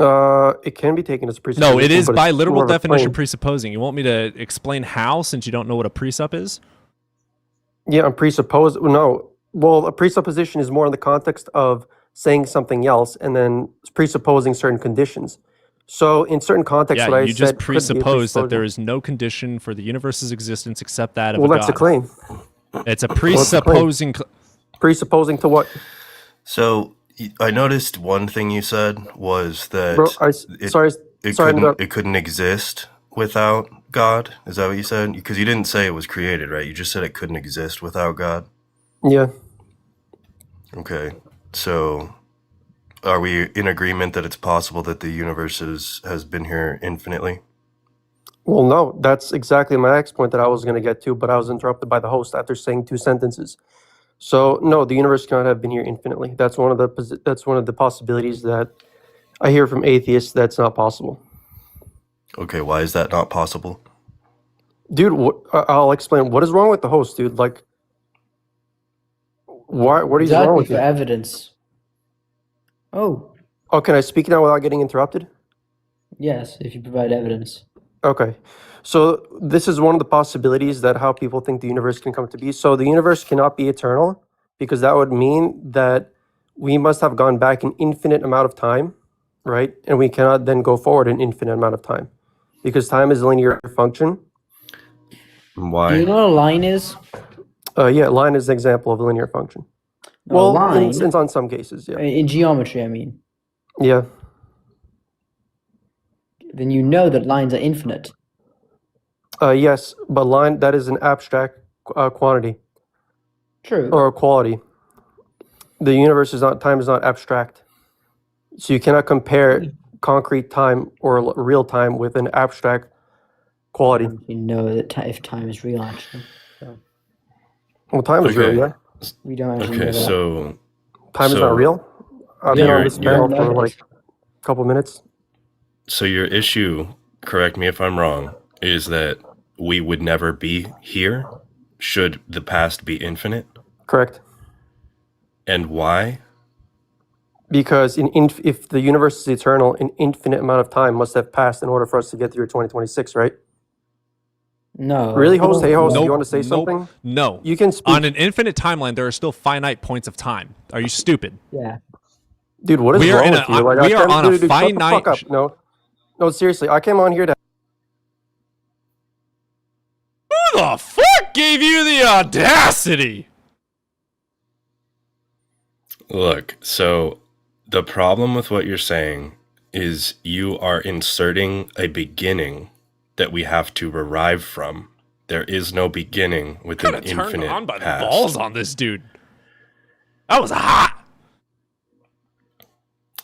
It can be taken as presupposition. No, it is by literal definition presupposing. You want me to explain how, since you don't know what a presup is? Yeah, I'm presupposing. No, well, a presupposition is more in the context of saying something else and then presupposing certain conditions. So in certain contexts, what I said, you just presuppose that there is no condition for the universe's existence except that of a God. Well, that's a claim. It's a presupposing. Presupposing to what? So I noticed one thing you said was that it couldn't exist without God. Is that what you said? Because you didn't say it was created, right? You just said it couldn't exist without God. Yeah. Okay. So, are we in agreement that it's possible that the universe has been here infinitely? Well, no, that's exactly my next point that I was going to get to, but I was interrupted by the host after saying 2 sentences. So, no, the universe cannot have been here infinitely. That's one of the possibilities that I hear from atheists. That's not possible. Okay, why is that not possible? Dude, I'll explain. What is wrong with the host, dude? Like, what is wrong with you? Evidence. Oh, can I speak now without getting interrupted? Yes, if you provide evidence. Okay. So this is one of the possibilities that how people think the universe can come to be. So the universe cannot be eternal because that would mean that we must have gone back an infinite amount of time, right? And we cannot then go forward an infinite amount of time because time is a linear function. Why? Do you know what a line is? Yeah, line is an example of a linear function. No, line, it's on some cases, yeah. In geometry, I mean. Yeah. Then you know that lines are infinite. Yes, but line, that is an abstract quantity. True. Or a quality. The universe is not, time is not abstract. So you cannot compare concrete time or real time with an abstract quality. You know that if time is real, actually. So. Well, time is real, yeah. We don't actually know that. So time is not real? I've been on this panel for like a couple minutes. So your issue, correct me if I'm wrong, is that we would never be here should the past be infinite? Correct. And why? Because if the universe is eternal, an infinite amount of time must have passed in order for us to get through 2026, right? No. Really, host? Hey, host, you want to say something? No. You can speak. On an infinite timeline, there are still finite points of time. Are you stupid? Yeah. Dude, what is wrong with you? Like, we are on a finite... Shut the fuck up. No, seriously, I came on here to... Who the fuck gave you the audacity? Look, so the problem with what you're saying is you are inserting a beginning that we have to arrive from. There is no beginning with an infinite turned on by past. The balls on this dude. That was hot.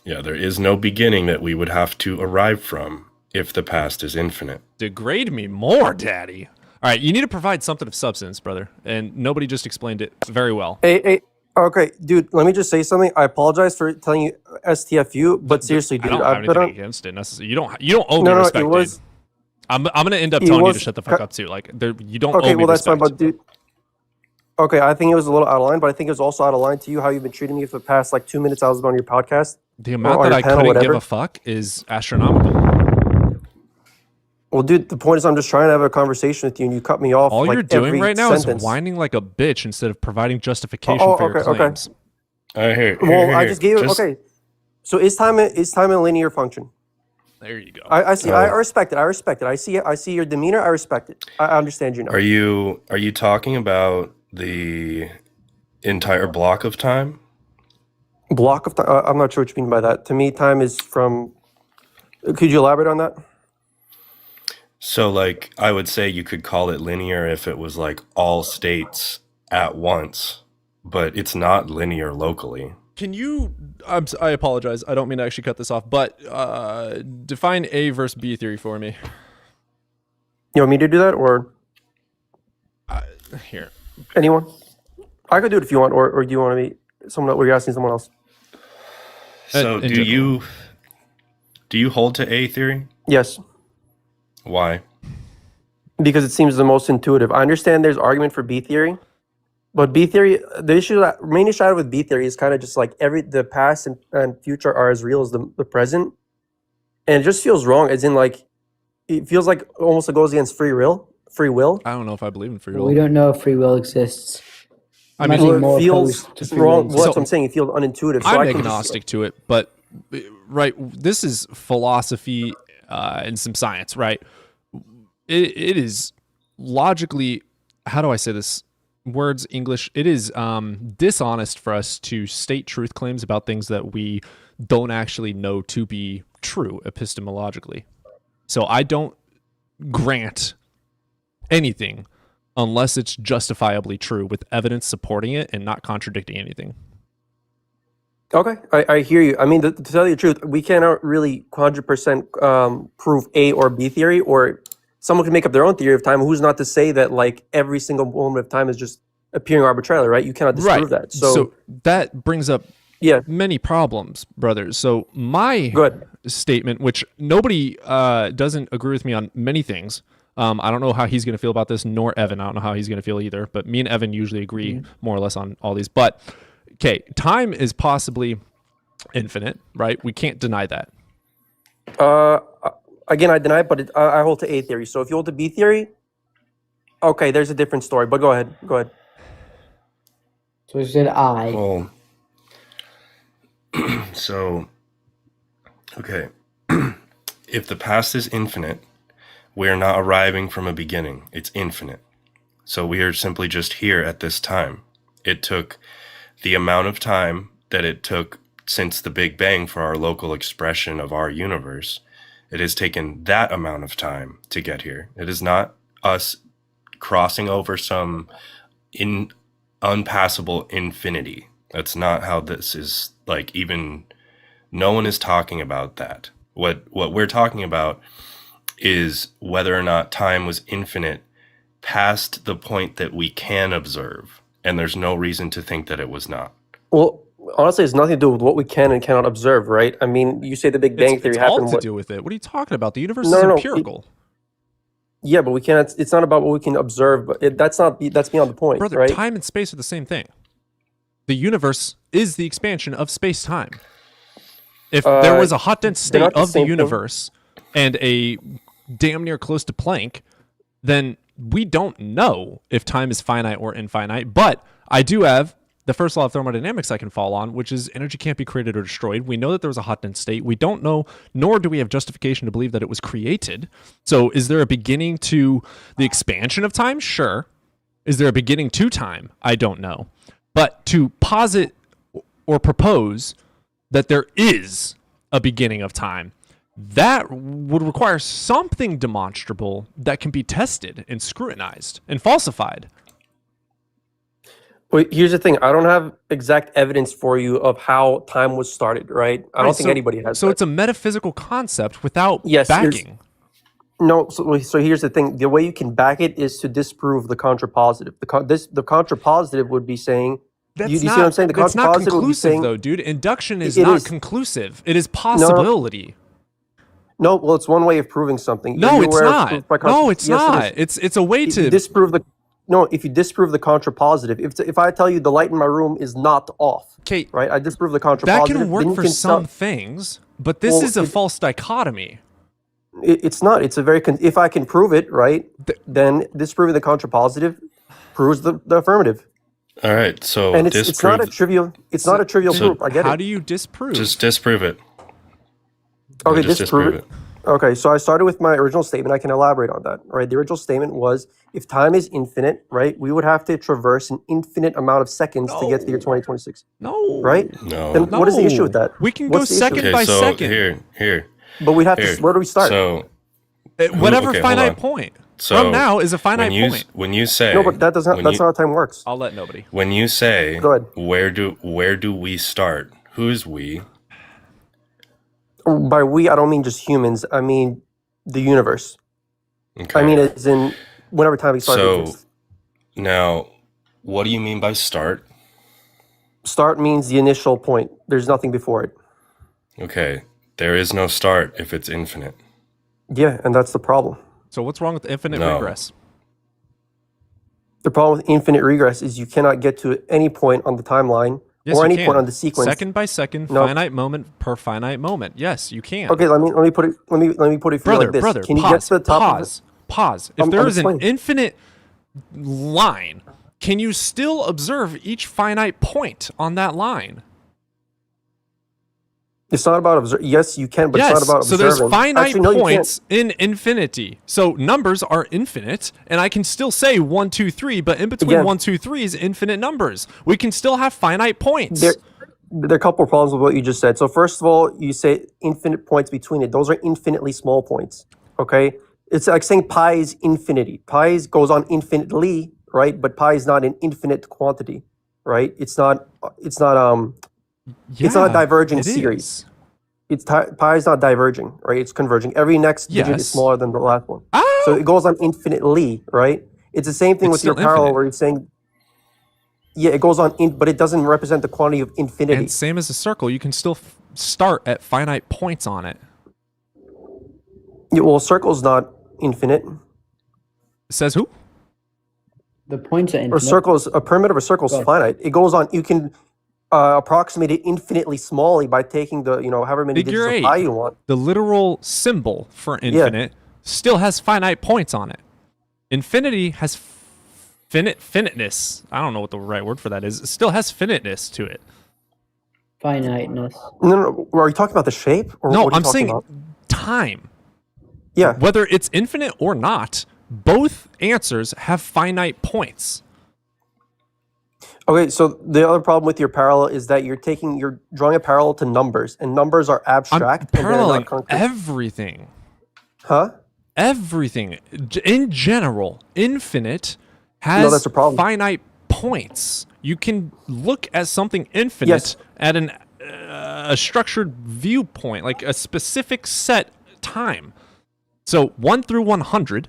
Yeah, there is no beginning that we would have to arrive from if the past is infinite. Degrade me more, daddy. All right, you need to provide something of substance, brother. And nobody just explained it very well. Hey, okay, dude, let me just say something. I apologize for telling you STFU, but seriously, dude, I don't have anything against it necessarily. You don't owe me respect, dude. I'm gonna end up telling you to shut the fuck up too. Like, you don't owe me respect. Okay, well, that's fine, but dude. Okay, I think it was a little out of line, but I think it was also out of line to you how you've been treating me for the past like 2 minutes I was on your podcast. The amount that I couldn't give a fuck is astronomical. Well, dude, the point is I'm just trying to have a conversation with you, and you cut me off. All like you're doing right now sentence. is whining like a bitch instead of providing justification for your claims. Okay. I just gave it. Okay, so is time a linear function? There you go. I see. I respect it. I respect it. I see your demeanor. I respect it. I understand you now. Are you talking about the entire block of time? Block of time? I'm not sure what you mean by that. To me, time is from... Could you elaborate on that? So, like, I would say you could call it linear if it was, like, all states at once, but it's not linear locally. Can you... I apologize. I don't mean to actually cut this off, but define A versus B theory for me. You want me to do that, or... Here. Anyone? I could do it if you want, or do you want to be... Or you're asking someone else? So, do you hold to A theory? Yes. Why? Because it seems the most intuitive. I understand there's argument for B theory, but B theory, the main issue I have with B theory is kind of just like the past and future are as real as the present, and it just feels wrong. As in, like, it feels like almost it goes against free will. I don't know if I believe in free will. We don't know if free will exists. I mean, it feels wrong. Well, that's what I'm saying. It feels unintuitive. So I'm agnostic to it, but right, this is philosophy and some science, right? It is logically, how do I say this? Words, English. It is dishonest for us to state truth claims about things that we don't actually know to be true epistemologically. So I don't grant anything unless it's justifiably true with evidence supporting it and not contradicting anything. Okay, I hear you. I mean, to tell you the truth, we cannot really 100% prove A or B theory, or someone can make up their own theory of time. Who's not to say that, like, every single moment of time is just appearing arbitrarily, right? You cannot disprove that. So that brings up many problems, brothers. So my statement, which nobody doesn't agree with me on many things. I don't know how he's going to feel about this, nor Evan. I don't know how he's going to feel either. But me and Evan usually agree more or less on all these. But okay, time is possibly infinite, right? We can't deny that. Again, I deny it, but I hold to A theory. So if you hold to B theory, okay, there's a different story. But go ahead. So you said I. Well, so, okay. If the past is infinite, we are not arriving from a beginning. It's infinite. So we are simply just here at this time. It took the amount of time that it took since the Big Bang for our local expression of our universe. It has taken that amount of time to get here. It is not us crossing over some unpassable infinity. That's not how this is, like, even no one is talking about that. What we're talking about is whether or not time was infinite past the point that we can observe, and there's no reason to think that it was not. Well, honestly, it's nothing to do with what we can and cannot observe, right? I mean, you say the Big Bang Theory happened. It's all to do with it. What are you talking about? The universe is empirical. Yeah, but we can't. It's not about what we can observe. But that's beyond the point, brother. Right? Time and space are the same thing. The universe is the expansion of space-time. If there was a hot dense state of the universe and a damn near close to Planck, then we don't know if time is finite or infinite. But I do have the first law of thermodynamics I can fall on, which is energy can't be created or destroyed. We know that there was a hot dense state. We don't know, nor do we have justification to believe that it was created. So is there a beginning to the expansion of time? Sure. Is there a beginning to time? I don't know. But to posit or propose that there is a beginning of time, that would require something demonstrable that can be tested and scrutinized and falsified. Well, here's the thing. I don't have exact evidence for you of how time was started, right? I don't think anybody has. So it's a metaphysical concept without backing. No, so here's the thing. The way you can back it is to disprove the contrapositive. The contrapositive would be saying... You see what I'm saying? That's not conclusive, though, dude. Induction is not conclusive. It is possibility. No, well, it's one way of proving something. No, it's not. No, it's not. It's a way to disprove the... No, if you disprove the contrapositive, if I tell you the light in my room is not off, okay, right? I disprove the contrapositive. That can work for some things, but this is a false dichotomy. It's not. It's a very... If I can prove it, right, then disproving the contrapositive proves the affirmative. All right, so and it's not a trivial. It's not a trivial proof. I get it. How do you disprove? Just disprove it. Okay, disprove it. Okay, so I started with my original statement. I can elaborate on that, right? The original statement was, if time is infinite, right, we would have to traverse an infinite amount of seconds to get to the year 2026. No. Right? No. Then what is the issue with that? We can What's go the issue? second by so second. Here. But we'd have to. Where do we start? So whatever okay, finite point. So From now is a finite point. When you say no, but that's not how time works. I'll let nobody. When you say go ahead. Where do we start? Who's we? By we, I don't mean just humans. I mean the universe. Okay. I mean it's in whenever time starts. So now, what do you mean by start? Start means the initial point. There's nothing before it. Okay. There is no start if it's infinite. Yeah, and that's the problem. So what's wrong with infinite regress? The problem with infinite regress is you cannot get to any point on the timeline or any point on the sequence. Second by second, finite moment per finite moment. Yes, you can. Okay, let me put it. Let me put it for you like this. Brother, can you pause, get to the top? Pause. If there is an infinite line, can you still observe each finite point on that line? It's not about observing. Yes, you can, but yes, it's not about observing. So there's finite points in infinity. So numbers are infinite, and I can still say 1, 2, 3, but in between 1, 2, 3 is infinite numbers. We can still have finite points. There are a couple of problems with what you just said. So first of all, you say infinite points between it. Those are infinitely small points. Okay? It's like saying pi is infinity. Pi goes on infinitely, right? But pi is not an infinite quantity, right? It's not it's not a diverging series. Pi is not diverging, right? It's converging. Every next digit is smaller than the last one. So it goes on infinitely, right? It's the same thing with your parallel where you're saying, yeah, it goes on, but it doesn't represent the quantity of infinity. And same as a circle, you can still start at finite points on it. Yeah, well, a circle's not infinite. Says who? The points are infinite. A perimeter of a circle is finite. It goes on. You can approximate it infinitely smallly by taking the however many digits of pi you want. The literal symbol for infinite still has finite points on it. Infinity has finiteness. I don't know what the right word for that is. It still has finiteness to it. Finiteness. No. Are you talking about the shape? Or no, what are you I'm saying about? time. Yeah. Whether it's infinite or not, both answers have finite points. Okay, so the other problem with your parallel is that you're drawing a parallel to numbers, and numbers are abstract. I'm paralleling everything. Huh? Everything. In general, infinite has finite points. You can look at something infinite at a structured viewpoint, like a specific set time. So 1 through 100,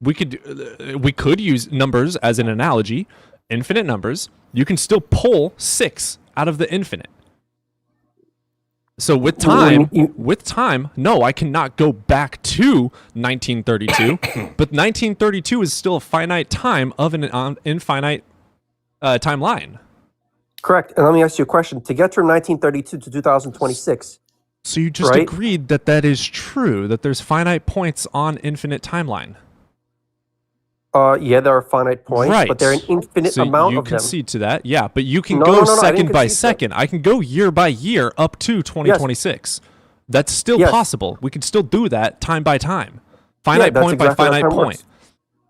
we could use numbers as an analogy. Infinite numbers, you can still pull 6 out of the infinite. So with time, no, I cannot go back to 1932, but 1932 is still a finite time of an infinite timeline. Correct. And let me ask you a question. To get from 1932 to 2026. So you just agreed that is true, that there's finite points on infinite timeline. Yeah, there are finite points, but they're an infinite amount of them. You concede to that, yeah, but you can go second by second. I can go year by year up to 2026. That's still possible. We can still do that time by time, finite point by finite point.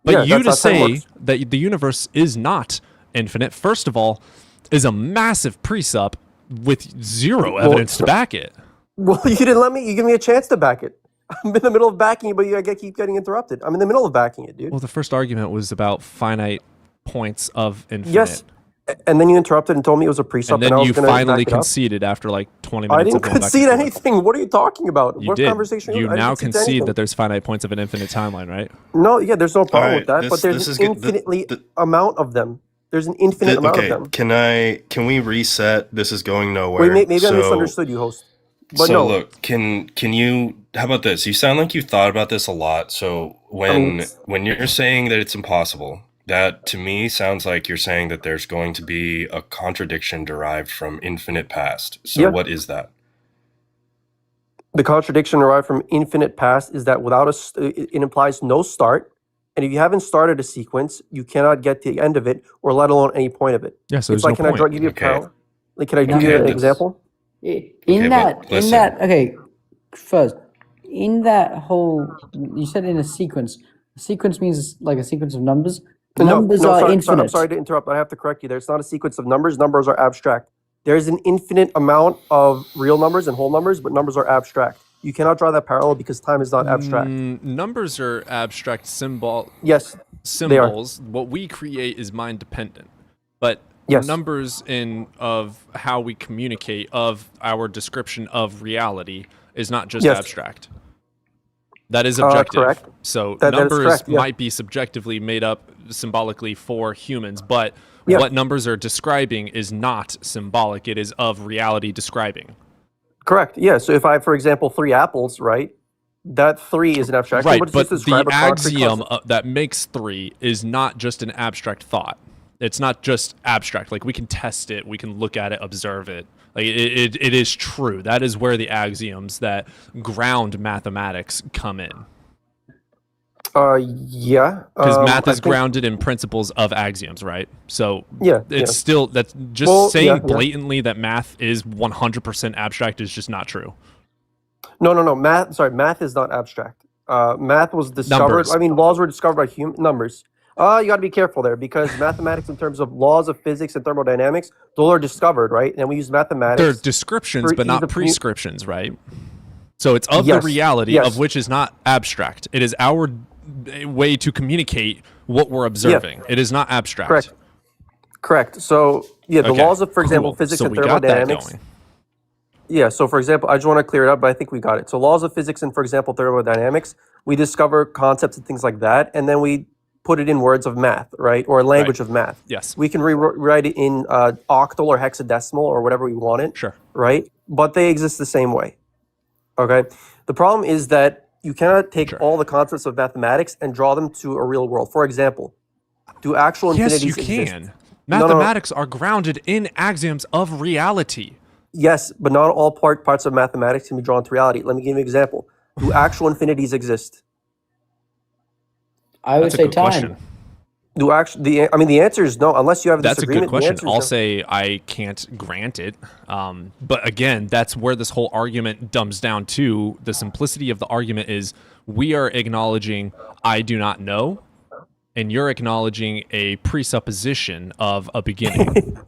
But you to say that the universe is not infinite, first of all, is a massive presup with zero evidence to back it. Well, you didn't let me. You give me a chance to back it. I'm in the middle of backing it, but you keep getting interrupted. I'm in the middle of backing it, dude. Well, the first argument was about finite points of infinite. Yes, and then you interrupted and told me it was a presup. And then you finally conceded after like 20 minutes. I didn't concede anything. What are you talking about? You did. You now concede that there's finite points of an infinite timeline, right? No, yeah, there's no problem with that. But there's an infinitely amount of them. There's an infinite amount of them. Can we reset? This is going nowhere. Wait, maybe I misunderstood you, host. But so look, can you? How about this? You sound like you thought about this a lot. So when you're saying that it's impossible, that to me sounds like you're saying that there's going to be a contradiction derived from infinite past. So what is that? The contradiction derived from infinite past is that without it implies no start, and if you haven't started a sequence, you cannot get to the end of it, or let alone any point of it. Yeah, so it's like, can I give you a parallel? Like, can I give you an example? Okay, first, in that whole, you said in a sequence. A sequence means like a sequence of numbers. Numbers are infinite. I'm sorry to interrupt, but I have to correct you there. It's not a sequence of numbers. Numbers are abstract. There's an infinite amount of real numbers and whole numbers, but numbers are abstract. You cannot draw that parallel because time is not abstract. Numbers are abstract Yes, symbols. What we create is mind dependent. But yes. Numbers of how we communicate, of our description of reality, is not just abstract. That is objective. Correct. So that numbers is correct, might be subjectively made up symbolically for humans, but what numbers are describing is not symbolic. It is of reality describing. Correct. Yeah. So if I have, for example, 3 apples, right? That 3 is an abstraction. Right, but the axiom that makes 3 is not just an abstract thought. It's not just abstract. Like, we can test it, we can look at it, observe it. Like, it is true. That is where the axioms that ground mathematics come in. Yeah. Because math is grounded in principles of axioms, right? So it's still, that's just blatantly that math is 100% abstract is just not true. No. Math is not abstract. Math was discovered. Numbers. I mean, laws were discovered by human numbers. You got to be careful there because mathematics, in terms of laws of physics and thermodynamics, those are discovered, right? And we use mathematics. They're descriptions, but not prescriptions, right? So it's of the reality of which is not abstract. It is our way to communicate what we're observing. It is not abstract. Correct. So the laws of, for example, physics and thermodynamics. Yeah, so for example, I just want to clear it up, but I think we got it. So laws of physics and, for example, thermodynamics, we discover concepts and things like that, and then we put it in words of math, right? Or a language of math. Yes. We can rewrite it in octal or hexadecimal or whatever we want it. Sure. Right? But they exist the same way. Okay? The problem is that you cannot take all the concepts of mathematics and draw them to a real world. For example, do actual infinities exist? Yes, you can. Mathematics are grounded in axioms of reality. Yes, but not all parts of mathematics can be drawn to reality. Let me give you an example. Do actual infinities exist? I would say time. The answer is no, unless you have a disagreement. That's a good question. I'll say I can't grant it. But again, that's where this whole argument dumbs down to. The simplicity of the argument is we are acknowledging I do not know, and you're acknowledging a presupposition of a beginning.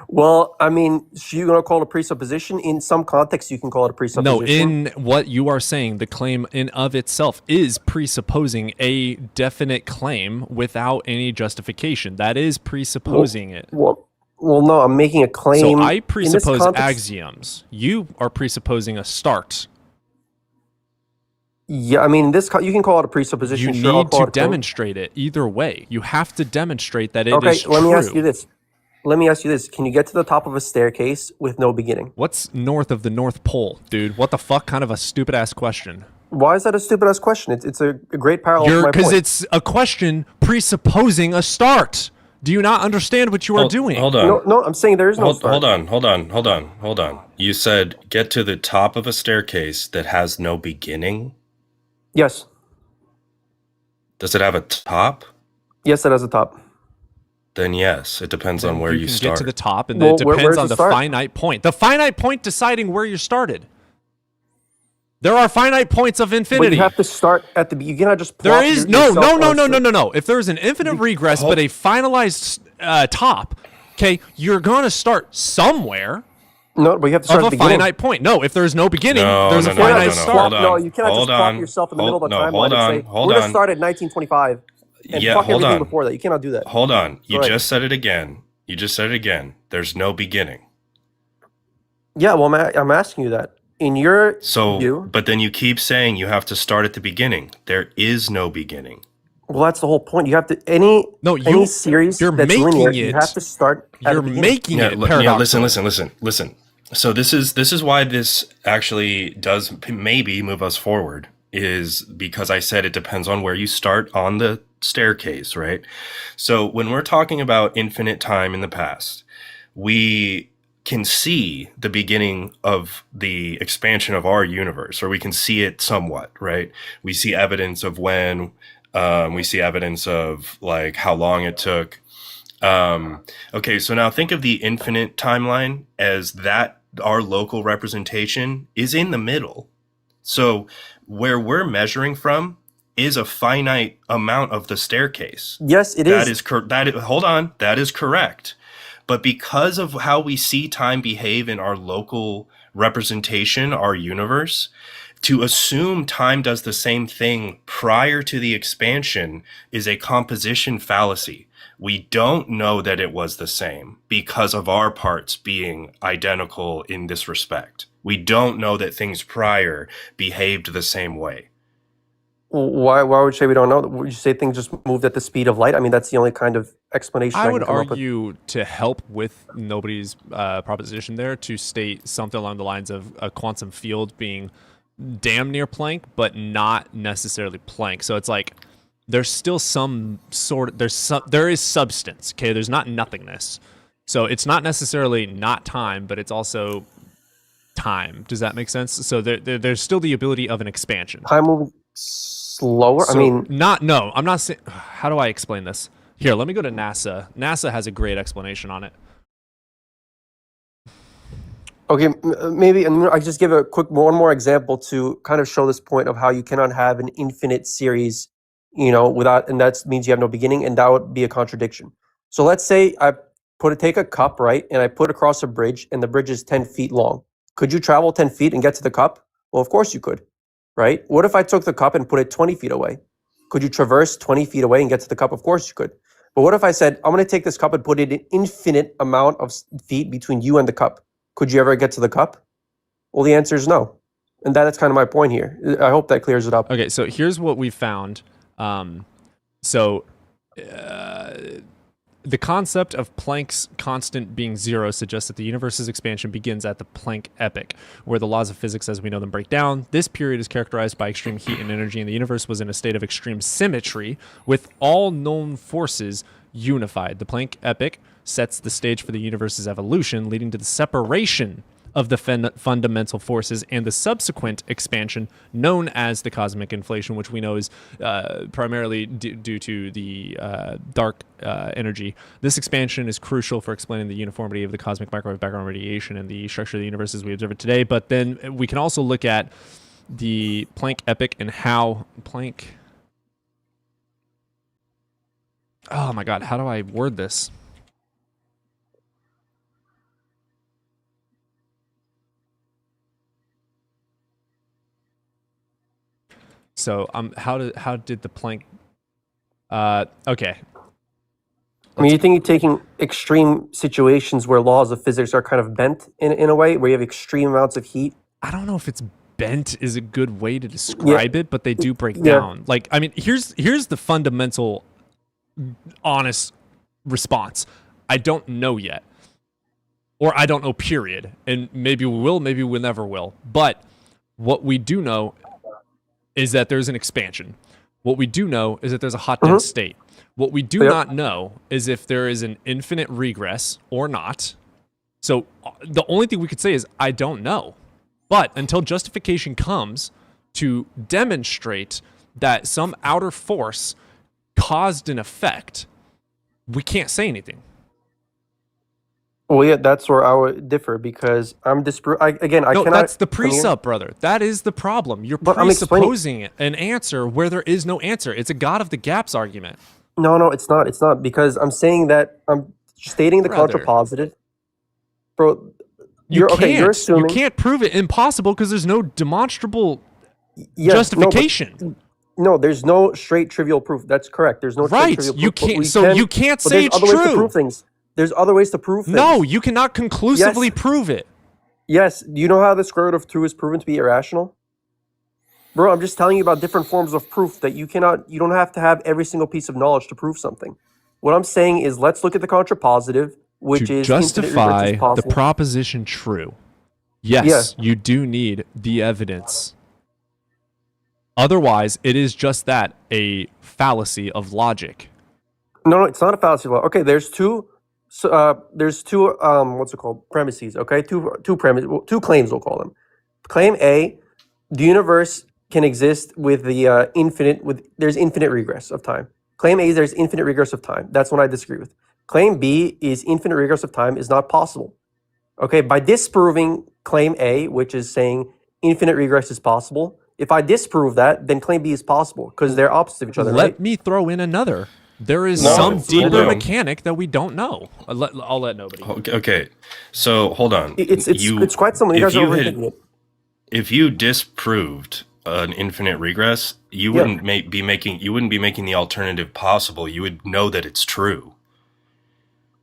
Well, I mean, you're going to call it a presupposition. In some contexts, you can call it a presupposition. No, in what you are saying, the claim in of itself is presupposing a definite claim without any justification. That is presupposing it. Well, no, I'm making a claim. So I presuppose axioms. You are presupposing a start. Yeah, I mean, you can call it a presupposition. You need to demonstrate it either way. You have to demonstrate that it is true. Okay, let me ask you this. Can you get to the top of a staircase with no beginning? What's north of the North Pole, dude? What the fuck? Kind of a stupid-ass question. Why is that a stupid-ass question? It's a great parallel to my point. Because it's a question presupposing a start. Do you not understand what you are doing? Hold on. No, I'm saying there is no start. Hold on. You said get to the top of a staircase that has no beginning? Yes. Does it have a top? Yes, it has a top. Then yes, it depends on where you start. You can get to the top, and then it depends on the finite point. The finite point deciding where you started. There are finite points of infinity. But you have to start at the beginning. You cannot just there is no. If there's an infinite regress but a finalized top, okay, you're going to start somewhere. No, but you have to start at a finite point. No, if there's no beginning, there's a finite start. No, you cannot just plop yourself in the middle of the timeline and say, we're going to start at 1925. And fuck everything before that. You cannot do that. Hold on. You just said it again. There's no beginning. Yeah, well, I'm asking you that. In your view, but then you keep saying you have to start at the beginning. There is no beginning. Well, that's the whole point. You have to any series that's linear, you have to start at the beginning. Making it paradoxical. Listen. So this is why this actually does maybe move us forward, is because I said it depends on where you start on the staircase, right? So when we're talking about infinite time in the past, we can see the beginning of the expansion of our universe, or we can see it somewhat, right? We see evidence of when, we see evidence of like how long it took. Okay, so now think of the infinite timeline as that our local representation is in the middle. So where we're measuring from is a finite amount of the staircase. Yes, it That is. Hold on. That is correct. But because of how we see time behave in our local representation, our universe, to assume time does the same thing prior to the expansion is a composition fallacy. We don't know that it was the same because of our parts being identical in this respect. We don't know that things prior behaved the same way. Why would you say we don't know? Would you say things just moved at the speed of light? I mean, that's the only kind of explanation I I would can come up with. argue, to help with nobody's proposition there, to state something along the lines of a quantum field being damn near Planck, but not necessarily Planck. So it's like there's still some sort of, there is substance, okay? There's not nothingness. So it's not necessarily not time, but it's also time. Does that make sense? So there's still the ability of an expansion. Time moving slower? So I mean... No, I'm not saying... How do I explain this? Here, let me go to NASA. NASA has a great explanation on it. Okay, maybe I just give one more example to kind of show this point of how you cannot have an infinite series, without, and that means you have no beginning, and that would be a contradiction. So let's say I take a cup, right, and I put it across a bridge, and the bridge is 10 feet long. Could you travel 10 feet and get to the cup? Well, of course you could, right? What if I took the cup and put it 20 feet away? Could you traverse 20 feet away and get to the cup? Of course you could. But what if I said, I'm going to take this cup and put it an infinite amount of feet between you and the cup? Could you ever get to the cup? Well, the answer is no. And that's kind of my point here. I hope that clears it up. Okay, so here's what we found. The concept of Planck's constant being zero suggests that the universe's expansion begins at the Planck epoch, where the laws of physics as we know them break down. This period is characterized by extreme heat and energy, and the universe was in a state of extreme symmetry, with all known forces unified. The Planck epoch sets the stage for the universe's evolution, leading to the separation of the fundamental forces and the subsequent expansion known as the cosmic inflation, which we know is primarily due to the dark energy. This expansion is crucial for explaining the uniformity of the cosmic microwave background radiation and the structure of the universe as we observe it today. But then we can also look at the Planck epoch and how Planck... Oh my God, how do I word this? So how did the Planck... okay. I mean, you think you're taking extreme situations where laws of physics are kind of bent in a way, where you have extreme amounts of heat? I don't know if it's bent is a good way to describe it, but they do break down. Like, I mean, here's the fundamental, honest response. I don't know yet. Or I don't know, period. And maybe we will, maybe we never will. But what we do know is that there's an expansion. What we do know is that there's a hot dense state. What we do not know is if there is an infinite regress or not. So the only thing we could say is, I don't know. But until justification comes to demonstrate that some outer force caused an effect, we can't say anything. Well, yeah, that's where I would differ, because I'm cannot... that's the precept, brother. That is the problem. You're presupposing an answer where there is no answer. It's a God of the gaps argument. No, it's not. It's not, because I'm saying that I'm stating the contrapositive. Bro, you're assuming... You can't prove it impossible because there's no demonstrable justification. No, there's no straight trivial proof. That's correct. There's no straight trivial proof. You can't say it's true. There's other ways to prove things. There's other ways to prove things. No, you cannot conclusively prove it. Yes. Do you know how the square root of 2 is proven to be irrational? Bro, I'm just telling you about different forms of proof that you don't have to have every single piece of knowledge to prove something. What I'm saying is, let's look at the contrapositive, which is justify the proposition true. Yes, you do need the evidence. Otherwise, it is just that, a fallacy of logic. No, it's not a fallacy of logic. Okay, there's two what's it called? Premises, okay? Two claims, we'll call them. Claim A, the universe can exist with the there's infinite regress of time. Claim A is there's infinite regress of time. That's one I disagree with. Claim B is infinite regress of time is not possible. Okay, by disproving claim A, which is saying infinite regress is possible. If I disprove that, then claim B is possible because they're opposite of each other, right? Let me throw in another. There is some deeper mechanic that we don't know. I'll let nobody. Okay, so hold on. It's quite simple. You guys are overthinking it. If you disproved an infinite regress, you wouldn't be making the alternative possible. You would know that it's true.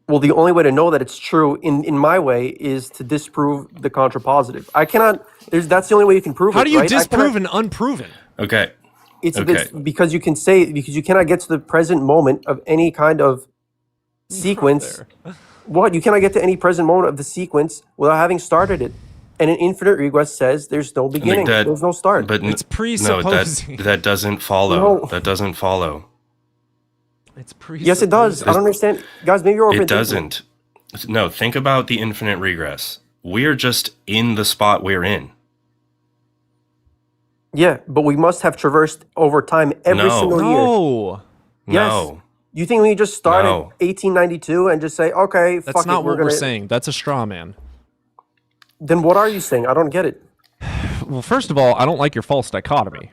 Well, the only way to know that it's true in my way is to disprove the contrapositive. I cannot. That's the only way you can prove it. How do you right? disprove an unproven? Okay. It's because you cannot get to the present moment of any kind of sequence. What? You cannot get to any present moment of the sequence without having started it. And an infinite regress says there's no beginning, there's no start. But it's presupposing. No, that doesn't follow. No. That doesn't follow. It's presupposing. Yes, it does. I don't understand. Guys, maybe you're overthinking. It doesn't. No, think about the infinite regress. We're just in the spot we're in. Yeah, but we must have traversed over time every single year. No. Yes. No. You think we just start at 1892 and just say, okay, that's not what we're saying. That's a straw man. Then what are you saying? I don't get it. Well, first of all, I don't like your false dichotomy.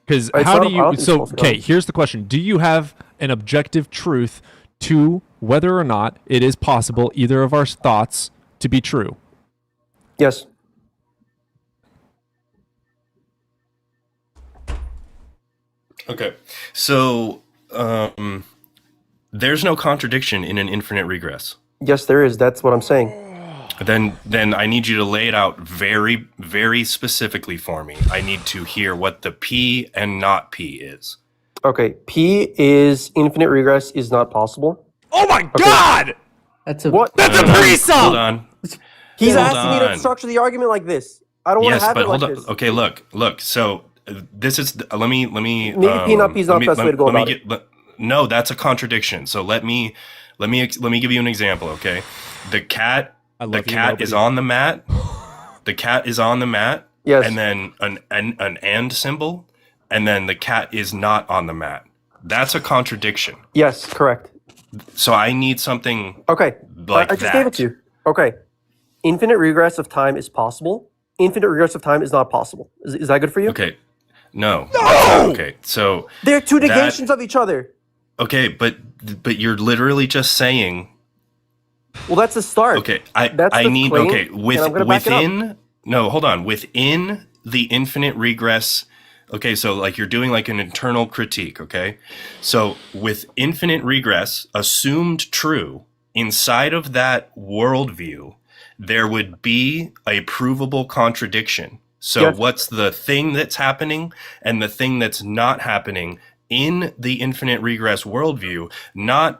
Because how do you... So, okay, here's the question. Do you have an objective truth to whether or not it is possible either of our thoughts to be true? Yes. Okay. So, there's no contradiction in an infinite regress. Yes, there is. That's what I'm saying. Then I need you to lay it out very, very specifically for me. I need to hear what the P and not P is. Okay, P is infinite regress is not possible. Oh my God! That's a That's a pre-sum! Hold on. He's asking me to structure the argument like this. I don't want to have it like this. Okay, look. So this is let me. Maybe P not P is not the best way to go about it. No, that's a contradiction. So let me give you an example. Okay, the cat is on the mat. The cat is on the mat. Yes. And then an and symbol, and then the cat is not on the mat. That's a contradiction. Yes, correct. So I need something. Okay. Like I just gave it to you. Okay. Infinite regress of time is possible. Infinite regress of time is not possible. Is that good for you? Okay. No. Okay. So they're two negations of each other. Okay, but you're literally just saying. Well, that's the start. Okay, I need claim, within. No, hold on. Within the infinite regress. Okay, so like you're doing like an internal critique. Okay, so with infinite regress assumed true inside of that worldview, there would be a provable contradiction. So what's the thing that's happening and the thing that's not happening in the infinite regress worldview?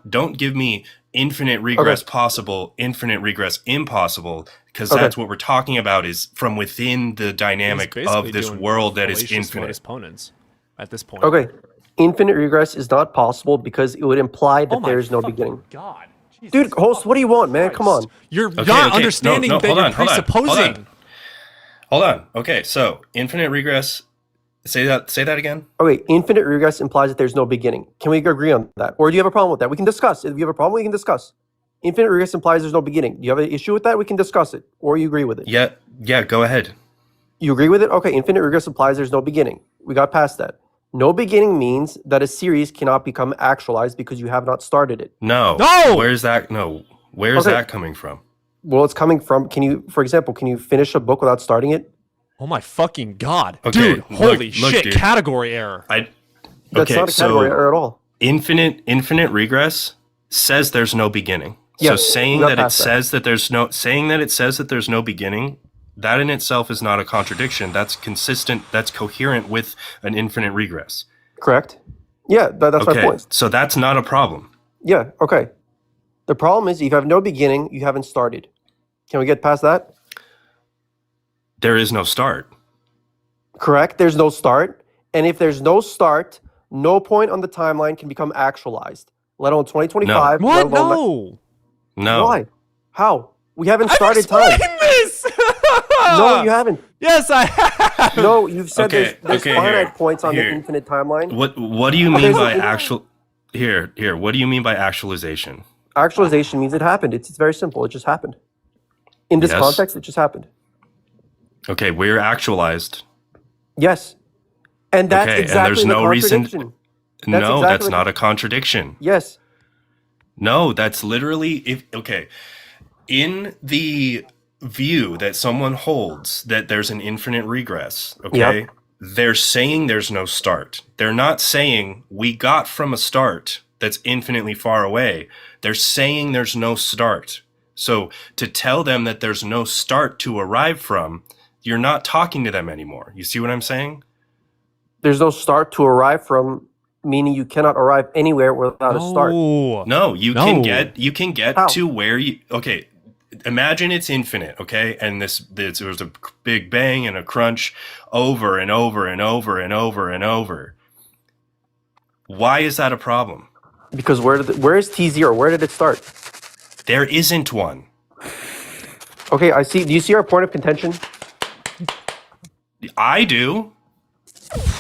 Don't give me infinite regress possible, infinite regress impossible, because that's what we're talking about is from within the dynamic of this world that is infinite. Opponents at this point. Okay, infinite regress is not possible because it would imply that there is no beginning. God. Jesus dude, host, what do you want, man? Come on. You're not understanding that you're presupposing. Hold on. Okay, so infinite regress. Say that again. Okay, infinite regress implies that there's no beginning. Can we agree on that? Or do you have a problem with that? We can discuss. If you have a problem, we can discuss. Infinite regress implies there's no beginning. Do you have an issue with that? We can discuss it. Or you agree with it? Yeah, go ahead. You agree with it? Okay, infinite regress implies there's no beginning. We got past that. No beginning means that a series cannot become actualized because you have not started it. No. Where's that? No. Where's that coming from? Well, it's coming from, for example, can you finish a book without starting it? Oh my fucking God. Okay, dude, holy shit, dude. Category error. That's not a category error at all. Infinite regress says there's no beginning. So saying that it says that there's no beginning, that in itself is not a contradiction. That's consistent, that's coherent with an infinite regress. Correct. Yeah, that's my point. So that's not a problem. Yeah, okay. The problem is if you have no beginning, you haven't started. Can we get past that? There is no start. Correct. There's no start. And if there's no start, no point on the timeline can become actualized. Let alone 2025. No. What? No. No. Why? How? We haven't started time. This. No, you haven't. Yes, I have. No, you've said there's finite points on the infinite timeline. What do you mean by actual? Here. What do you mean by actualization? Actualization means it happened. It's very simple. It just happened. In this context, it just happened. Okay, we're actualized. Yes. And that's Okay, exactly and there's the no reason. contradiction. No, exactly that's not a contradiction. Yes. No, that's literally in the view that someone holds that there's an infinite regress, okay? Yep. They're saying there's no start. They're not saying we got from a start that's infinitely far away. They're saying there's no start. So to tell them that there's no start to arrive from, you're not talking to them anymore. You see what I'm saying? There's no start to arrive from, meaning you cannot arrive anywhere without a start. No, you can get to where you. Okay, imagine it's infinite. Okay, and there's a big bang and a crunch over and over and over and over and over. Why is that a problem? Because where is T0? Where did it start? There isn't one. Okay, I see. Do you see our point of contention? I do.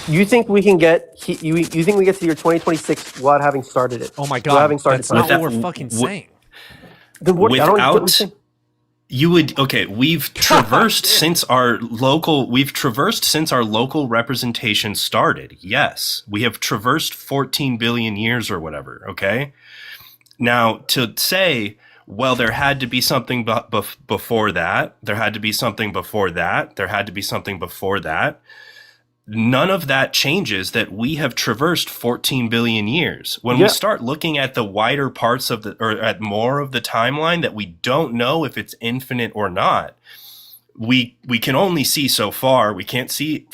You think we can get? You think we get to the year 2026 without having started it? Oh my God, without having started that's not what we're fucking saying. Then what? Without you would we've traversed since our local representation started. Yes, we have traversed 14 billion years or whatever. Okay, now to say, well, there had to be something before that. There had to be something before that. There had to be something before that. None of that changes that we have traversed 14 billion years. When we start looking at the wider parts of or at more of the timeline that we don't know if it's infinite or not, we can only see so far. We can't see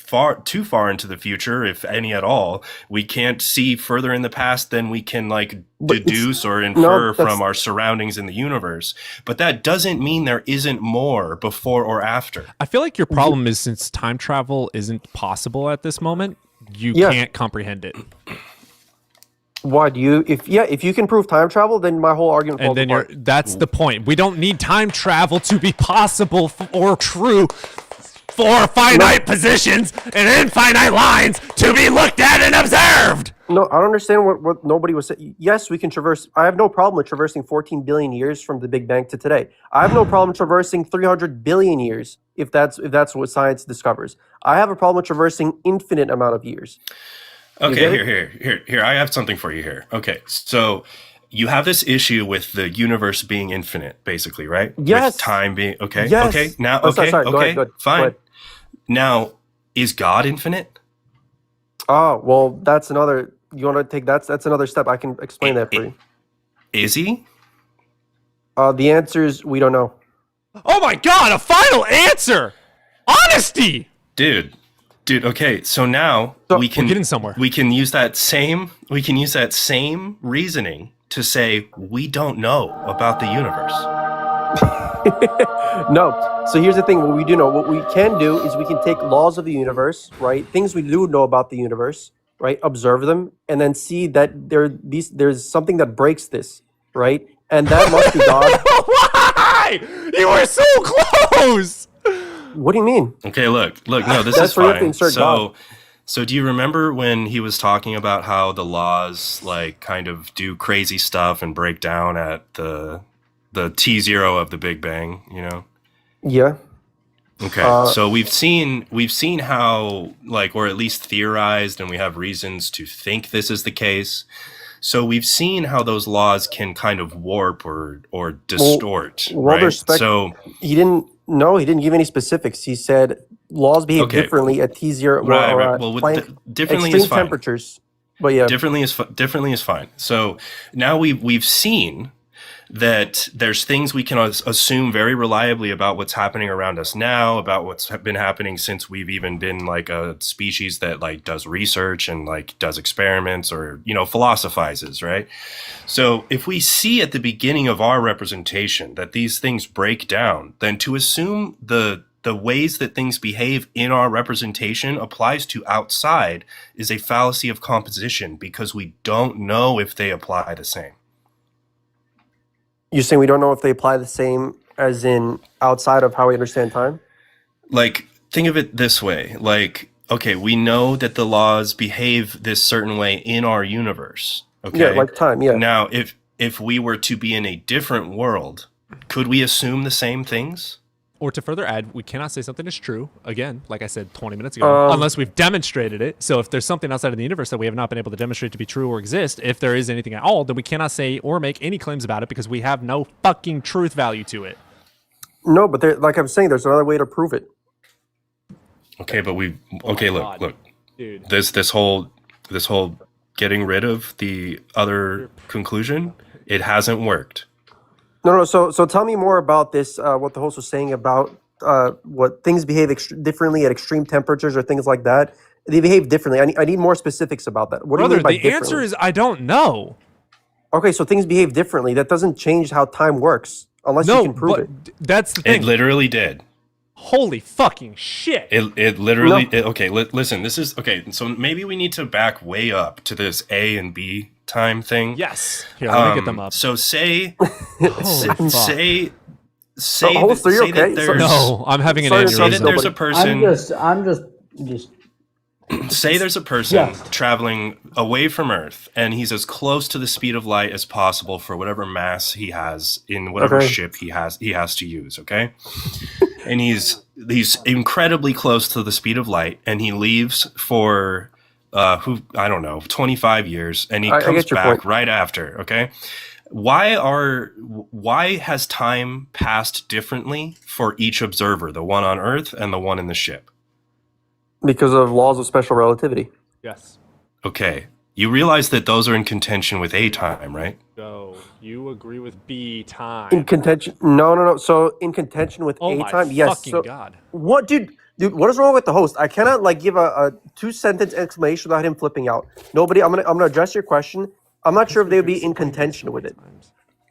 too far into the future, if any at all. We can't see further in the past than we can deduce or infer from our surroundings in the universe. But that doesn't mean there isn't more before or after. I feel like your problem is, since time travel isn't possible at this moment, you can't comprehend it. Why do you? If you can prove time travel, then my whole argument falls apart. That's the point. We don't need time travel to be possible or true for finite positions and infinite lines to be looked at and observed. No, I don't understand what nobody was saying. Yes, we can traverse. I have no problem with traversing 14 billion years from the Big Bang to today. I have no problem traversing 300 billion years if that's what science discovers. I have a problem with traversing infinite amount of years. Okay, here. I have something for you here. Okay, so you have this issue with the universe being infinite, basically, right? Yes. With time being okay. Yes. Okay. Now, Sorry. Go ahead. Fine. Now, is God infinite? Oh, well, that's another. You want to take that's another step. I can explain that for you. Is he? The answer is we don't know. Oh my God! A final answer. Honesty, dude. Okay, so now we're getting somewhere. We can use that same reasoning to say we don't know about the universe. No. So here's the thing. What we do know, what we can do is we can take laws of the universe, right? Things we do know about the universe, right? Observe them and then see that there's something that breaks this, right? And that must be God. Why? You were so close. What do you mean? Okay, look. No, this is fine. So do you remember when he was talking about how the laws kind of do crazy stuff and break down at the T0 of the Big Bang, you know? Yeah. Okay. So we've seen how or at least theorized, and we have reasons to think this is the case. So we've seen how those laws can kind of warp or distort, right? So he didn't give any specifics. He said laws behave differently at T0 right. Well, differently is fine. Temperatures. But yeah, differently is fine. So now we've seen that there's things we can assume very reliably about what's happening around us now, about what's been happening since we've even been a species that does research and does experiments or philosophizes, right? So if we see at the beginning of our representation that these things break down, then to assume the ways that things behave in our representation applies to outside is a fallacy of composition, because we don't know if they apply the same. You're saying we don't know if they apply the same as in outside of how we understand time? Think of it this way. Okay, we know that the laws behave this certain way in our universe. Okay. Yeah, like time, yeah. Now, if we were to be in a different world, could we assume the same things? or to further add, we cannot say something is true, again, like I said 20 minutes ago, unless we've demonstrated it. So if there's something outside of the universe that we have not been able to demonstrate to be true or exist, if there is anything at all, then we cannot say or make any claims about it because we have no fucking truth value to it. No, but like I'm saying, there's another way to prove it. Okay, but look. Dude. This whole getting rid of the other conclusion, it hasn't worked. No. So tell me more about this. What the host was saying about what things behave differently at extreme temperatures or things like that. They behave differently. I need more specifics about that. What do you mean by the answer is I don't know. Okay, so things behave differently. That doesn't change how time works unless you can prove it. That's the thing. It literally did. Holy fucking shit. It literally, listen, this is, so maybe we need to back way up to this A and B time thing. Yes. Here, let me get them up. So say okay? that there's... No, I'm having an aneurysm. Say that there's a person... I'm just... Say there's a person traveling away from Earth, and he's as close to the speed of light as possible for whatever mass he has in whatever ship he has to use, okay? And he's incredibly close to the speed of light, and he leaves for 25 years, and he comes back right after, okay? Why has time passed differently for each observer, the one on Earth and the one in the ship? Because of laws of special relativity. Yes. Okay. You realize that those are in contention with A time, right? So you agree with B time. In contention? No. So in contention with A time, yes. Fucking God. What, dude, what is wrong with the host? I cannot give a 2-sentence explanation without him flipping out. Nobody, I'm gonna address your question. I'm not sure if they would be in contention with it.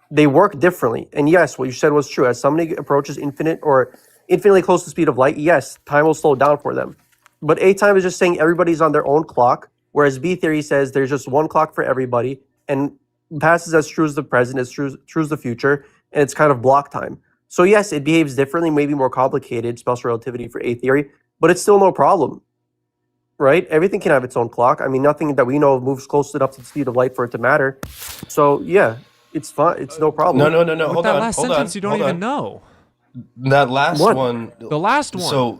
They work differently. And yes, what you said was true. As somebody approaches infinitely close to the speed of light, yes, time will slow down for them. But A time is just saying everybody's on their own clock, whereas B theory says there's just one clock for everybody, and passes as true as the present, as true as the future, and it's kind of block time. So yes, it behaves differently, maybe more complicated, special relativity for A theory, but it's still no problem, right? Everything can have its own clock. I mean, nothing that we know of moves close enough to the speed of light for it to matter. So yeah, it's fine. It's no problem. No. With hold that on. last sentence, you don't even know. That last one. The last one. So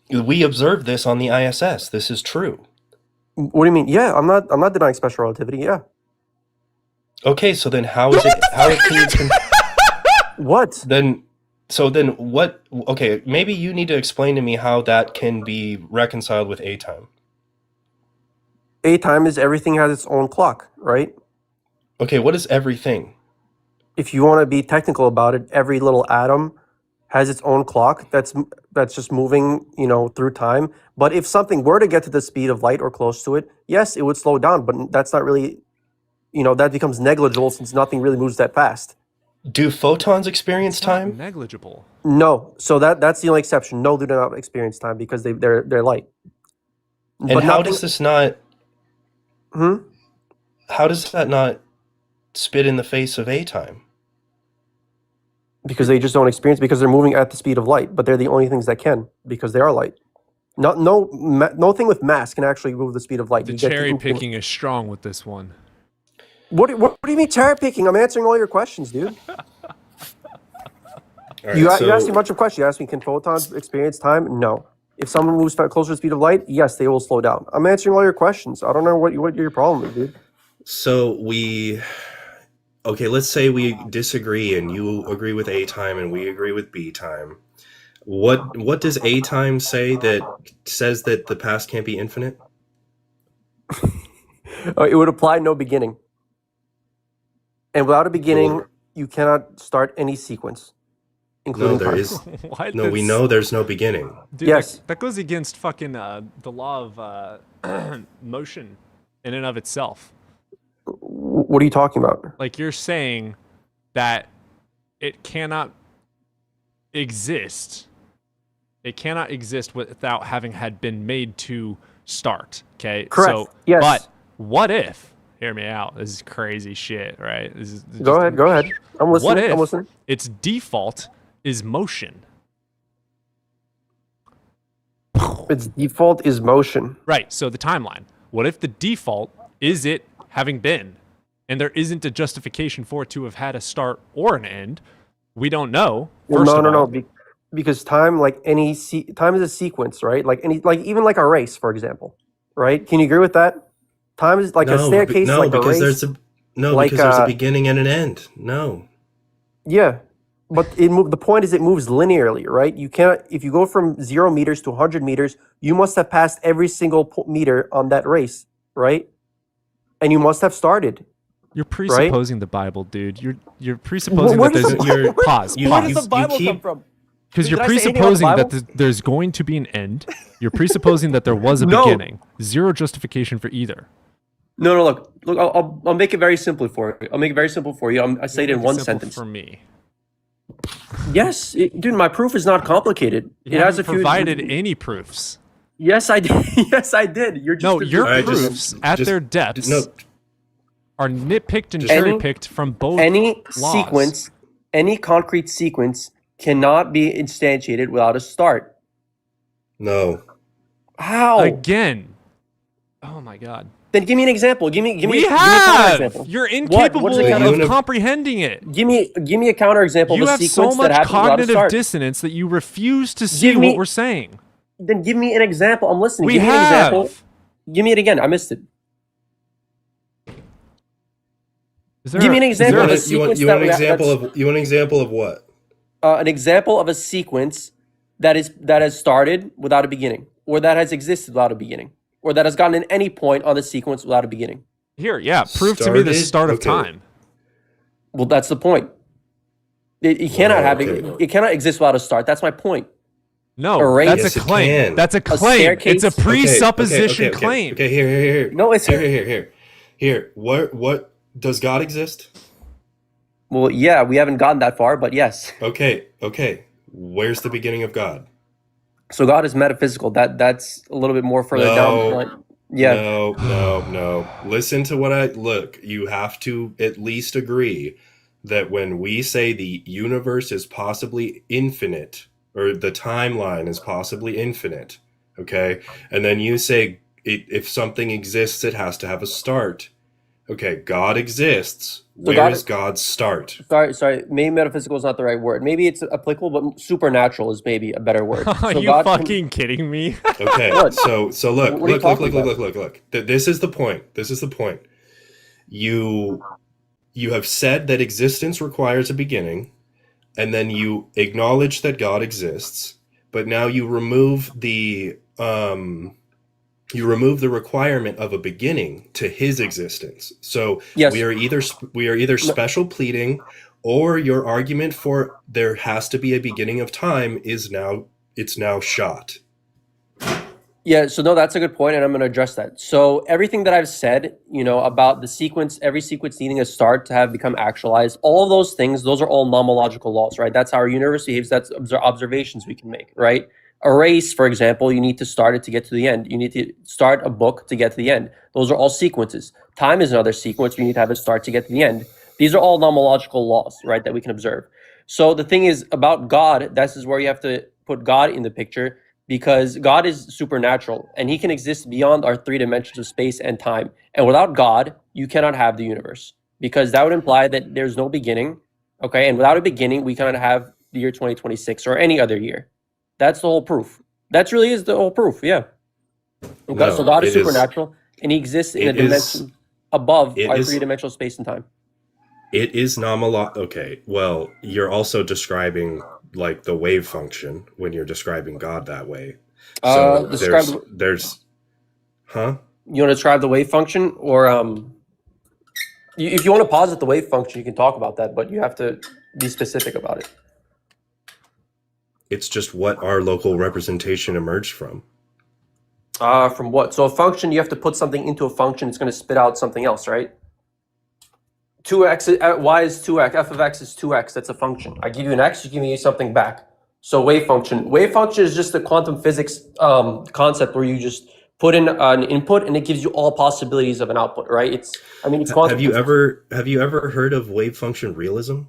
we observed this on the ISS. This is true. What do you mean? Yeah, I'm not denying special relativity. Yeah. Okay, so then how is it? How can you? What? Then what? Okay, maybe you need to explain to me how that can be reconciled with A time. A time is everything has its own clock, right? Okay, what is everything? If you want to be technical about it, every little atom has its own clock that's just moving, through time. But if something were to get to the speed of light or close to it, yes, it would slow down, but that's not really, that becomes negligible since nothing really moves that fast. Do photons experience time? Negligible. No. So that's the only exception. No, they do not experience time because they're light. And but how does this not how does that not spit in the face of A time? Because they just don't experience, because they're moving at the speed of light, but they're the only things that can, because they are light. No thing with mass can actually move the speed of light. The cherry picking is strong with this one. What do you mean cherry picking? I'm answering all your questions, dude. Right, you asked me a bunch of questions. You asked me, can photons experience time? No. If someone moves closer to the speed of light, yes, they will slow down. I'm answering all your questions. I don't know what your problem is, dude. So let's say we disagree and you agree with A time and we agree with B time. What does A time say that says that the past can't be infinite? It would apply no beginning. And without a beginning, you cannot start any sequence, including there is. No, we know there's no beginning. Dude, yes. That goes against fucking the law of motion in and of itself. What are you talking about? Like, you're saying that it cannot exist. It cannot exist without having had been made to start. Okay. Correct. So, yes. But what if? Hear me out. This is crazy shit, right? Go ahead. I'm listening. What if I'm listening. Its default is motion? Its default is motion. Right. So the timeline. What if the default is it having been, and there isn't a justification for it to have had a start or an end? We don't know. No. because time, like time is a sequence, right? Like even like a race, for example, right? Can you agree with that? Time is like a staircase, no, like a because race. because there's a beginning and an end. No. Yeah, but the point is it moves linearly, right? You cannot, if you go from 0 meters to 100 meters, you must have passed every single meter on that race, right? And you must have started. You're presupposing the Bible, dude. You're presupposing that there's pause. Where does the Bible come from? Because you're presupposing that there's going to be an end. You're presupposing that there was a beginning. Zero justification for either. No. Look. I'll make it very simple for you. I say it in one sentence. For me. Yes, dude. My proof is not complicated. It has a few. Provided any proofs. Yes, I did. Yes, I did. Your proofs at their depths are nitpicked and cherry-picked from both laws. Any concrete sequence cannot be instantiated without a start. No. How? Again. Oh my God. Then give me an example. Give me a counterexample. You're incapable of comprehending it. Give me a counterexample. You have so much cognitive dissonance that you refuse to see what we're saying. Then give me an example. I'm listening. Give me an example. Give me it again. I missed it. Give me an example of a sequence. You want an example of what? An example of a sequence that has started without a beginning, or that has existed without a beginning, or that has gotten at any point on the sequence without a beginning. Prove to me the start of time. Well, that's the point. It cannot it cannot exist without a start. That's my point. No, that's a claim. That's a claim. It's a presupposition claim. Okay, here. No, it's here. What does God exist? Well, yeah, we haven't gotten that far, but yes. Okay. Where's the beginning of God? So God is metaphysical. That's a little bit more further down. Yeah. No. Listen to what you have to at least agree that when we say the universe is possibly infinite, or the timeline is possibly infinite, okay? And then you say if something exists, it has to have a start. Okay, God exists. Where is God's start? Sorry. Maybe metaphysical is not the right word. Maybe it's applicable, but supernatural is maybe a better word. Are you fucking kidding me? Okay, so look. This is the point. You have said that existence requires a beginning, and then you acknowledge that God exists, but now you remove the requirement of a beginning to his existence. So yes. we are either special pleading, or your argument for there has to be a beginning of time is now shot. Yeah, so no, that's a good point, and I'm going to address that. So everything that I've said, about the sequence, every sequence needing a start to have become actualized, all of those things, those are all nomological laws, right? That's how our universe behaves. That's observations we can make, right? A race, for example, you need to start it to get to the end. You need to start a book to get to the end. Those are all sequences. Time is another sequence. You need to have a start to get to the end. These are all nomological laws, right, that we can observe. So the thing is about God, this is where you have to put God in the picture, because God is supernatural and he can exist beyond our 3 dimensions of space and time. And without God, you cannot have the universe, because that would imply that there's no beginning. Okay. And without a beginning, we cannot have the year 2026 or any other year. That's the whole proof. That really is the whole proof. Yeah. Okay, so God is supernatural and he exists in a dimension above our 3-dimensional space and time. It is okay. Well, you're also describing like the wave function when you're describing God that way. So there's huh? You want to describe the wave function, or if you want to posit the wave function, you can talk about that, but you have to be specific about it. It's just what our local representation emerged from. From what? So a function, you have to put something into a function, it's going to spit out something else, right? 2x, y is 2x, f of x is 2x, that's a function. I give you an x, you give me something back. So wave function. Wave function is just a quantum physics concept where you just put in an input and it gives you all possibilities of an output, right? It's quantum Have you ever heard of wave function realism?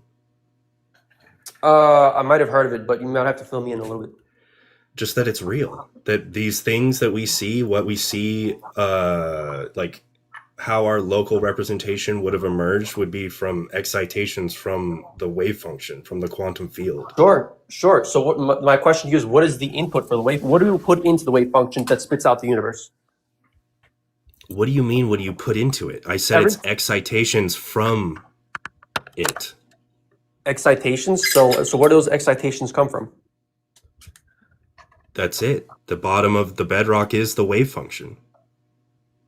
I might have heard of it, but you might have to fill me in a little bit. Just that it's real. That these things that we see, what we see, like how our local representation would have emerged would be from excitations from the wave function, from the quantum field. Sure. So what, my question to you is, what is the input for the wave? What do we put into the wave function that spits out the universe? What do you mean, what do you put into it? I said it's excitations from it. Excitations? So where do those excitations come from? That's it. The bottom of the bedrock is the wave function.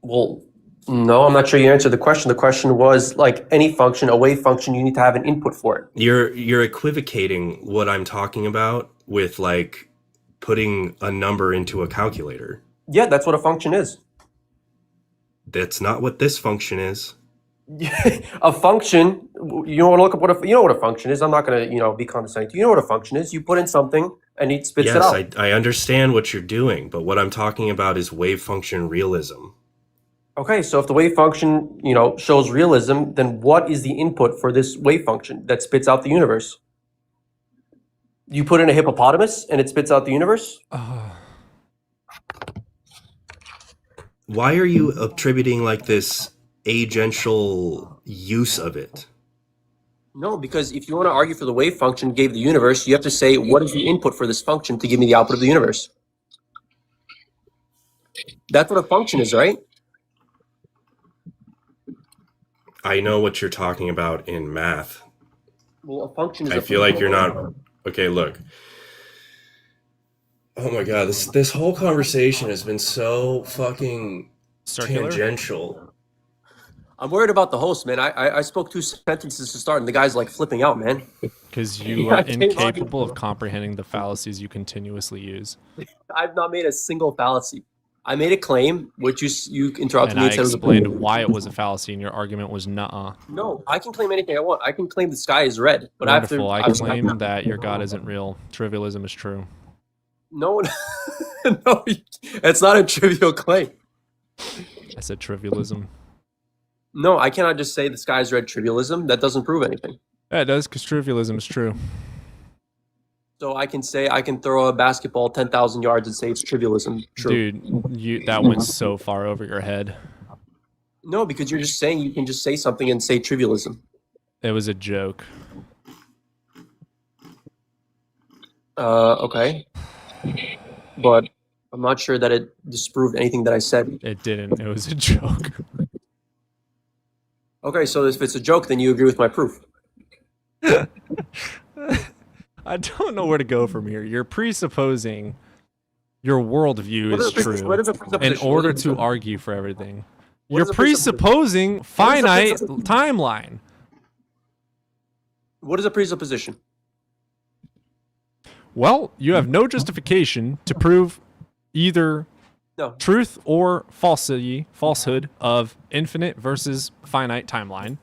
Well, no, I'm not sure you answered the question. The question was, like any function, a wave function, you need to have an input for it. You're equivocating what I'm talking about with like putting a number into a calculator. Yeah, that's what a function is. That's not what this function is. A function, you want to look up what you know what a function is. I'm not going to, be condescending to you. You know what a function is. You put in something and it spits it out. Yes, I understand what you're doing, but what I'm talking about is wave function realism. Okay, so if the wave function, shows realism, then what is the input for this wave function that spits out the universe? You put in a hippopotamus and it spits out the universe? Why are you attributing like this agential use of it? No, because if you want to argue for the wave function gave the universe, you have to say, what is the input for this function to give me the output of the universe? That's what a function is, right? I know what you're talking about in math. Well, a function is I feel like you're not... Okay, look. Oh my god, this whole conversation has been so fucking tangential. I'm worried about the host, man. I spoke 2 sentences to start, and the guy's like flipping out, man. Because you are incapable of comprehending the fallacies you continuously use. I've not made a single fallacy. I made a claim, which you interrupted me and I said it was explained why it was a fallacy, and your argument was nuh-uh. No, I can claim anything I want. I can claim the sky is red, but Wonderful. I claim that your God isn't real. Trivialism is true. No, no, it's not a trivial claim. I said trivialism. No, I cannot just say the sky is red. Trivialism. That doesn't prove anything. Yeah, it does, because trivialism is true. So I can throw a basketball 10,000 yards and say it's trivialism. True. Dude, that went so far over your head. No, because you're just saying you can just say something and say trivialism. It was a joke. Okay. But I'm not sure that it disproved anything that I said. It didn't. It was a joke. Okay, so if it's a joke, then you agree with my proof. I don't know where to go from here. You're presupposing your worldview is true in order to argue for everything. You're presupposing finite timeline. What is a presupposition? Well, you have no justification to prove either truth or falsehood of infinite versus finite timeline.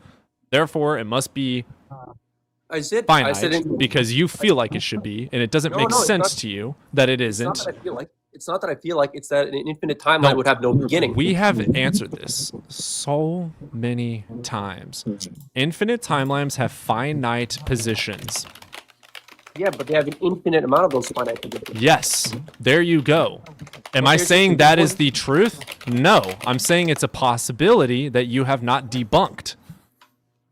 Therefore, it must be finite because you feel like it should be, and it doesn't make sense to you that it isn't. It's not that I feel like. It's that an infinite timeline would have no beginning. We have answered this so many times. Infinite timelines have finite positions. Yeah, but they have an infinite amount of those finite positions. Yes, there you go. Am I saying that is the truth? No, I'm saying it's a possibility that you have not debunked.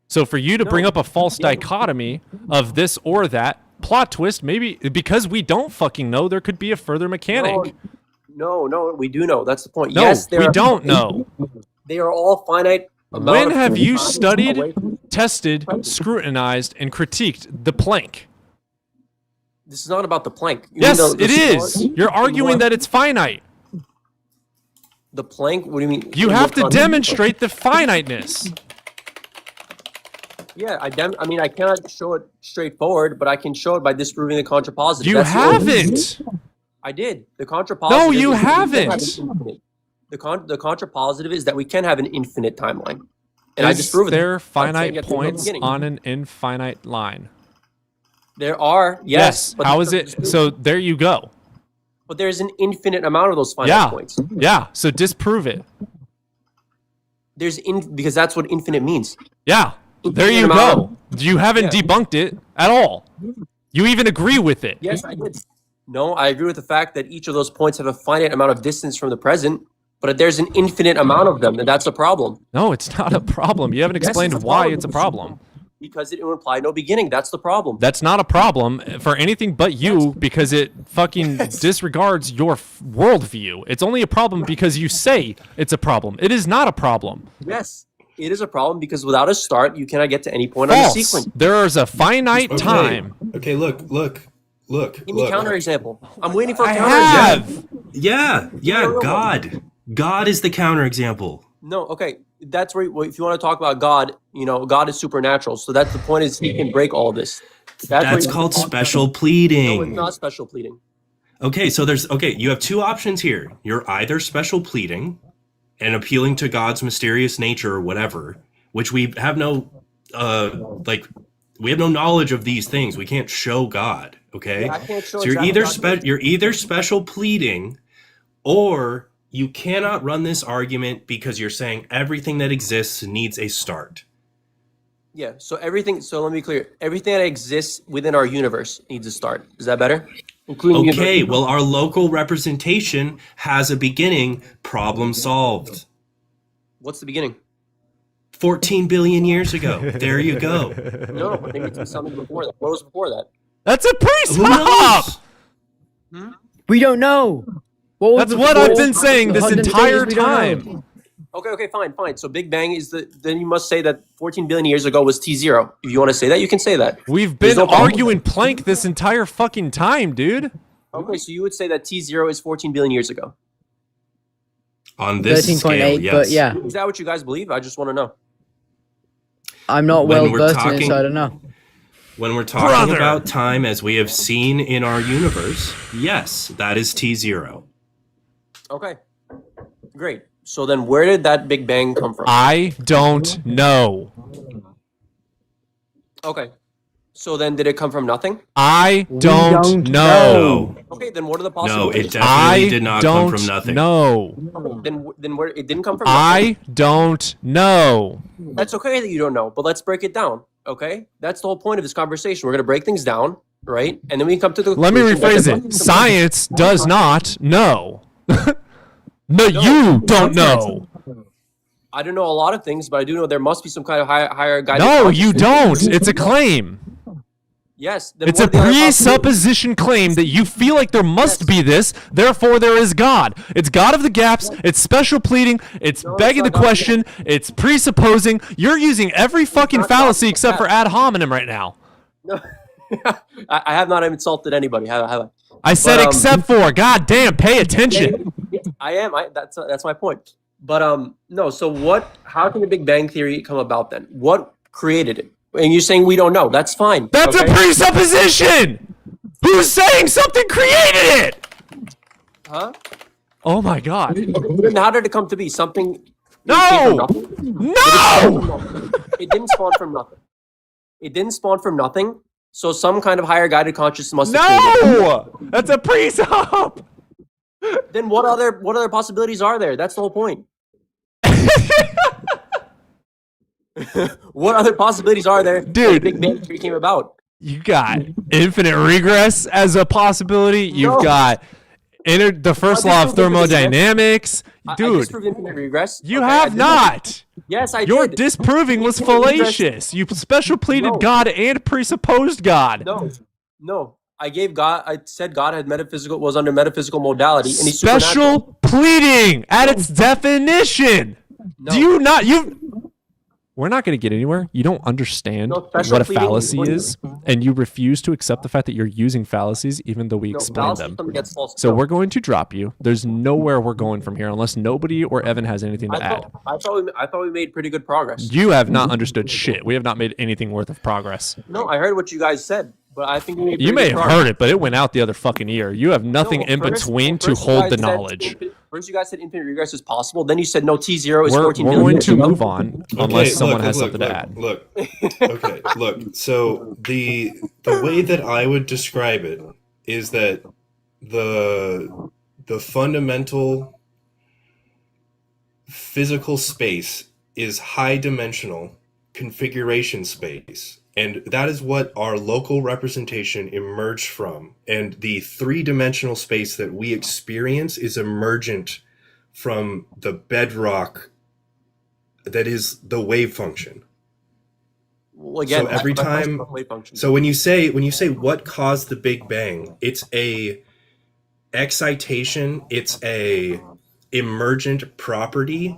So for you to bring up a false dichotomy of this or that, plot twist, maybe because we don't fucking know, there could be a further mechanic. No, we do know. That's the point. No, yes, we don't know. They are all finite. When have you studied, tested, scrutinized, and critiqued the Planck? This is not about the Planck. Yes, it is. You're arguing that it's finite. The Planck? What do you mean? You have to demonstrate the finiteness. Yeah, I mean, I cannot show it straightforward, but I can show it by disproving the contrapositive. You haven't. I did. The contrapositive. No, you haven't. The contrapositive is that we can have an infinite timeline, and I disproved it. Is there finite points on an infinite line? There are, yes. But how is it? So there you go. But there's an infinite amount of those finite points. Yeah. So disprove it. Because that's what infinite means. Yeah. There you go. You haven't debunked it at all. You even agree with it. Yes, I did. No, I agree with the fact that each of those points have a finite amount of distance from the present. But if there's an infinite amount of them, then that's a problem. No, it's not a problem. You haven't explained why it's a problem. Because it would imply no beginning. That's the problem. That's not a problem for anything but you, because it fucking disregards your worldview. It's only a problem because you say it's a problem. It is not a problem. Yes, it is a problem because without a start, you cannot get to any point False. on the sequence. There is a finite time. Okay, look. Give me a counterexample. I'm waiting for a counterexample. Yeah, God. God is the counterexample. No, okay. That's where, if you want to talk about God, God is supernatural. So that's the point, is he can break all this. That's called special pleading. No, it's not special pleading. Okay, so you have two options here. You're either special pleading and appealing to God's mysterious nature or whatever, which we have no we have no knowledge of these things. We can't show God, okay? Yeah, I can't show so you're either special pleading, or you cannot run this argument because you're saying everything that exists needs a start. Yeah, so let me be clear. Everything that exists within our universe needs a start. Is that better? Okay, well, our local representation has a beginning. Problem solved. What's the beginning? 14 billion years ago. There you go. No, I think it's something before that. What was before that? That's a pre-stop! We don't know. That's what I've been saying this entire time. Okay, fine. So Big Bang then you must say that 14 billion years ago was T0. If you want to say that, you can say that. We've been arguing Planck this entire fucking time, dude. Okay, so you would say that T0 is 14 billion years ago. On this 13.8, scale, yes. But yeah. Is that what you guys believe? I just want to know. I'm not well versed in it, so I don't know. When we're talking about time as we have seen in our universe, yes, that is T0. Okay, great. So then where did that Big Bang come from? I don't know. Okay. So then did it come from nothing? I don't know. Okay, then what are the possibilities? No, it definitely did not come from nothing. No. Then where it didn't come from nothing? I don't know. That's okay that you don't know, but let's break it down, okay? That's the whole point of this conversation. We're going to break things down, right? And then we can come to the Let me rephrase it. Science does not know. No, you don't know. I don't know a lot of things, but I do know there must be some kind of higher guidance. No, you don't. It's a claim. Yes. It's a presupposition claim that you feel like there must be this, therefore there is God. It's God of the gaps. It's special pleading. It's begging the question. It's presupposing. You're using every fucking fallacy except for ad hominem right now. No, I have not insulted anybody. Have I? I said except for. God damn, pay attention. I am. That's my point. But no. So how can the Big Bang Theory come about then? What created it? And you're saying we don't know. That's fine. That's a presupposition. Who's saying something created it? Huh? Oh my God. Then how did it come to be? Something. No. No. It didn't spawn from nothing. It didn't spawn from nothing. So some kind of higher guided consciousness must have created it. No. That's a presup. Then what other possibilities are there? That's the whole point. What other possibilities are there? Dude, Big Bang Theory came about. You got infinite regress as a possibility. You've got the first law of thermodynamics. Dude, I disproved infinite regress. You have not. Yes, I did. Your disproving was fallacious. You special pleaded God and presupposed God. No. I said God was under metaphysical modality, and he's special pleading at its definition. No. Do you not? We're not going to get anywhere. You don't understand what a fallacy is, and you refuse to accept the fact that you're using fallacies, even though we explain them. So we're going to drop you. There's nowhere we're going from here, unless nobody or Evan has anything to add. I thought we made pretty good progress. You have not understood shit. We have not made anything worth of progress. No, I heard what you guys said. But I think you may have heard it, but it went out the other fucking ear. You have nothing in between to hold the knowledge. First, you guys said infinite regress is possible. Then you said no, T0 is 14 We're billion. going to move on unless someone has something to add. Look. So the way that I would describe it is that the fundamental physical space is high dimensional configuration space. And that is what our local representation emerged from. And the three-dimensional space that we experience is emergent from the bedrock that is the wave function. Well, again, so every time, so when you say what caused the Big Bang, it's a excitation, it's a emergent property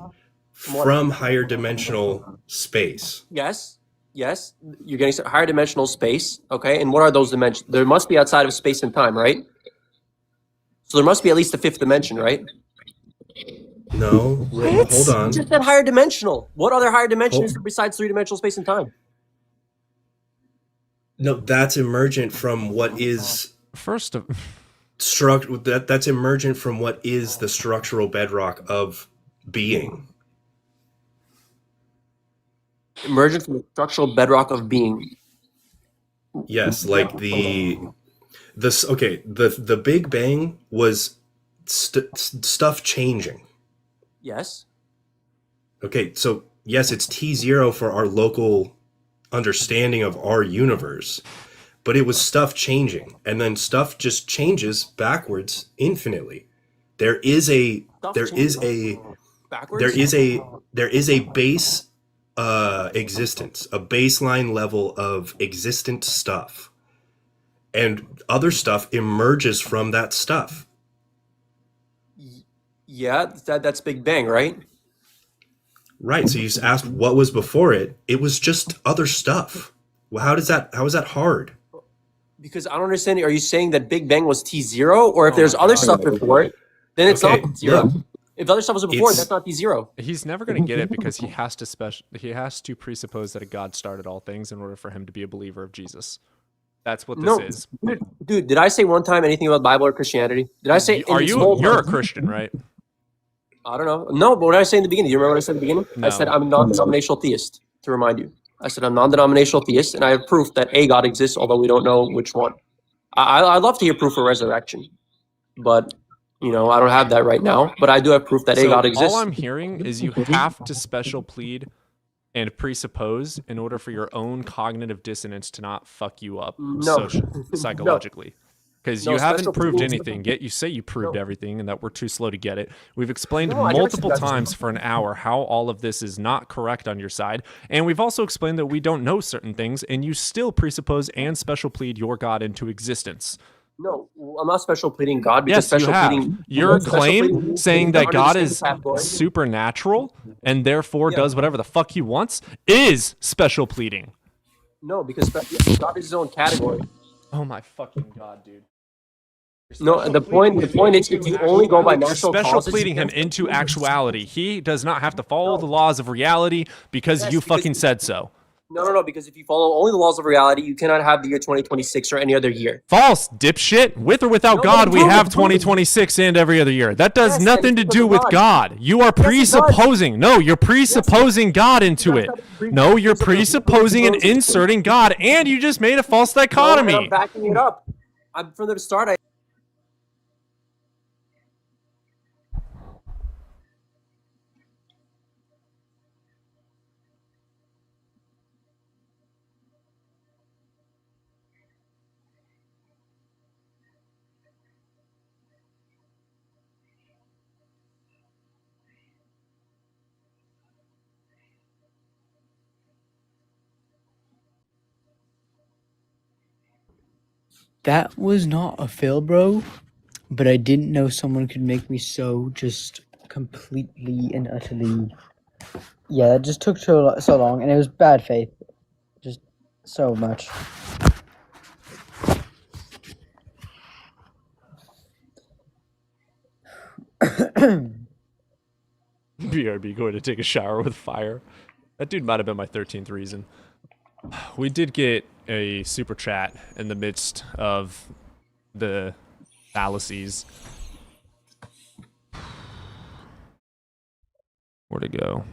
from higher dimensional space. Yes, yes, you're getting some higher dimensional space, okay? And what are those dimensions? There must be outside of space and time, right? So there must be at least a fifth dimension, right? No, hold on. You just said higher dimensional. What other higher dimensions besides three-dimensional space and time? No, that's emergent from what is that's emergent from what is the structural bedrock of being. Emergent from the structural bedrock of being. Yes, like the Big Bang was stuff changing. Yes. Okay, so yes, it's T0 for our local understanding of our universe, but it was stuff changing, and then stuff just changes backwards infinitely. There is a base existence, a baseline level of existent stuff, and other stuff emerges from that stuff. Yeah, that's Big Bang, right? Right. So you just asked what was before it. It was just other stuff. Well, how is that hard? Because I don't understand. Are you saying that Big Bang was T0, or if there's other stuff before it, then it's not T0? If other stuff was before it, that's not T0. He's never going to get it because he has to presuppose that a God started all things in order for him to be a believer of Jesus. That's what this is. Dude, did I say one time anything about Bible or Christianity? Did I say? You're a Christian, right? I don't know. No, but what did I say in the beginning? Do you remember what I said in the beginning? No. I said I'm a non-denominational theist, to remind you. I said I'm non-denominational theist, and I have proof that a God exists, although we don't know which one. I'd love to hear proof of resurrection, but I don't have that right now. But I do have proof that a God exists. All I'm hearing is you have to special plead and presuppose in order for your own cognitive dissonance to not fuck you up psychologically. Because you haven't proved anything, yet you say you proved everything and that we're too slow to get it. We've explained multiple times for an hour how all of this is not correct on your side. And we've also explained that we don't know certain things, and you still presuppose and special plead your God into existence. No, I'm not special pleading God. Because yes, you have. Your claim saying that God is supernatural and therefore does whatever the fuck he wants is special pleading. No, because God is his own category. Oh my fucking God, dude. No, the point is if you only go by natural causes... Special pleading him into actuality. He does not have to follow the laws of reality because you fucking said so. No, because if you follow only the laws of reality, you cannot have the year 2026 or any other year. False, dipshit. With or without God, we have 2026 and every other year. That does nothing to do with God. You are presupposing. No, you're presupposing God into it. No, you're presupposing and inserting God, and you just made a false dichotomy. I'm backing it up. From the start, That was not a fail, bro, but I didn't know someone could make me so just completely and utterly... Yeah, that just took so long, and it was bad faith. Just so much. BRB going to take a shower with fire. That dude might have been my 13th reason. We did get a super chat in the midst of the fallacies. Where'd it go?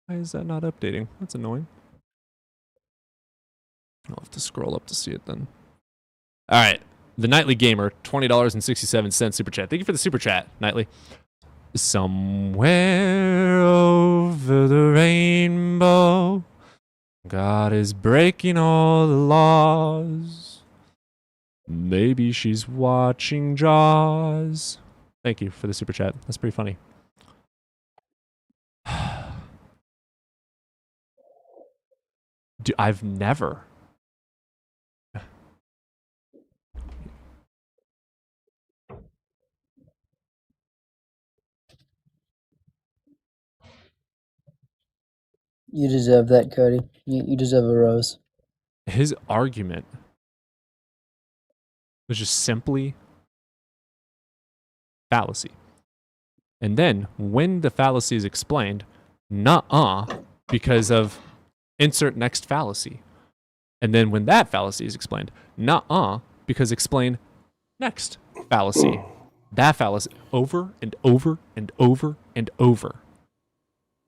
Why is that not updating? That's annoying. I'll have to scroll up to see it then. All right. The Nightly Gamer, $20.67 super chat. Thank you for the super chat, Nightly. Somewhere over the rainbow, God is breaking all the laws. Maybe she's watching Jaws. Thank you for the super chat. That's pretty funny. I've never. You deserve that, Cody. You deserve a rose. His argument was just simply fallacy. And then when the fallacy is explained, nuh-uh, because of insert next fallacy. And then when that fallacy is explained, nuh-uh, because explain next fallacy. That fallacy over and over and over and over.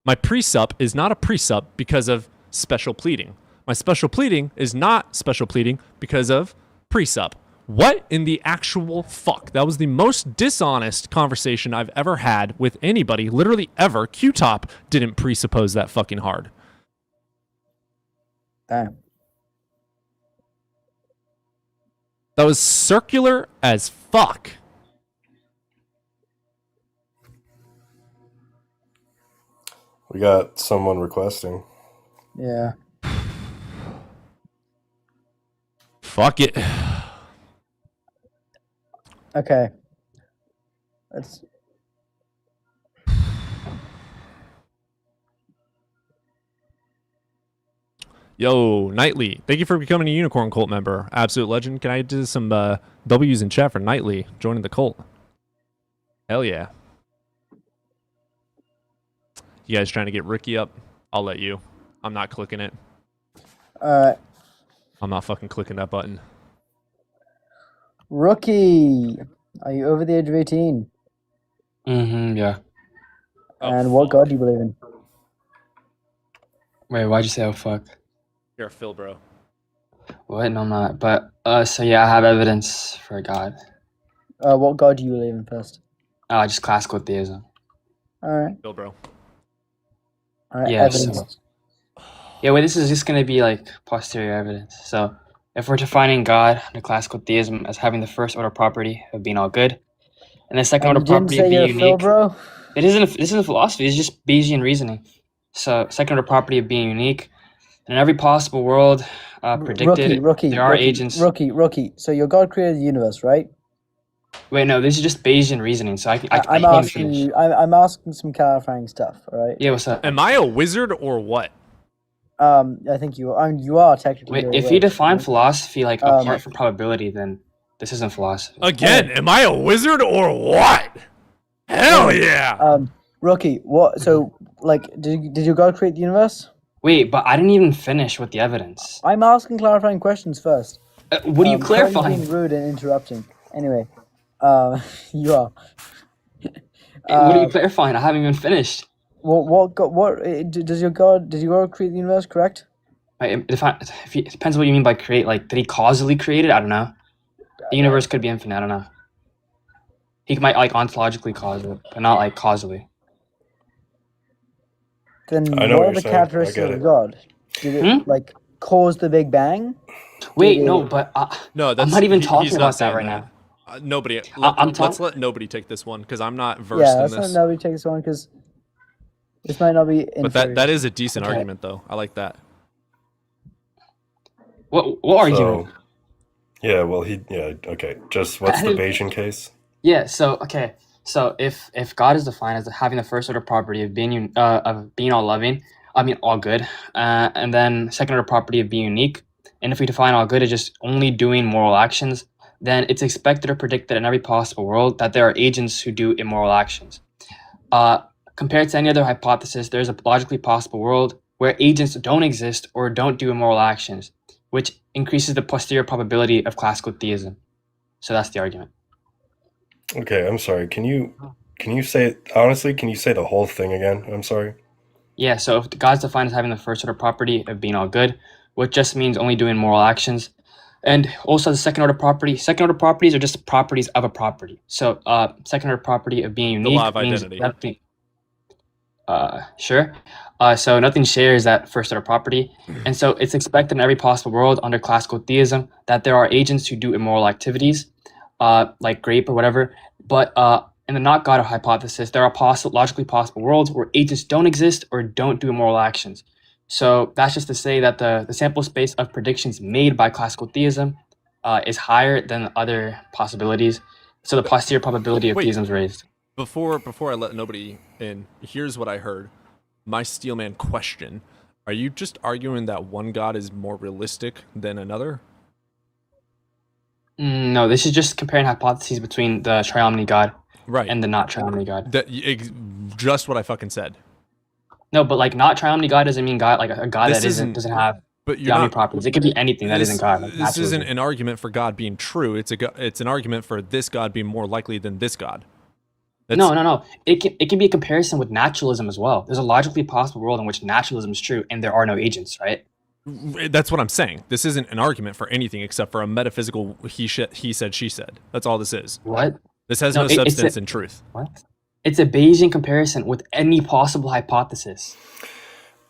My presup is not a presup because of special pleading. My special pleading is not special pleading because of presup. What in the actual fuck? That was the most dishonest conversation I've ever had with anybody, literally ever. Q-Top didn't presuppose that fucking hard. Damn. That was circular as fuck. We got someone requesting. Yeah. Fuck it. Okay. Let's. Yo, Nightly. Thank you for becoming a Unicorn Cult member. Absolute legend. Can I do some W's in chat for Nightly joining the cult? Hell yeah. You guys trying to get Ricky up? I'll let you. I'm not clicking it. Alright. I'm not fucking clicking that button. Rookie, are you over the age of 18? Yeah. And what God do you believe in? Wait, why'd you say oh fuck? You're a Phil, bro. What? No, I'm not. But, so yeah, I have evidence for a God. What God do you believe in first? Just classical theism. Alright. Phil, bro. Alright, Yeah, evidence. Yeah, wait, this is just going to be like posterior evidence. So, if we're defining God under classical theism as having the first order property of being all good, and the second order property of being unique. Phil, This isn't philosophy, it's just Bayesian reasoning. So, second order property of being unique, and in every possible world predicted, there are agents. Rookie. So your God created the universe, right? Wait, no, this is just Bayesian reasoning. So I'm asking you. I'm asking some clarifying stuff. All right. Yeah, what's up? Am I a wizard or what? I think you are. You are technically. Wait, if you define philosophy like apart from probability, then this isn't philosophy. Again, am I a wizard or what? Hell yeah. Rookie, what? So, like, did your God create the universe? Wait, but I didn't even finish with the evidence. I'm asking clarifying questions first. What are you clarifying? Being rude and interrupting. Anyway, you are. What are you clarifying? I haven't even finished. What does your God? Did your God create the universe? Correct. It depends what you mean by create. Like, did he causally create it? I don't know. The universe could be infinite. I don't know. He might like ontologically cause it, but not like causally. Then what are the characteristics of God? Did it like cause the Big Bang? Wait, no, but no, I'm not even talking about that right now. Nobody. Let's let nobody take this one because I'm not versed in this. Yeah, let's not nobody take this one because this might not be. But that is a decent argument, though. I like that. What argument? Yeah, well, okay. Just what's the Bayesian case? Yeah, so if God is defined as having the first order property of being all loving, all good, and then second order property of being unique, and if we define all good as just only doing moral actions, then it's expected or predicted in every possible world that there are agents who do immoral actions. Compared to any other hypothesis, there's a logically possible world where agents don't exist or don't do immoral actions, which increases the posterior probability of classical theism. So that's the argument. Okay, I'm sorry. Can you say honestly? Can you say the whole thing again? I'm sorry. Yeah. So if God's defined as having the first order property of being all good, which just means only doing moral actions, and also the second order property. Second order properties are just properties of a property. So second order property of being unique the law of identity. Sure. So nothing shares that first order property, and so it's expected in every possible world under classical theism that there are agents who do immoral activities, like rape or whatever. But in the not God hypothesis, there are logically possible worlds where agents don't exist or don't do immoral actions. So that's just to say that the sample space of predictions made by classical theism is higher than other possibilities. So the posterior probability of theism is raised. Before I let nobody in, here's what I heard. My Steelman question. Are you just arguing that one God is more realistic than another? No, this is just comparing hypotheses between the triomny God and the not triomny God. Just what I fucking said. No, but like not triomny God doesn't mean God, like a God that doesn't have the omni properties. It could be anything that isn't God. Like this isn't an argument for God being true. It's an argument for this God being more likely than this God. No. It can be a comparison with naturalism as well. There's a logically possible world in which naturalism is true and there are no agents, right? That's what I'm saying. This isn't an argument for anything except for a metaphysical he said, she said. That's all this is. What? This has no substance in truth. What? It's a Bayesian comparison with any possible hypothesis.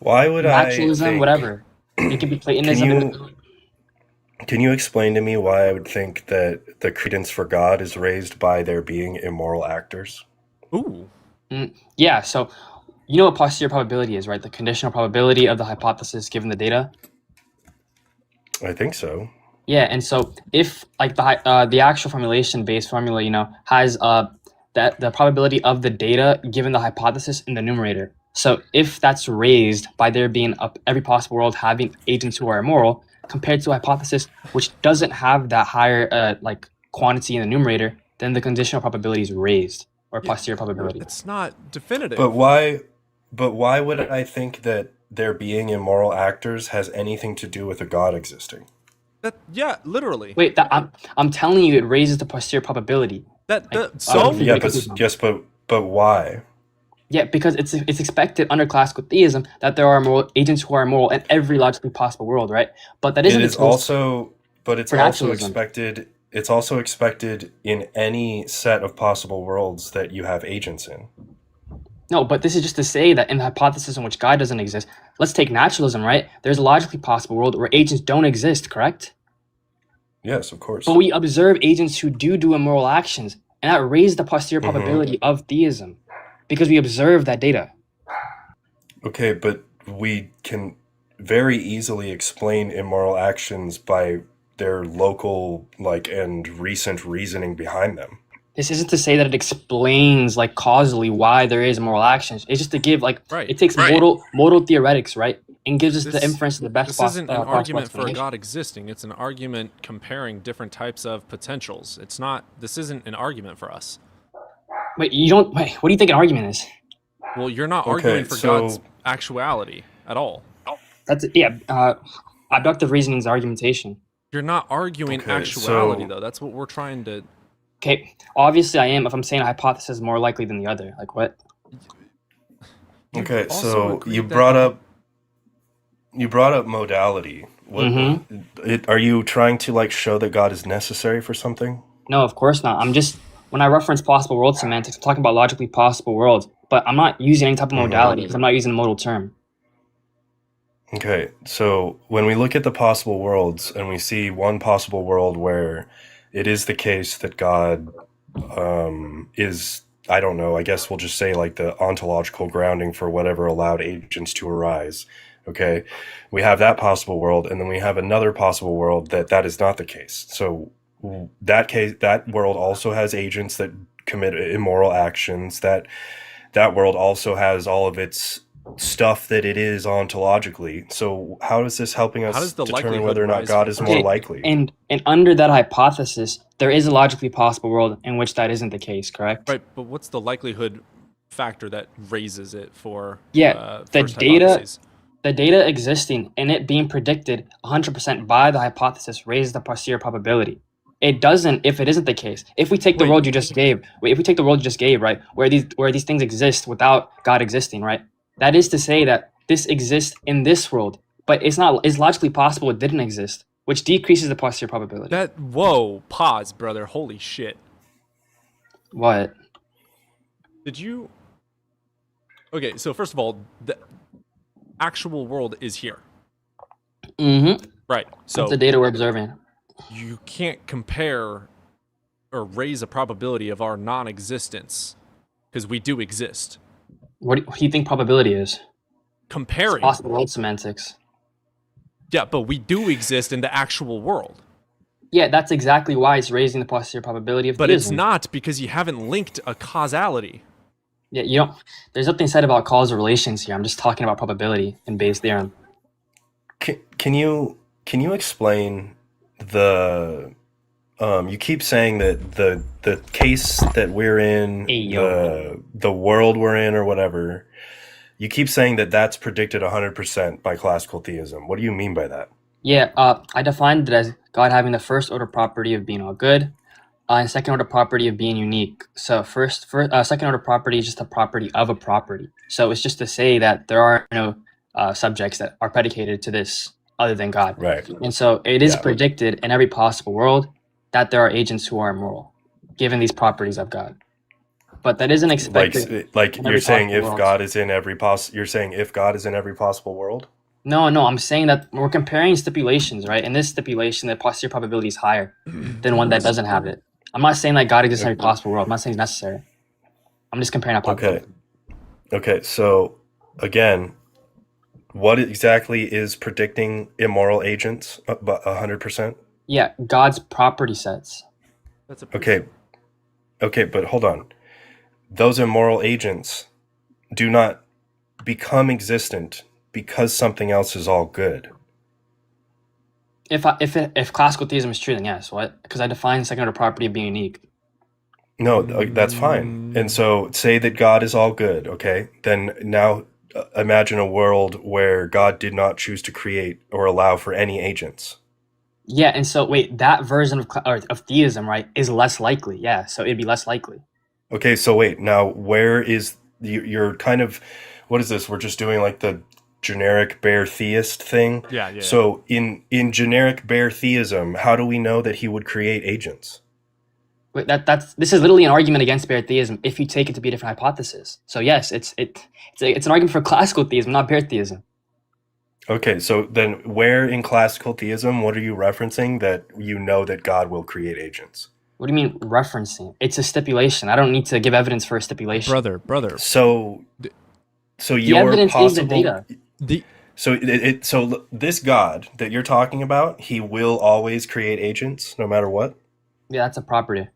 Why would naturalism, whatever. It could be Platonism. Can you explain to me why I would think that the credence for God is raised by there being immoral actors? Ooh. Yeah, so you know what posterior probability is, right? The conditional probability of the hypothesis given the data. I think so. Yeah, and so if like the actual formulation-based formula, has that the probability of the data given the hypothesis in the numerator. So if that's raised by there being every possible world having agents who are immoral, compared to a hypothesis which doesn't have that higher quantity in the numerator, then the conditional probability is raised, or posterior probability. It's not definitive. But why would I think that there being immoral actors has anything to do with a God existing? Yeah, literally. Wait, I'm telling you, it raises the posterior probability. But why? Yeah, because it's expected under classical theism that there are agents who are immoral in every logically possible world, right? But that isn't. It's also expected. It's also expected in any set of possible worlds that you have agents in. No, but this is just to say that in the hypothesis in which God doesn't exist, let's take naturalism, right? There's a logically possible world where agents don't exist, correct? Yes, of course. But we observe agents who do immoral actions, and that raises the posterior probability of theism. Because we observe that data. Okay, but we can very easily explain immoral actions by their local, and recent reasoning behind them. This isn't to say that it explains, causally why there is immoral actions. It's just to give, it takes modal theoretics, right? And gives us the inference to the best possible. This isn't an argument for a God existing. It's an argument comparing different types of potentials. This isn't an argument for us. Wait, what do you think an argument is? Well, you're not arguing for God's actuality at all. That's abductive reasoning is argumentation. You're not arguing actuality, though. That's what we're trying to... Okay, obviously I am if I'm saying a hypothesis is more likely than the other. Like what? Okay, so you brought up modality. Are you trying to show that God is necessary for something? No, of course not. When I reference possible world semantics, I'm talking about logically possible worlds, but I'm not using any type of modality because I'm not using a modal term. Okay, so when we look at the possible worlds and we see one possible world where it is the case that God is, I don't know, I guess we'll just say the ontological grounding for whatever allowed agents to arise. Okay, we have that possible world, and then we have another possible world that is not the case. So that world also has agents that commit immoral actions. That world also has all of its stuff that it is ontologically. So how is this helping us determine whether or not God is more likely? And under that hypothesis, there is a logically possible world in which that isn't the case, correct? Right, but what's the likelihood factor that raises it for the data existing and it being predicted 100% by the hypothesis raises the posterior probability. It doesn't if it isn't the case. If we take the world you just gave, right, where these things exist without God existing, right? That is to say that this exists in this world, but it's logically possible it didn't exist, which decreases the posterior probability. Pause, brother. Holy shit. What? Did you Okay, so first of all, the actual world is here. Mm-hmm. Right. So that's the data we're observing. You can't compare or raise a probability of our non-existence because we do exist. What do you think probability is? Comparing. It's possible world semantics. Yeah, but we do exist in the actual world. Yeah, that's exactly why it's raising the posterior probability of But theism. it's not because you haven't linked a causality. Yeah, you don't. There's nothing said about causal relations here. I'm just talking about probability in Bayes' theorem. Can you explain the? You keep saying that the case that we're in, the world we're in, or whatever. You keep saying that that's predicted 100% by classical theism. What do you mean by that? Yeah, I defined it as God having the first order property of being all good, and second order property of being unique. So second order property is just a property of a property. So it's just to say that there are no subjects that are predicated to this other than God. Right. And so it is predicted in every possible world that there are agents who are immoral, given these properties of God. But that isn't expected. Like you're saying if God is in every you're saying if God is in every possible world? No, I'm saying that we're comparing stipulations, right? In this stipulation, the posterior probability is higher than one that doesn't have it. I'm not saying that God exists in every possible world. I'm not saying it's necessary. I'm just comparing a probability. Okay, so again, what exactly is predicting immoral agents 100%? Yeah, God's property sets. That's okay, but hold on. Those immoral agents do not become existent because something else is all good. If classical theism is true, then yes. What? Because I define second order property of being unique. No, that's fine. And so say that God is all good, okay? Then now imagine a world where God did not choose to create or allow for any agents. Yeah, and so wait, that version of theism, right, is less likely. Yeah, so it'd be less likely. Okay, so wait, now where is you're kind of, what is this? We're just doing like the generic bare theist thing? Yeah. So in generic bare theism, how do we know that he would create agents? Wait, this is literally an argument against bare theism if you take it to be a different hypothesis. So yes, it's an argument for classical theism, not bare theism. Okay, so then where in classical theism, what are you referencing that you know that God will create agents? What do you mean referencing? It's a stipulation. I don't need to give evidence for a stipulation. Brother. So the your evidence possible is the data. So this God that you're talking about, he will always create agents no matter what? Yeah, that's a property.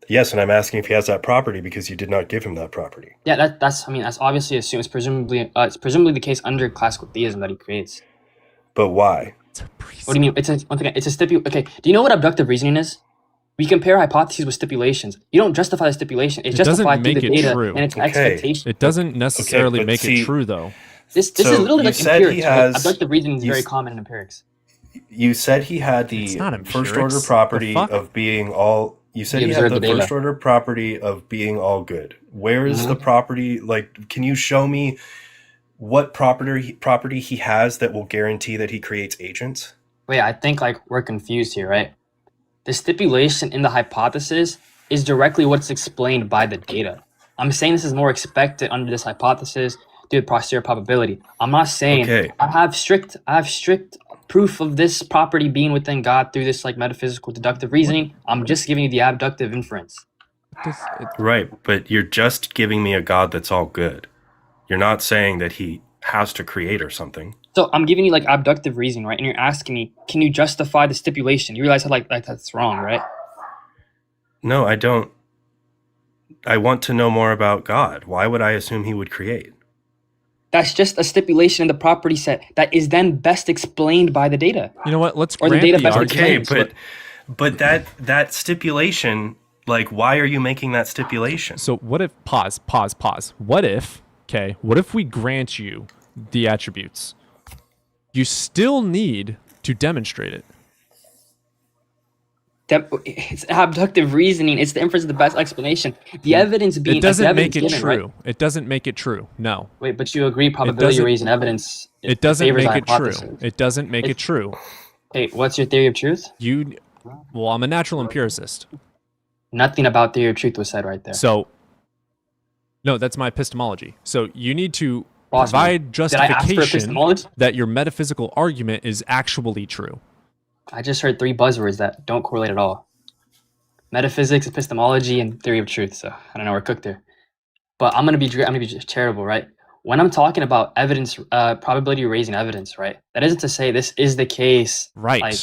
Yes, and I'm asking if he has that property because you did not give him that property. Yeah, that's obviously assumed. It's presumably the case under classical theism that he creates. But why? What do you mean? It's a stipulation. Okay, do you know what abductive reasoning is? We compare hypotheses with stipulations. You don't justify the stipulation. It's justified through the data and its expectation. It doesn't necessarily make it true, though. This is literally like empirics. Right? Abductive reasoning is very common in empirics. You said he had the first order property of being all. You said he had the first order property of being all good. Where is the property? Like, can you show me what property he has that will guarantee that he creates agents? Wait, I think like we're confused here, right? The stipulation in the hypothesis is directly what's explained by the data. I'm saying this is more expected under this hypothesis due to posterior probability. I'm not saying I have strict proof of this property being within God through this like metaphysical deductive reasoning. I'm just giving you the abductive inference. Right, but you're just giving me a God that's all good. You're not saying that he has to create or something. So I'm giving you like abductive reasoning, right? And you're asking me, can you justify the stipulation? You realize how like that's wrong, right? No, I don't. I want to know more about God. Why would I assume he would create? That's just a stipulation in the property set that is then best explained by the data. You know what? Let's grant the argument. Okay, but that stipulation, like, why are you making that stipulation? So what if pause? What if we grant you the attributes? You still need to demonstrate it. It's abductive reasoning. It's the inference of the best explanation. The evidence being... It doesn't make it true. Right? It doesn't make it true. No. Wait, but you agree probability reason evidence... It doesn't make it true. It doesn't make it true. Hey, what's your theory of truth? Well, I'm a natural empiricist. Nothing about theory of truth was said right there. So, No, that's my epistemology. So you need to Boss man, provide did I ask for justification epistemology? that your metaphysical argument is actually true. I just heard 3 buzzwords that don't correlate at all. Metaphysics, epistemology, and theory of truth. So I don't know, we're cooked there. But I'm gonna be charitable, right? When I'm talking about evidence, probability raising evidence, right? That isn't to say this is the case, Right? Like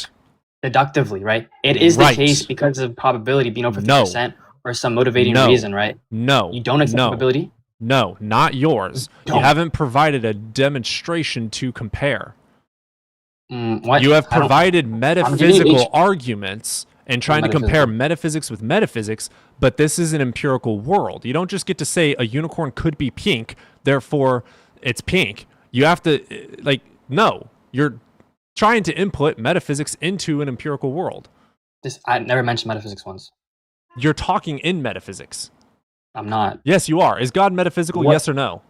deductively, right? It is the case because of probability being over 50% or some motivating reason, right? No. You don't accept probability? No, not yours. You haven't provided a demonstration to compare. What? You have provided metaphysical arguments and trying to compare metaphysics with metaphysics, but this is an empirical world. You don't just get to say a unicorn could be pink, therefore it's pink. You have to, no. You're trying to input metaphysics into an empirical world. I never mentioned metaphysics once. You're talking in metaphysics. I'm not. Yes, you are. Is God metaphysical? What? Yes or no?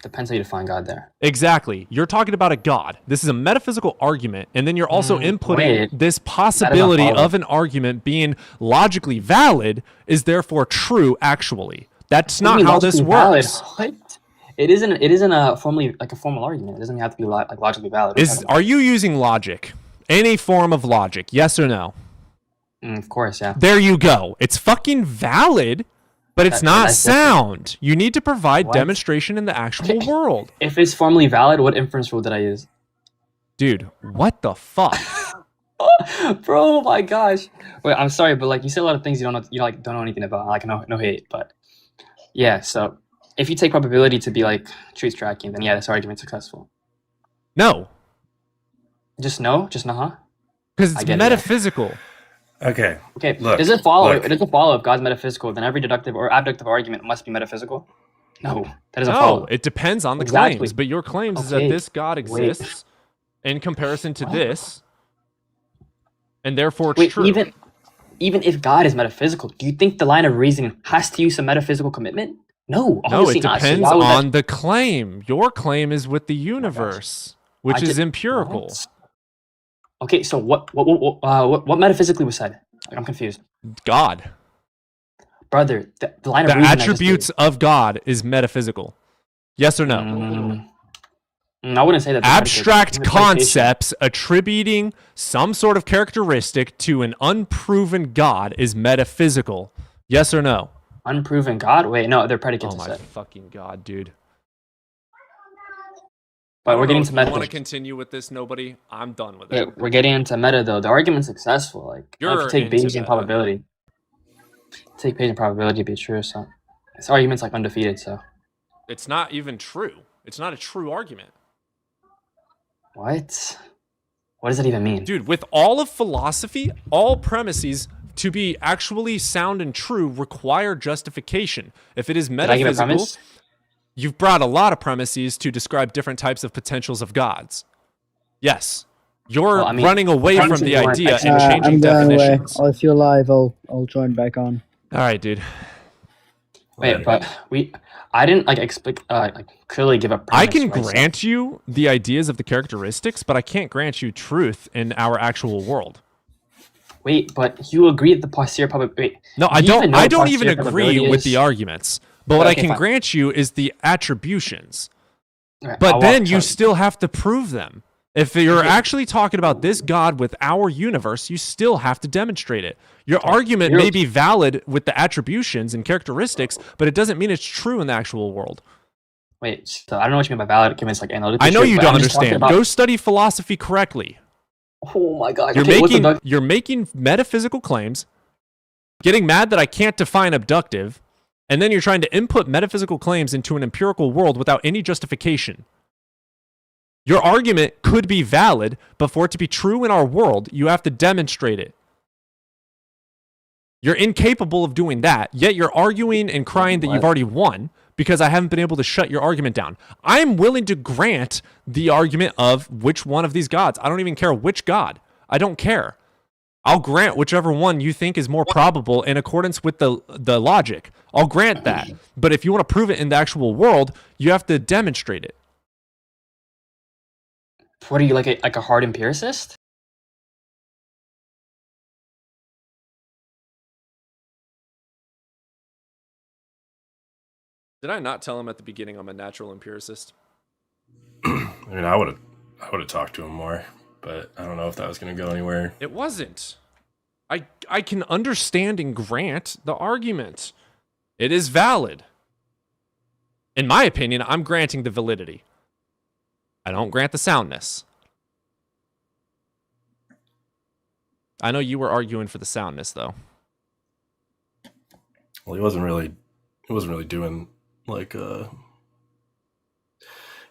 Depends how you define God there. Exactly. You're talking about a God. This is a metaphysical argument, and then you're also inputting this possibility of an argument being logically valid is therefore true actually. That's not how this works. What? It isn't a formal argument. It doesn't have to be logically valid. Are you using logic? Any form of logic? Yes or no? Of course, yeah. There you go. It's fucking valid, but it's not sound. You need to provide demonstration in the actual world. If it's formally valid, what inference rule did I use? Dude, what the fuck? Bro, my gosh. Wait, I'm sorry, but you say a lot of things you don't know anything about. No hate, but yeah. So if you take probability to be truth tracking, then yeah, this argument's successful. No. Just no, huh? Because it's metaphysical. Okay. Look, does it follow? It doesn't follow if God's metaphysical, then every deductive or abductive argument must be metaphysical? No, that doesn't follow. It depends on the claims. But your claims is that this God exists in comparison to this, and therefore it's true. Even if God is metaphysical, do you think the line of reasoning has to use some metaphysical commitment? No, it depends on the claim. Your claim is with the universe, which is empirical. What? Okay, so what metaphysically was said? I'm confused. God. Brother, the line of reason. The attributes of God is metaphysical. Yes or no? I wouldn't say that. Abstract concepts attributing some sort of characteristic to an unproven God is metaphysical. Yes or no? Unproven God? Wait, no, they're predicates. Oh my fucking God, dude. But we're getting to meta. Want to continue with this? Nobody. I'm done with it. We're getting into meta though. The argument's successful. If you take Bayesian probability, take Bayesian probability to be true. So this argument's undefeated. So it's not even true. It's not a true argument. What? What does that even mean, dude? With all of philosophy, all premises to be actually sound and true require justification. If it is metaphysical. You've brought a lot of premises to describe different types of potentials of gods. Yes. You're running away from the idea and changing definitions. If you're live, I'll join back on. All right, dude. Wait, but I didn't clearly give a premise. I can grant you the ideas of the characteristics, but I can't grant you truth in our actual world. Wait, but you agree that the posterior probability. No, I don't. I don't even agree with the arguments. But what I can grant you is the attributions. Right, but then you still have to prove them. If you're actually talking about this God with our universe, you still have to demonstrate it. Your argument may be valid with the attributions and characteristics, but it doesn't mean it's true in the actual world. Wait, so I don't know what you mean by valid arguments analytically. I know you don't understand. Go study philosophy correctly. Oh my God. You're making metaphysical claims, getting mad that I can't define abductive, and then you're trying to input metaphysical claims into an empirical world without any justification. Your argument could be valid, but for it to be true in our world, you have to demonstrate it. You're incapable of doing that, yet you're arguing and crying that you've already won because I haven't been able to shut your argument down. I'm willing to grant the argument of which one of these gods. I don't even care which god. I don't care. I'll grant whichever one you think is more probable in accordance with the logic. I'll grant that. But if you want to prove it in the actual world, you have to demonstrate it. What are you, like a hard empiricist? Did I not tell him at the beginning I'm a natural empiricist? I mean, I would have talked to him more, but I don't know if that was going to go anywhere. It wasn't. I can understand and grant the argument. It is valid. In my opinion, I'm granting the validity. I don't grant the soundness. I know you were arguing for the soundness, though. Well, he wasn't really doing like he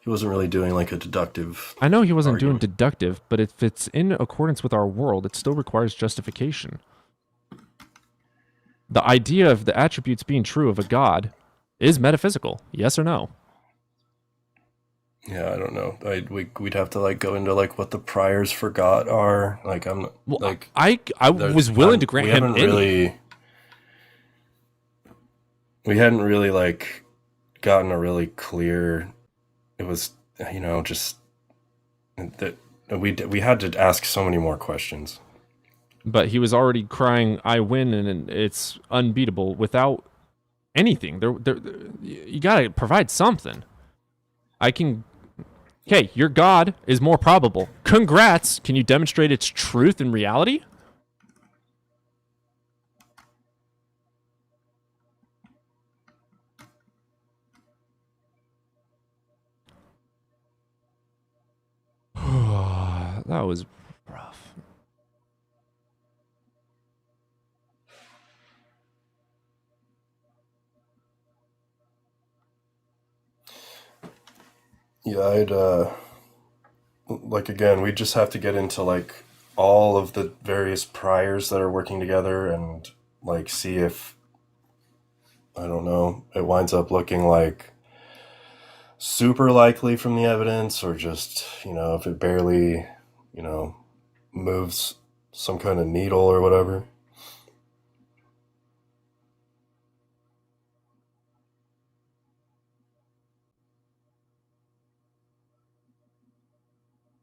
wasn't really doing like a deductive. I know he wasn't doing deductive, but if it's in accordance with our world, it still requires justification. The idea of the attributes being true of a god is metaphysical, yes or no? Yeah, I don't know. We'd have to like go into like what the priors for God are. Like I'm well, like I was willing to grant him any. We hadn't really like gotten a really clear. It was just that we had to ask so many more questions. But he was already crying, "I win," and it's unbeatable without anything. You gotta provide something. Okay, your God is more probable. Congrats! Can you demonstrate its truth and reality? That was rough. Yeah, I'd like again, we just have to get into like all of the various priors that are working together and like see if I don't know, it winds up looking like super likely from the evidence or just, if it barely, moves some kind of needle or whatever.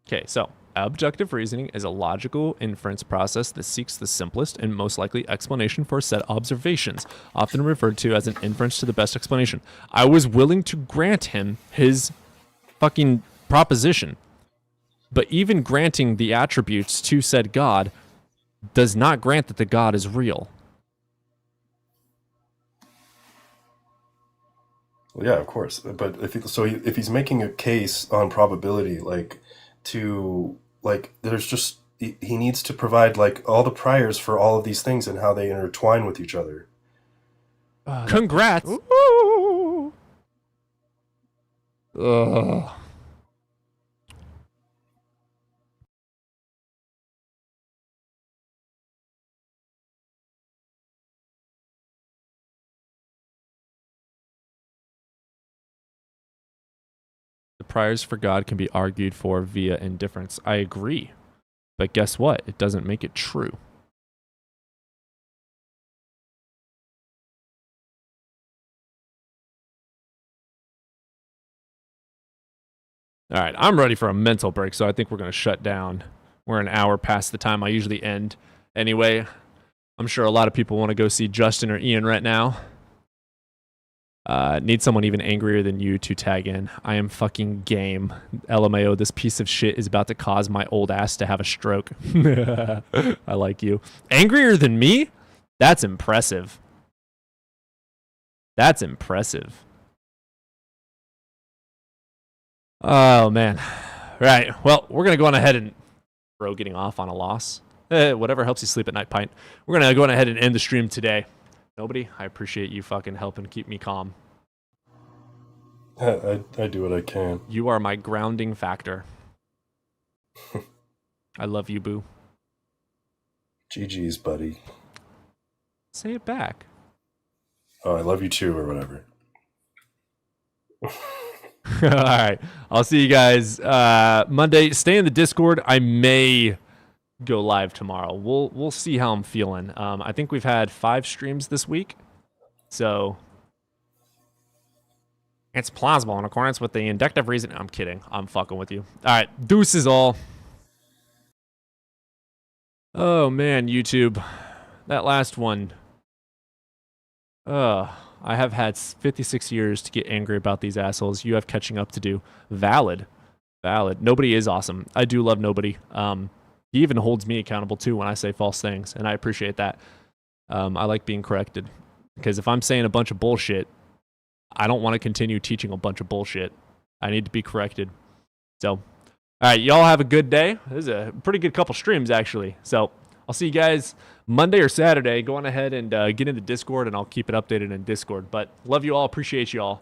Okay, so abductive reasoning is a logical inference process that seeks the simplest and most likely explanation for set observations, often referred to as an inference to the best explanation. I was willing to grant him his fucking proposition, but even granting the attributes to said God does not grant that the God is real. Well, yeah, of course. But if he's making a case on probability, there's just he needs to provide like all the priors for all of these things and how they intertwine with each other. Congrats! Ugh. The priors for God can be argued for via indifference. I agree. But guess what? It doesn't make it true. All right, I'm ready for a mental break, so I think we're going to shut down. We're an hour past the time I usually end. Anyway, I'm sure a lot of people want to go see Justin or Ian right now. Need someone even angrier than you to tag in. I am fucking game. LMAO, this piece of shit is about to cause my old ass to have a stroke. I like you. Angrier than me? That's impressive. That's impressive. Oh, man. Right. Well, we're going to go on ahead and... Bro getting off on a loss. Whatever helps you sleep at night, Pint. We're going to go on ahead and end the stream today. Nobody, I appreciate you fucking helping keep me calm. I do what I can. You are my grounding factor. I love you, boo. GG's, buddy. Say it back. Oh, I love you too, or whatever. All right. I'll see you guys Monday. Stay in the Discord. I may go live tomorrow. We'll see how I'm feeling. I think we've had 5 streams this week. So it's plausible in accordance with the inductive reason. I'm kidding. I'm fucking with you. All right. Deuces all. Oh man, YouTube. That last one. I have had 56 years to get angry about these assholes. You have catching up to do. Valid. Nobody is awesome. I do love nobody. He even holds me accountable too when I say false things, and I appreciate that. I like being corrected, because if I'm saying a bunch of bullshit, I don't want to continue teaching a bunch of bullshit. I need to be corrected. So, all right, y'all have a good day. This is a pretty good couple streams, actually. So, I'll see you guys Monday or Saturday. Go on ahead and get into Discord, and I'll keep it updated in Discord. But love you all. Appreciate you all.